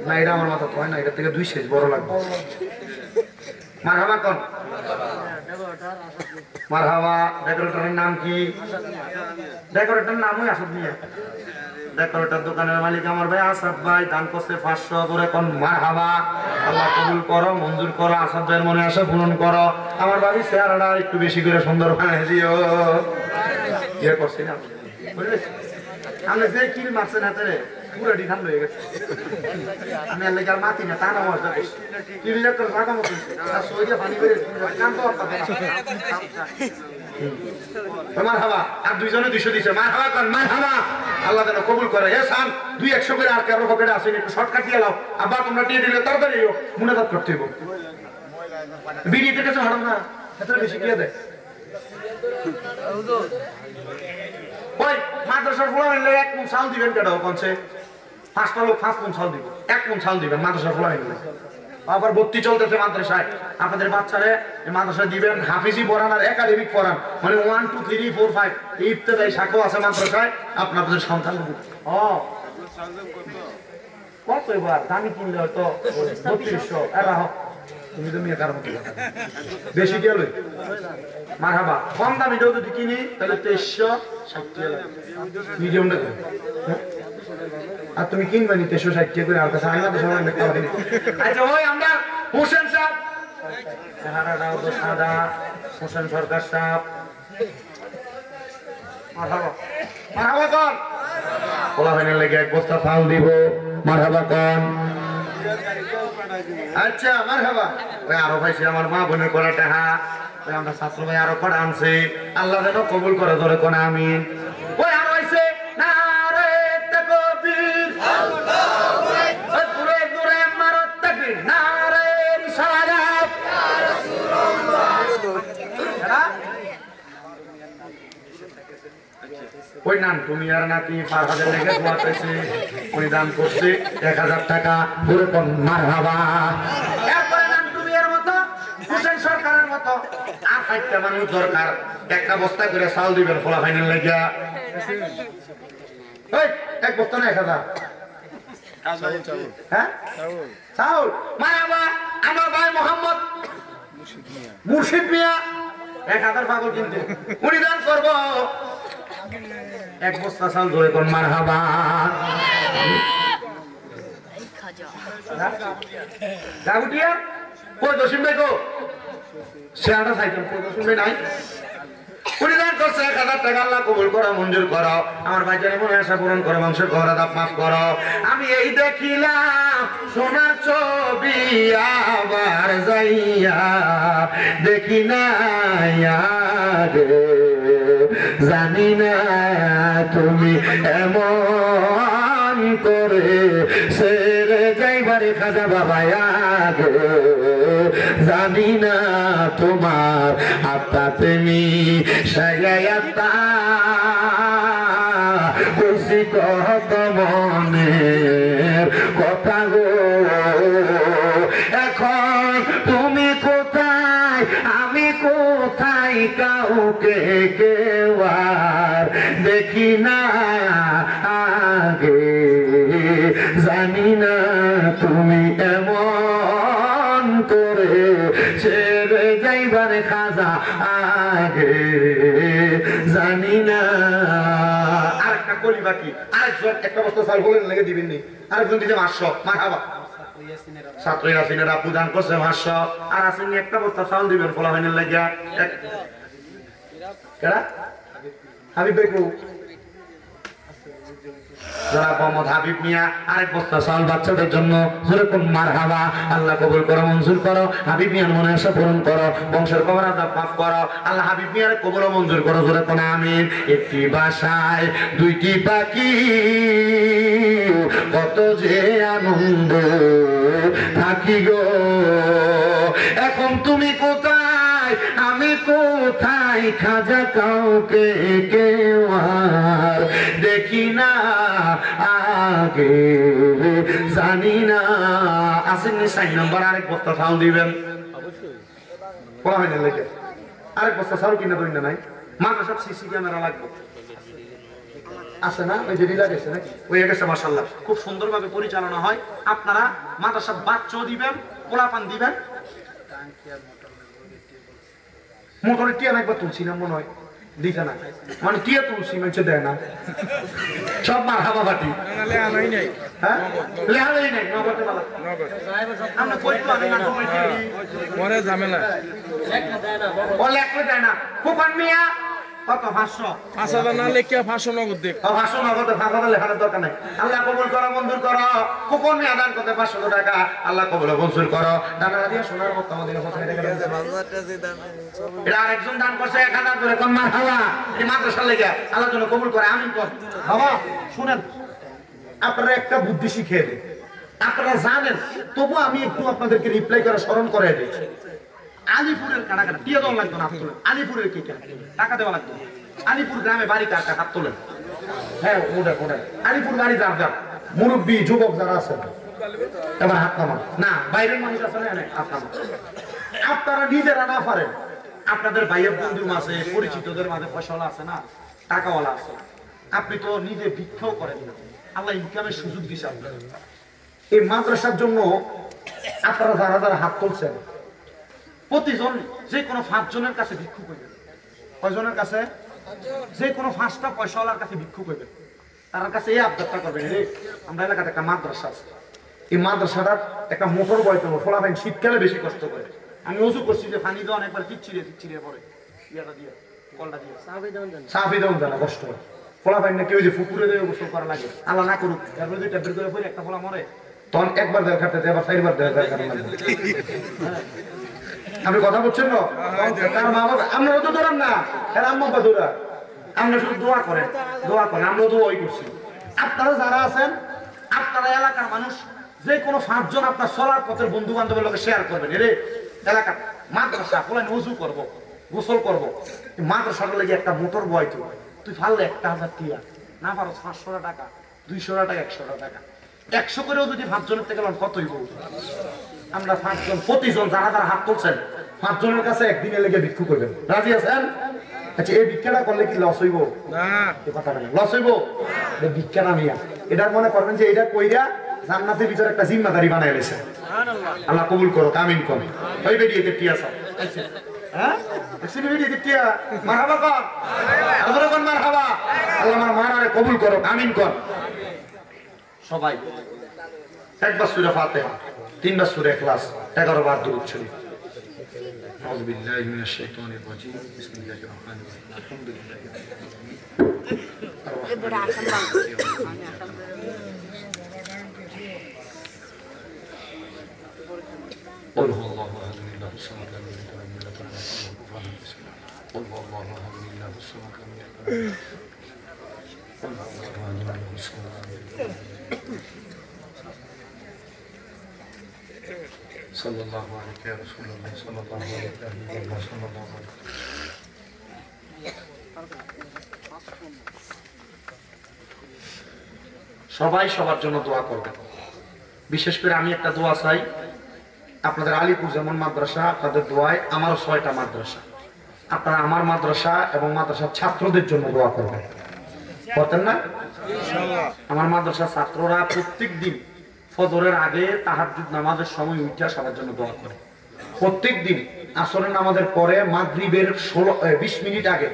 না, এটা আমার মাথা তো হয় না, এটা থেকে 2 সেজ বড় লাগবে। মারহাবা কোন মারহাবা, ডেকোরেটরের নাম কি? ডেকোরেটরের নামই আসাদ মিয়া, ডেকোরেটর দোকানের মালিক আমার ভাই আসাদ ভাই, দান করছে 500 করে। কোন মারহাবা, আল্লাহ কবুল করো, মঞ্জুর করো, আসাদ ভাইয়ের মনে আশা পূরণ করো। আমার বাড়ি চেহারাটা একটু বেশি করে সুন্দর বানিয়ে দিও, ইয়ে করছি না বুঝলি, আমি যে কিল মারছেন হাতে পুরো ডিখান হয়ে গেছে, আমি আর লেগে আর মাতি না টানা মজা করছি, কিলিয়া করে জায়গা মতো আর সইয়ে পানি বেরে কাম তো করতে মার হাবা। আর 2 জনে 200 দিছে, মার হাবা কোন মার হাবা, আল্লাহ যেন কবুল করে। এ সান 200 করে আর কারো পকেটে আসেনি, একটু শর্টকাট দিয়ে লাও, আব্বা তোমরা দিয়ে দিলে তাড়াতাড়ি মুনাজাত করতে হইব, বিড়ি থেকে তো হারাম না, এত বেশি কি দেয় ওই মাদ্রাসার ফুলা মিললে 1 মণ চাল দিবেন কেন কোনছে, 5টা লোক 5 মণ চাল দিব, 1 মণ চাল দিবেন মাদ্রাসার ফুলা মিললে। আবার ভর্তি চলতেছে মাদ্রাসায়, আপনাদের বাচ্চারে মাদ্রাসায় দিবেন, হাফিজি পড়ান আর একাডেমিক পড়ান, মানে 1 2 3 4 5 এই ইত্যাদি শাখা আছে মাদ্রাসায়, আপনাদের সন্তান কত এবার দামি কিনলে হয়তো 3200 এরা তুমি তো মেয়ে কার মতো বেশি গেল মারহাবা। কম দামি যদি কিনি তাহলে 2360 টাকা মিডিয়ামটা, আর তুমি কিনবে নি 2360 টাকা করে, আর কাছে আইনা তো সময় দেখতে পারি। আচ্ছা ওই আমরা হোসেন সাহেব, চেহারাটাও তো সাদা, হোসেন সরকার সাহেব, মারহাবা মারহাবা কোন বলা হয় না লেগে 1 বস্তা চাল দিব, মারহাবা কোন। আচ্ছা মারহাবা, ওই আরো পাইছি আমার মা বোনের করা টাকা, ওই আমরা ছাত্র ভাই আরো কটা আনছে, আল্লাহ যেন কবুল করে ধরে কোন আমিন। ওই আরো আইছে নারে তাকবীর আল্লাহু আকবার, দূরে দূরে মারো তাকবীর নারে রিসালাত ইয়া রাসূলুল্লাহ। ওই নাম তুমি আর নাকি 5000 লেগে দোয়া চাইছে, উনি দান করছে 1000 টাকা, পুরো কোন মারহাবা। এরপরে নাম তুমি এর মতো হোসেন সরকারের মতো আর 5টা মানুষ দরকার, একটা বস্তা করে চাল দিবেন ফলা ফাইনাল লাগিয়া। ওই 1 বস্তা না 1000 হ্যাঁ চাউল মারহাবা। আমার ভাই মোহাম্মদ মুর্শিদ মিয়া 1000 পাগল কিন্তু উনি দান করব এক বস্তা চাল ধরে কোন মারহাবা গাগুটিয়া কই দশিম ভাই গো শেয়ারটা সাইকেল কই দশিম ভাই নাই উনি দান করছে 1000 টাকা আল্লাহ কবুল করো মঞ্জুর করো আমার ভাইজানে মনে আশা পূরণ করো বংশের ঘরে দাপ মাফ করো আমি এই দেখিলাম সোনার ছবি আবার যাইয়া দেখি না জানি না তুমি এমন করে সেরে যাইবারে খাজা বাবা জানি না তোমার আত্মা তুমি সাইয়াতা খুশি কত মনের কথা গো এখন তুমি কোথায় আমি কোথায় কাউকে কেউ আর দেখি না আগে জানি না তুমি এমন করে ছেড়ে যাইবারে খাজা আগে জানি না আরেকটা কলি বাকি আরেকজন একটা বস্তা চাল বলেন লেগে দিবেন নি আরেকজন দিতে 500 মারহাবা ছাত্র ইয়াসিনের আপু দান করছে 500 আর আসেন একটা বস্তা চাল দিবেন ফলা হইনের লাগিয়া কেডা হাবিব ভাই কো যারা মোহাম্মদ হাবিব মিয়া আরেক বস্তা চাল বাচ্চাদের জন্য জোরে কোন মারহাবা আল্লাহ কবুল করো মঞ্জুর করো হাবিব মিয়ার মনে আশা পূরণ করো বংশের কবর আযাব মাফ করো আল্লাহ হাবিব মিয়ার কবুল মঞ্জুর করো জোরে কোন আমিন একটি বাসায় দুইটি পাখি কত যে আনন্দ থাকি গো এখন তুমি কোথায় আমি কোথায় খাজা কাউকে কেউ আর দেখি না আগে জানি না আসেননি 4 নম্বর আরেক বস্তা চাল দিবেন কোলা হয়নি লেগে আরেক বস্তা চাল কিনা দইন না নাই মাকে সব সিসি ক্যামেরা লাগবে আছে না ওই যে রিলা গেছে নাকি ওই গেছে মাশাআল্লাহ খুব সুন্দরভাবে পরিচালনা হয় আপনারা মাদ্রাসা বাচ্চাও দিবেন পোলাপান দিবেন মোটরে টিয়া একবার তুলছি না মনে হয় দিতে না মানে টিয়া তুলছি মেছে দেয় না সব মারহাবা বাটি হ্যাঁ লেহালেই নাই নগদে বালা আমরা কই তো আমি না মরে ঝামেলা বলে একলা দেয় না কোপান মিয়া কত 500 না লেখা 500 নগদ দে 500 নগদ 500 লেখার দরকার নাই আল্লাহ কবুল করো মঞ্জুর করো কোপন নিয়ে আদান করতে 500 টাকা আল্লাহ কবুল মঞ্জুর করো দানা দিয়া সোনার মত আমাদের কাছে টাকা এটা আরেকজন দান করছে 1000 করে কোন মারহাবা এই মাদ্রাসা লাগা আল্লাহ জন্য কবুল করে আমিন কর বাবা শুনেন আপনারা একটা বুদ্ধি শিখিয়ে দেন আপনারা জানেন তবু আমি একটু আপনাদেরকে রিপ্লাই করে স্মরণ করে দিই আলিপুরের কাটা কাটা টিয়া দল লাগতো না হাত তোলেন আলিপুরের কি টাকা দেওয়া লাগতো আলিপুর গ্রামে বাড়ি কাটা হাত তোলেন হ্যাঁ ওটা আলিপুর বাড়ি যার যার মুরব্বী যুবক যারা আছেন এবার হাত নামা না বাইরের মানুষ আছে না হাত নামা আপনারা নিজেরা না পারেন আপনাদের ভাইয়ের বন্ধুর মাঝে পরিচিতদের মাঝে পয়সাওয়ালা আছে না টাকাওয়ালা আছে আপনি তো নিজে ভিক্ষাও করেন না আল্লাহ ইনকামের সুযোগ দিছে আপনার এই মাদ্রাসার জন্য আপনারা যারা যারা হাত তুলছেন প্রতিজন যে কোনো 5 জনের কাছে ভিক্ষু করবেন কয়জনের কাছে যে কোনো 5টা পয়সাওয়ালার কাছে ভিক্ষু করবেন তার কাছে এই আবদারটা করবেন রে আমরা এলাকাতে একটা মাদ্রাসা আছে এই মাদ্রাসাটার একটা মোটর বয় করবো ফলাফাইন শীতকালে বেশি কষ্ট করে আমি ওযু করছি যে পানি দেওয়া অনেকবার চিচ্ছিরে পড়ে ইয়াটা দিয়ে কলটা দিয়ে সাফি দেওয়া জানা কষ্ট হয় ফলাফাইন না কেউ যে ফুকুরে দেবে গোসল করা লাগে আল্লাহ না করুক তারপরে দুইটা বের করে পড়ে একটা ফলা মরে তখন একবার দেড় খাটতে এবার 4বার দেড় খাটতে আপনি কথা বলছেন না তার মা বাবা আমরা তো ধরেন না এর আম্মা বাবা ধরা আমরা শুধু দোয়া করেন আমরা তো ওই করছি আপনারা যারা আছেন আপনারা এলাকার মানুষ যে কোনো 5 জন আপনার চলার পথের বন্ধু বান্ধবের লোকে শেয়ার করবেন রে এলাকার মাদ্রাসা বলেন ওযু করবো গোসল করবো মাদ্রাসার লেগে একটা মোটর বয় তুই ফাললে 1000 টিয়া না পারো 500 টাকা 200 টাকা 100 টাকা 100 করেও যদি 5 জনের থেকে কতই বলবো আমরা 5 জন প্রতিজন যারা যারা হাত তুলছেন 5 জনের কাছে একদিনে লেগে ভিক্ষু করবেন রাজি আছেন আচ্ছা এই ভিক্ষাটা করলে কি লস হইব না এই কথাটা না লস হইব এই ভিক্ষা না মিয়া এটা মনে করবেন যে এটা কইরা জান্নাতের ভিতরে একটা জিম্মাদারি বানায় লেছে সুবহানাল্লাহ আল্লাহ কবুল করো আমিন করো ওই বেরিয়ে কে টিয়া হ্যাঁ সিনেমিটি দিতিয়া মারহাবা কর আল্লাহ কোন মারহাবা আল্লাহ আমার মারারে কবুল করো আমিন কর সবাই একবার সূরা ফাতিহা তিনবার সূরা ইখলাস 11 বার দুরূদ শরীফ আউযু বিল্লাহি মিনাশ শাইতানির রাজীম বিসমিল্লাহির রহমানির রহিম আলহামদুলিল্লাহি রাব্বিল আলামিন قل هو الله احد الله الصمد لم يلد ولم يولد ولم يكن له كفوا احد قل هو الله احد الله الصمد لم يلد ولم يولد قل هو الله احد الله الصمد لم يلد صلى الله عليك يا رسول الله صلى الله عليك يا حبيب الله صلى الله عليك সবাই সবার জন্য দোয়া করবেন বিশেষ করে আমি একটা দোয়া চাই আপনাদের আলিপুর যেমন মাদ্রাসা আপনাদের দোয়ায় আমারও 6টা মাদ্রাসা আপনারা আমার মাদ্রাসা এবং মাদ্রাসার ছাত্রদের জন্য দোয়া করবেন করতেন না ইনশাআল্লাহ আমার মাদ্রাসার ছাত্ররা প্রত্যেকদিন ফজরের আগে তাহাজ্জুদ নামাজের সময় উঠে সবার জন্য দোয়া করে প্রত্যেকদিন আসরের নামাজের পরে মাগরিবের 20 মিনিট আগে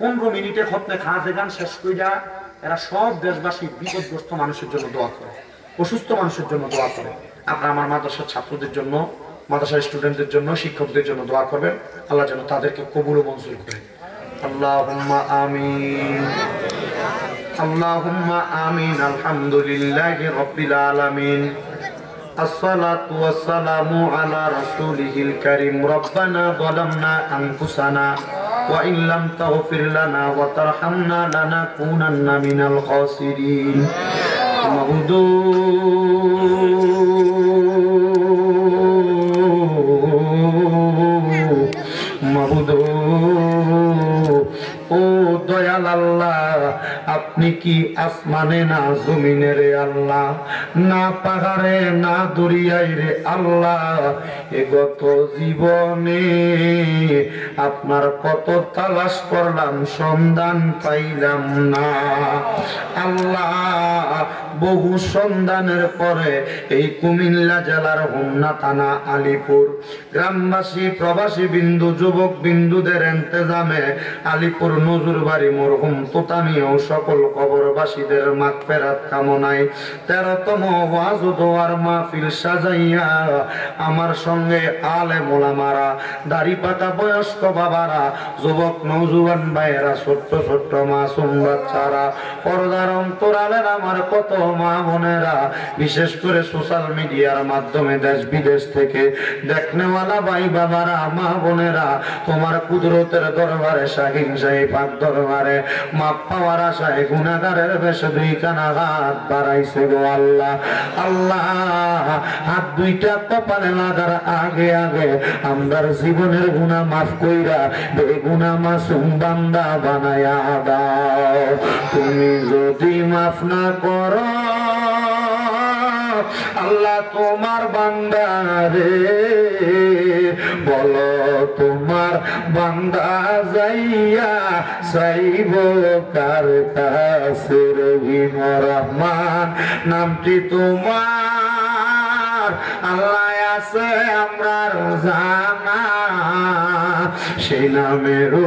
15 মিনিটে খতমে খাজে গান শেষ কইরা এরা সব দেশবাসী বিপদগ্রস্ত মানুষের জন্য দোয়া করে অসুস্থ মানুষের জন্য দোয়া করে আপনারা আমার মাদ্রাসার ছাত্রদের জন্য মাদ্রাসার স্টুডেন্টদের জন্য শিক্ষকদের জন্য দোয়া করবেন আল্লাহ যেন তাদেরকে কবুল ও মঞ্জুর করে আল্লাহুম্মা আমিন আল্লাহুম্মা আমিন আলহামদুলিল্লাহি রাব্বিল আলামিন আসসালাতু ওয়াসসালামু আলা রাসূলিহিল কারীম রব্বানা যালামনা আনফুসানা ওয়া ইন লাম তাগফির লানা ওয়া তারহামনা লানাকুনান্না মিনাল খাসিরিন মাবুদু মাবুদু ও দয়াল আল্লাহ আপনি কি আসমানে না জমিনে রে আল্লাহ না পাহাড়ে না দরিয়ায় রে আল্লাহ এ গত জীবনে আপনার কত তালাশ করলাম সন্ধান পাইলাম না আল্লাহ বহু সন্ধানের পরে এই কুমিল্লা জেলার হোমনা থানা আলিপুর গ্রামবাসী প্রবাসী বিন্দু যুবক বিন্দুদের ইন্তজামে আলিপুর নজরবাড়ি মরহুম তোতামিও সকল কবরবাসীদের মাগফিরাত কামনায় 13তম ওয়াজ ও দোয়ার মাহফিল সাজাইয়া আমার সঙ্গে আলেম ওলামারা দাড়ি পাকা বয়স্ক বাবারা যুবক নওজোয়ান ভাইয়েরা ছোট্ট ছোট্ট মাসুম বাচ্চারা পর্দার অন্তরালের আমার কত মা বোনেরা বিশেষ করে সোশ্যাল মিডিয়ার মাধ্যমে দেশ বিদেশ থেকে দেখনেওয়ালা ভাই বাবারা মা বোনেরা তোমার কুদরতের দরবারে শাহিন শাহী পাক দরবারে মাপ পাওয়ার আশায় গুনাহগারের বেশে দুইখানা হাত বাড়াইছে গো আল্লাহ আল্লাহ হাত দুইটা কপালে লাগার আগে আগে আমরার জীবনের গুনাহ মাফ কইরা বেগুনাহ মাসুম বান্দা বানায়া দাও তুমি যদি মাফ না করো আল্লাহ তোমার বান্দা রে বলো তোমার বান্দা যাইয়া চাইব কার কাছে রহিম রহমান নামটি তোমার আল্লাহ আছে আমরার জানা সেই নামেরও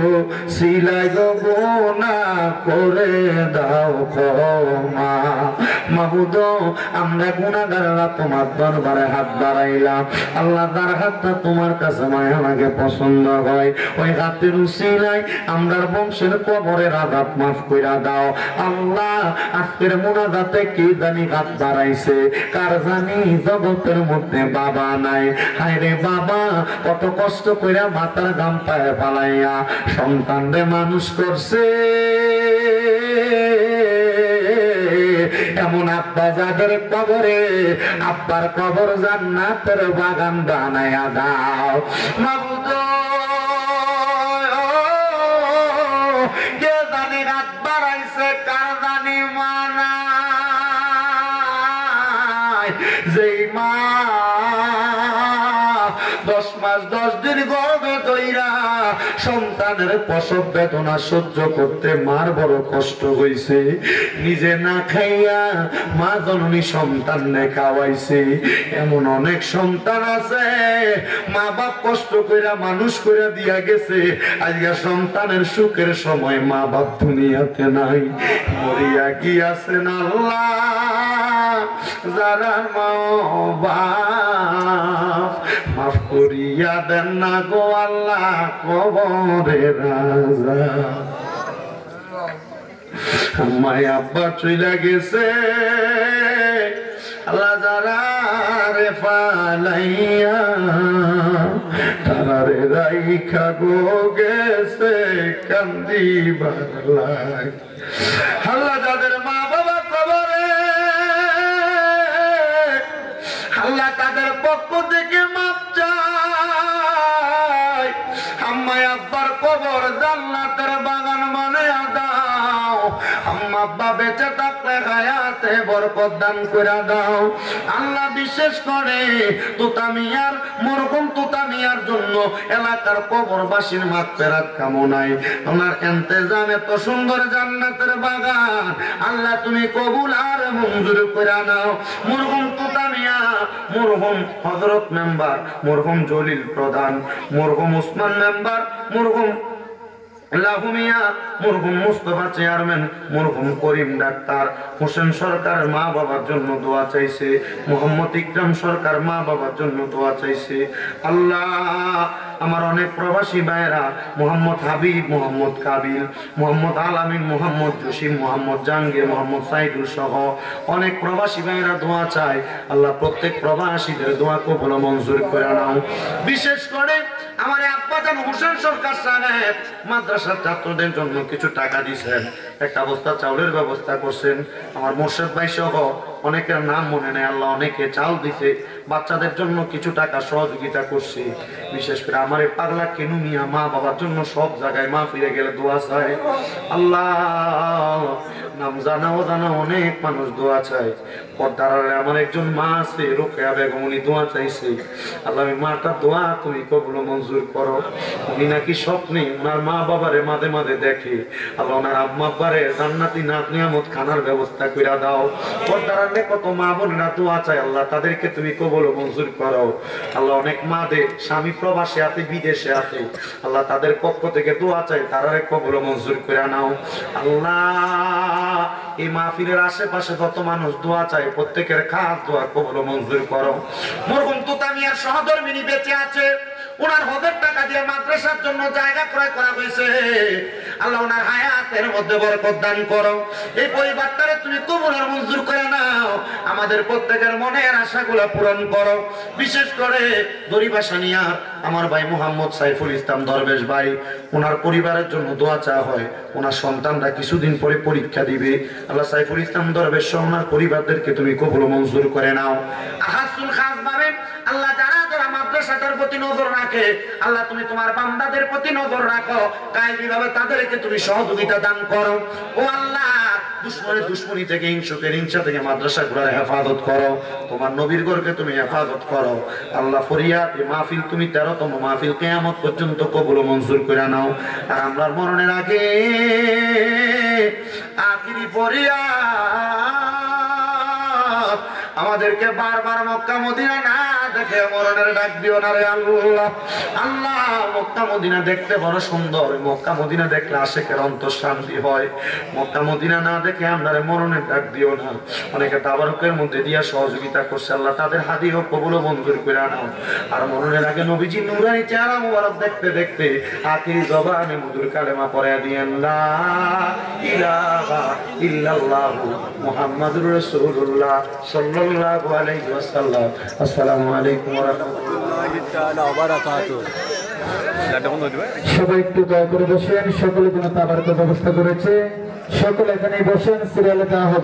সিলাই গুনাহ করে দাও ক্ষমা মাবুদ আমরা গুনাহগাররা তোমার দরবারে হাত বাড়াইলাম আল্লাহ তার হাতটা তোমার কাছে মায়া লাগে পছন্দ হয় ওই হাতের উসিলায় আমরার বংশের কবরের আযাব মাফ কইরা দাও আল্লাহ আজকের মুনাজাতে কি জানি হাত বাড়াইছে কার জানি জগতের মধ্যে বাবা নাই হায় রে বাবা কত কষ্ট কইরা মাথার গাম পায়ে ফালাইয়া সন্তানরে মানুষ করছে এমন আব্বা যাদের কবরে আব্বার কবর জান্নাতের বাগান বানায়া দাও মাবুদ কে জানি রাত বাড়াইছে কার জানি মানা যেই মা 10 মাস মাস 10 দিন গর্ভে ধইরা সন্তানের প্রসব বেদনা সহ্য করতে মার বড় কষ্ট হইছে। নিজে না খাইয়া মা জননী সন্তানকে খাওয়াইছে। এমন অনেক সন্তান আছে মা বাপ কষ্ট কইরা মানুষ কইরা দিয়া গেছে, আজকে সন্তানের সুখের সময় মা বাপ দুনিয়াতে নাই, মরিয়া গিয়াছেন আল্লাহ। যারা মা বাপ মাফ করিয়া দেন না গো আল্লাহ কবরের রাজা। আমায় আব্বা চইলা গেছে আল্লাহ, যারা রে ফালাইয়া তারা রে রাইখা গো গেছে কান্দিবার লাগে। আল্লাহ যাদের মা বাবা কবরে, আল্লাহ তাদের পক্ষ থেকে মাপ চাই। আম্মায় আব্বার কবর জান্নাতের বাগান বানায়া দাও। আম্মা আব্বা বেঁচে থাকলে হায়াতে বরকত দান করে দাও আল্লাহ। বিশেষ করে তুতামিয়ার মরহুম তুতামিয়ার জন্য এলাকার কবরবাসীর মাগফিরাত কামনায় ওনার ইন্তেজাম এত সুন্দর জান্নাতের বাগান আল্লাহ তুমি কবুল আর মঞ্জুর করে নাও। মরহুম তুতামিয়া, মরহুম হযরত মেম্বার, মরহুম জলিল প্রধান, মরহুম ওসমান মেম্বার, মরহুম লাহুমিয়া, মরহুম মুস্তাফা চেয়ারম্যান, মরহুম করিম ডাক্তার, হোসেন সরকার মা বাবার জন্য দোয়া চাইছে, মোহাম্মদ ইকরাম সরকার মা বাবার জন্য দোয়া চাইছে। আল্লাহ আমার অনেক প্রবাসী ভাইরা মোহাম্মদ হাবিব, মোহাম্মদ কাবিল, মোহাম্মদ আলামিন, মোহাম্মদ জসিম, মোহাম্মদ জাহাঙ্গীর, মোহাম্মদ সাইদুল সহ অনেক প্রবাসী ভাইরা দোয়া চায়। আল্লাহ প্রত্যেক প্রবাসীদের দোয়া কবুল মঞ্জুর করে নাও। বিশেষ করে আমার আব্বাজান হোসেন সরকার সাহেব মাদ্রাসার ছাত্রদের জন্য কিছু টাকা দিয়েছেন, একটা বস্তা চাউলের ব্যবস্থা করছেন। আমার মোর্শেদ ভাই সহ অনেকের নাম মনে নেই, আল্লাহ অনেকে চাল দিছে, বাচ্চাদের জন্য কিছু টাকা সহযোগিতা করছে। বিশেষ করে আমার এই পাগলা কেনু মিয়া মা বাবার জন্য সব জায়গায় মা ফিরে গেলে দোয়া চায়। আল্লাহ নাম জানা অজানা অনেক মানুষ দোয়া চায়। পর্দার আমার একজন মা আছে রোকেয়া বেগম, উনি দোয়া চাইছে। আল্লাহ আমি মাটার দোয়া তুমি কবুল মঞ্জুর করো। উনি নাকি স্বপ্নে ওনার মা বাবারে মাঝে মাঝে দেখে, আল্লাহ ওনার আম্মা আব্বারে জান্নাতি নাত নিয়ামত খানার ব্যবস্থা করে দাও। পর্দার কত মা বোনেরা দোয়া চায়, আল্লাহ তাদেরকে তুমি কবুল মঞ্জুর করো। আল্লাহ অনেক মাদের স্বামী প্রবাসে আছে, বিদেশে আছে, আল্লাহ তাদের পক্ষ থেকে দোয়া চাই, তারা কবুল মঞ্জুর করে নাও। আল্লাহ এই মাহফিলের আশেপাশে যত মানুষ দোয়া চায় প্রত্যেকের খাস দোয়া কবুল মঞ্জুর করো। মরহুম তুতামিয়ার সহধর্মিনী বেঁচে আছে, ওনার হজের টাকা দিয়ে মাদ্রাসার জন্য জায়গা ক্রয় করা হয়েছে। আল্লাহ ওনার হায়াতের মধ্যে বরকত দান করো। এই পরিবারটারে তুমি কবুল আর মঞ্জুর করে নাও। আমাদের প্রত্যেকের মনের আশাগুলো পূরণ করো। বিশেষ করে দরিবাসানিয়া আমার ভাই মোহাম্মদ সাইফুল ইসলাম দরবেশ ভাই, ওনার পরিবারের জন্য দোয়া চাওয়া হয়। ওনার সন্তানরা কিছুদিন পরে পরীক্ষা দিবে। আল্লাহ সাইফুল ইসলাম দরবেশ সহ ওনার পরিবারদেরকে তুমি কবুল মঞ্জুর করে নাও। আহাসুল খাস ভাবে আল্লাহ যারা যারা মাদ্রাসাটার প্রতি নজর রাখে, আল্লাহ তুমি তোমার বান্দাদের প্রতি নজর রাখো, কায়েমীভাবে তাদেরকে তুমি সহযোগিতা দান করো। ও আল্লাহ দুশমনের দুশমনি থেকে, হিংসুকের হিংসা থেকে মাদ্রাসাগুলোর হেফাজত করো। তোমার নবীর ঘরকে তুমি হেফাজত করো। আল্লাহ ফরিয়াদ এই মাহফিল তুমি 13তম মাহফিল কিয়ামত পর্যন্ত কবুল মঞ্জুর করে নাও। আর আমরা মরণের আগে আখিরি ফরিয়াদ আমাদেরকে বারবার মক্কা মদিনা না দেখে মরণের ডাক দিও না রে আল্লাহ। আল্লাহ মক্কা মদিনা দেখতে বড় সুন্দর, মক্কা মদিনা দেখলে আশিকের অন্তর শান্তি হয়। মক্কা মদিনা না দেখে আমরা মরণের ডাক দিও না। অনেকে তাবারুকের মধ্যে দিয়া সহযোগিতা করছে, আল্লাহ তাদের হাদিয়া কবুল মঞ্জুর করে নাও। আর মরণের আগে নবীজি নূরানি চেহারা মুবারক দেখতে দেখতে আখিরি জবানে মধুর কালেমা পড়ে দিয়েন লা ইলাহা ইল্লাল্লাহু মুহাম্মাদুর রাসূলুল্লাহ সাল্লাল্লাহু আলাইহি ওয়াসাল্লাম। আসসালামু আলাইকুম ওয়া রাহমাতুল্লাহি তাআলা ওয়া বারাকাতুহু। সবাই একটু দয়া করে বসেন, সকলের জন্য তাবারকের ব্যবস্থা করেছে, সকলে এখানে বসেন, সিরিয়ালে দেওয়া হবে।